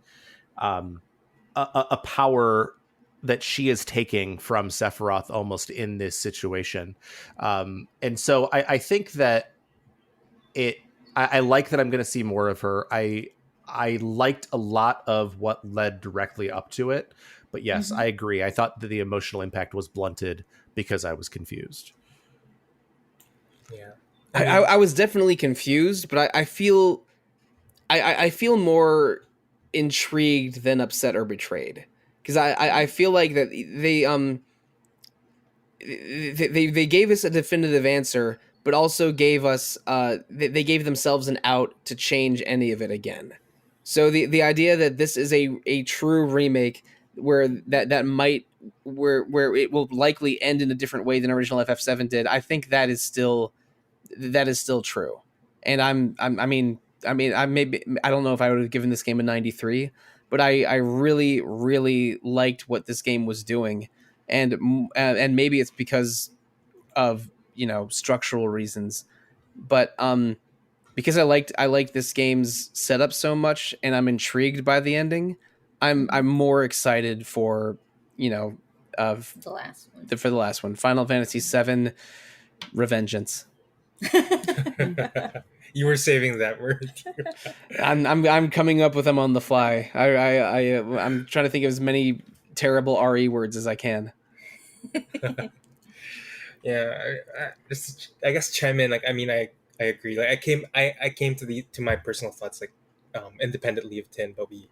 a power that she is taking from Sephiroth almost in this situation. And so I think that I like that I'm going to see more of her. I liked a lot of what led directly up to it. But yes, I agree. I thought that the emotional impact was blunted because I was confused. Yeah. I was definitely confused, but I feel more intrigued than upset or betrayed, because I feel like that they gave us a definitive answer, but also gave us they gave themselves an out to change any of it again. So the idea that this is a true remake where that might where it will likely end in a different way than original FF7 did, I think that is still true. And I mean, I don't know if I would have given this game a 93, but I really, really liked what this game was doing. And maybe it's because of, structural reasons, but because I liked this game's setup so much, and I'm intrigued by the ending, I'm more excited for, the last one, Final Fantasy VII Revengeance. You were saving that word. I'm coming up with them on the fly. I'm trying to think of as many terrible RE words as I can. Yeah, I guess chime in. Like, I mean, I agree. Like, I came to my personal thoughts, like, independently of Tin, but we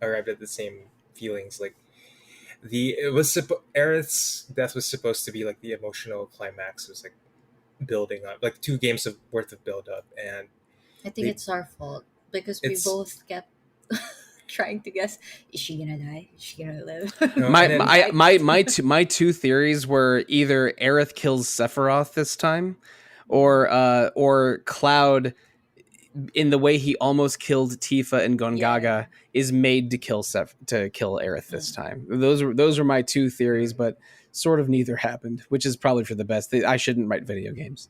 arrived at the same feelings. Like, Aerith's death was supposed to be like the emotional climax. It was like building up, like 2 games worth of build up, and I think it's our fault because we both kept trying to guess: is she gonna die? Is she gonna live? No, my two theories were either Aerith kills Sephiroth this time, or Cloud, in the way he almost killed Tifa and Gongaga, is made to kill Aerith this time. Those are my 2 theories, but sort of neither happened, which is probably for the best. I shouldn't write video games.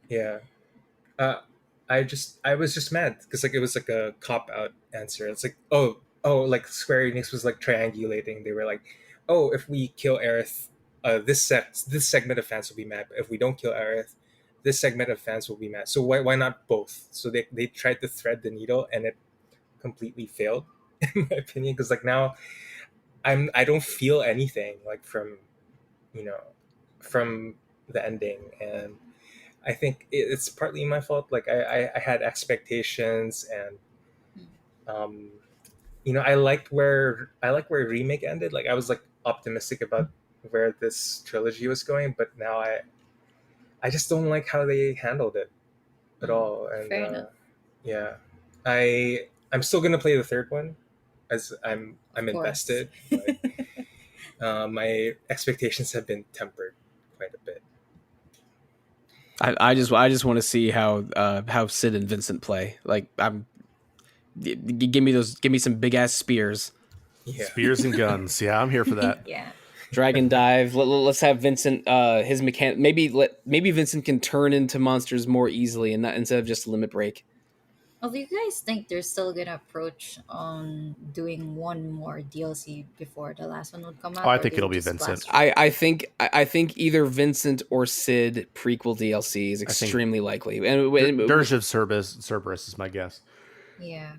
Yeah. I was just mad because like it was like a cop out answer. It's like, oh, like Square Enix was like triangulating. They were like, oh, if we kill Aerith, this segment of fans will be mad. But if we don't kill Aerith, this segment of fans will be mad. So why not both? So they tried to thread the needle, and it completely failed, in my opinion. Because like now, I don't feel anything like from the ending, and I think it's partly my fault. Like I had expectations, and I liked where remake ended. Like I was like optimistic about where this trilogy was going, but now I just don't like how they handled it at all. And Fair enough. Yeah, I'm still gonna play the third one, as I'm invested. But, my expectations have been tempered quite a bit. I just want to see how Sid and Vincent play. Like, give me some big ass spears. Yeah. Spears and guns. Yeah, I'm here for that. Yeah. Dragon dive. Let's have Vincent. His mechanic. Maybe Vincent can turn into monsters more easily, and not instead of just limit break. Well, do you guys think they're still gonna approach on doing one more DLC before the last one would come out? Oh, I or think do it'll they be just Vincent. blast I think either Vincent or Sid prequel DLC is extremely likely. And Dirge of Cerberus is my guess. Yeah.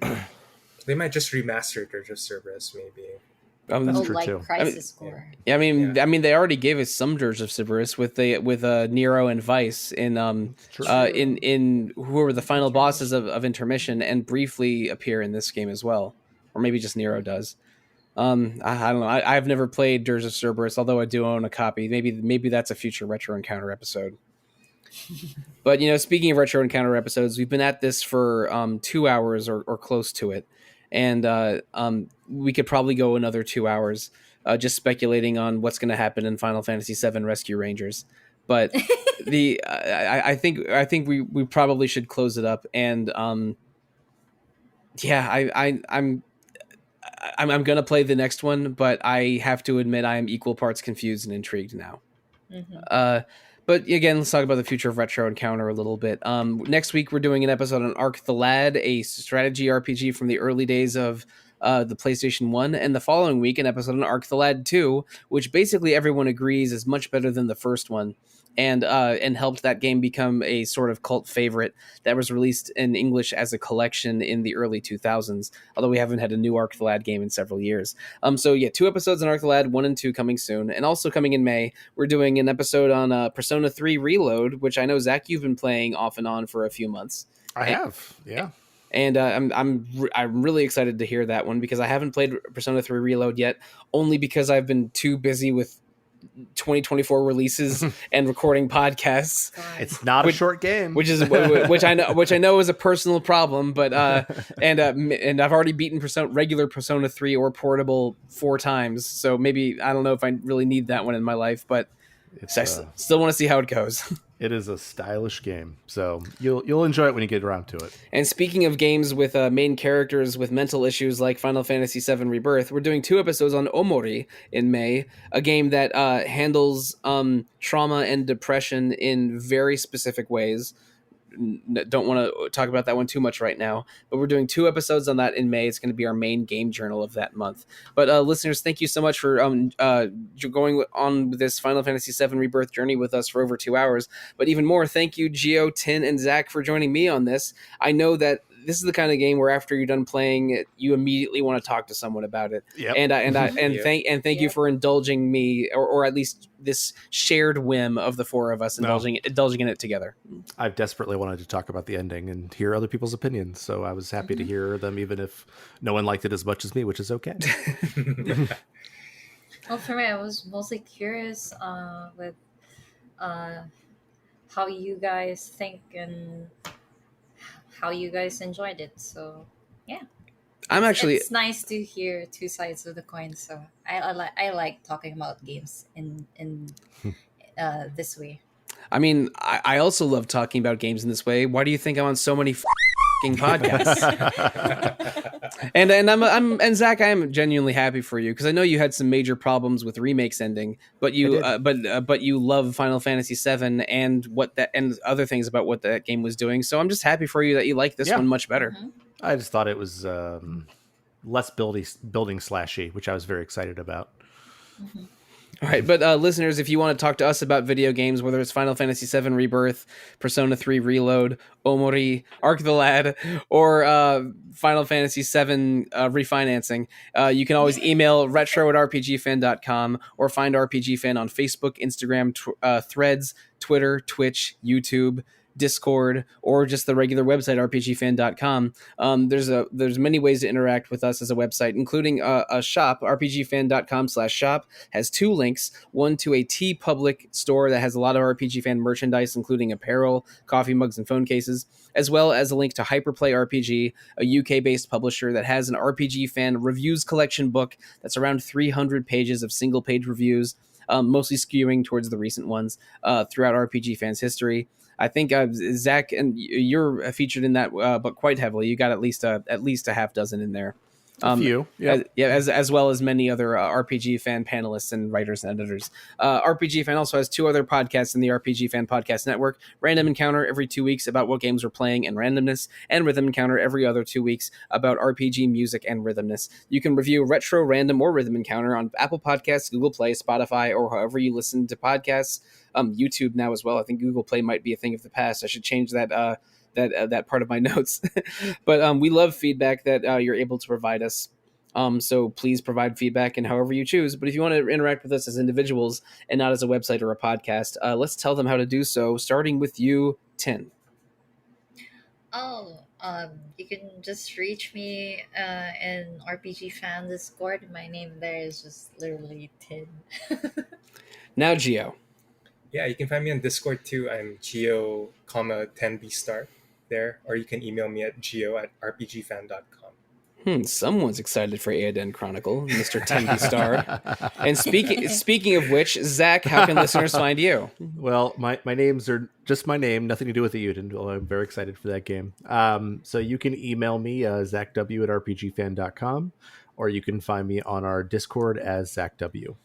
They might just remaster Dirge of Cerberus, maybe. That's Oh, true like too. Crisis Core. I mean, Yeah. they already gave us some Dirge of Cerberus with Nero and Vice in True. in who were the final bosses of Intermission, and briefly appear in this game as well, or maybe just Nero does. I don't know. I've never played Dirge of Cerberus, although I do own a copy. Maybe that's a future Retro Encounter episode. But speaking of Retro Encounter episodes, we've been at this for 2 hours or close to it, and we could probably go another 2 hours just speculating on what's going to happen in Final Fantasy VII Rescue Rangers. But I think we probably should close it up. And I'm gonna play the next one, but I have to admit I am equal parts confused and intrigued now. Mm-hmm. But again, let's talk about the future of Retro Encounter a little bit. Next week, we're doing an episode on Arc the Lad, a strategy RPG from the early days of the PlayStation 1. And the following week, an episode on Arc the Lad 2, which basically everyone agrees is much better than the first one. And helped that game become a sort of cult favorite that was released in English as a collection in the early 2000s, although we haven't had a new Arc the Lad game in several years. So yeah, 2 episodes on Arc the Lad, 1 and 2 coming soon. And also coming in May, we're doing an episode on Persona 3 Reload, which I know, Zach, you've been playing off and on for a few months. I have, yeah. And I'm really excited to hear that one, because I haven't played Persona 3 Reload yet, only because I've been too busy with 2024 releases and recording podcasts. God. It's not a short game, which I know is a personal problem, but and I've already beaten regular Persona 3 or portable 4 times, so maybe I don't know if I really need that one in my life, but I still want to see how it goes. It is a stylish game, so you'll enjoy it when you get around to it. And speaking of games with main characters with mental issues like Final Fantasy VII Rebirth, we're doing 2 episodes on Omori in May, a game that handles trauma and depression in very specific ways. Don't want to talk about that one too much right now, but we're doing 2 episodes on that in May. It's going to be our main game journal of that month. But listeners, thank you so much for going on this Final Fantasy VII Rebirth journey with us for over 2 hours. But even more, thank you, Gio, Tin, and Zach, for joining me on this. I know that this is the kind of game where after you're done playing it, you immediately want to talk to someone about it. Yep. Thank you for indulging me, or at least this shared whim of the 4 of us indulging in it together. I've desperately wanted to talk about the ending and hear other people's opinions, so I was happy to hear them, even if no one liked it as much as me, which is okay. Well, for me, I was mostly curious with how you guys think and how you guys enjoyed it. So yeah, it's nice to hear 2 sides of the coin. So I like talking about games in this way. I mean, I also love talking about games in this way. Why do you think I'm on so many podcasts? and Zach, I am genuinely happy for you, because I know you had some major problems with remakes ending, but you but you love Final Fantasy VII and other things about what that game was doing. So I'm just happy for you that you like this one much better. Mm-hmm. I just thought it was less building slashy, which I was very excited about. Mm-hmm. All right, but listeners, if you want to talk to us about video games, whether it's Final Fantasy VII Rebirth, Persona 3 Reload, Omori, Arc the Lad, or Final Fantasy VII Refinancing, you can always email retro@rpgfan.com or find RPG Fan on Facebook, Instagram, Threads, Twitter, Twitch, YouTube, Discord, or just the regular website rpgfan.com. There's many ways to interact with us as a website, including a shop. rpgfan.com/shop has 2 links, one to a TeePublic store that has a lot of RPG Fan merchandise, including apparel, coffee mugs, and phone cases, as well as a link to Hyperplay RPG, a UK-based publisher that has an RPG Fan reviews collection book that's around 300 pages of single-page reviews, mostly skewing towards the recent ones throughout RPG fans' history. I think Zach, and you're featured in that, but quite heavily. You got at least a half dozen in there. A few, as well as many other RPG fan panelists and writers and editors. RPG fan also has two other podcasts in the RPG fan podcast network: Random Encounter every 2 weeks about what games we're playing and randomness, and Rhythm Encounter every other 2 weeks about RPG music and rhythmness. You can review Retro, Random, or Rhythm Encounter on Apple Podcasts, Google Play, Spotify, or however you listen to podcasts. YouTube now as well. I think Google Play might be a thing of the past. I should change that that part of my notes. But we love feedback that you're able to provide us. So please provide feedback in however you choose. But if you want to interact with us as individuals and not as a website or a podcast, let's tell them how to do so, starting with you, Tin. You can just reach me in RPG Fan Discord. My name there is just literally Tin. Now, Gio. Yeah, you can find me on Discord too. I'm Geo, 10B star there, or you can email me at geo@rpgfan.com. Someone's excited for Aoden Chronicle, Mr. 10B Star. And speaking of which, Zach, how can listeners find you? Well, my names are just my name, nothing to do with Euden, although I'm very excited for that game. So you can email me, zachw@rpgfan.com, or you can find me on our Discord as ZachW.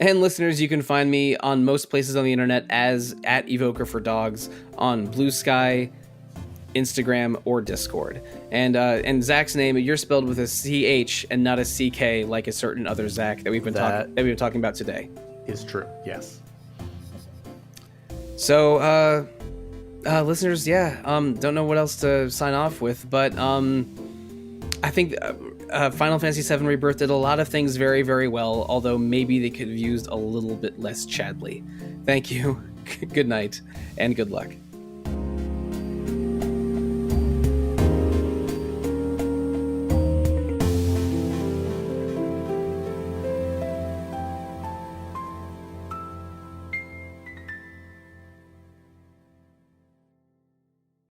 And listeners, you can find me on most places on the internet as @Evoker for Dogs on Blue Sky, Instagram, or Discord. And Zach's name, you're spelled with a CH and not a CK like a certain other Zach that we've been talking about today. Is true, yes. So, listeners, don't know what else to sign off with, but I think Final Fantasy VII Rebirth did a lot of things very, very well, although maybe they could have used a little bit less Chadley. Thank you, good night, and good luck.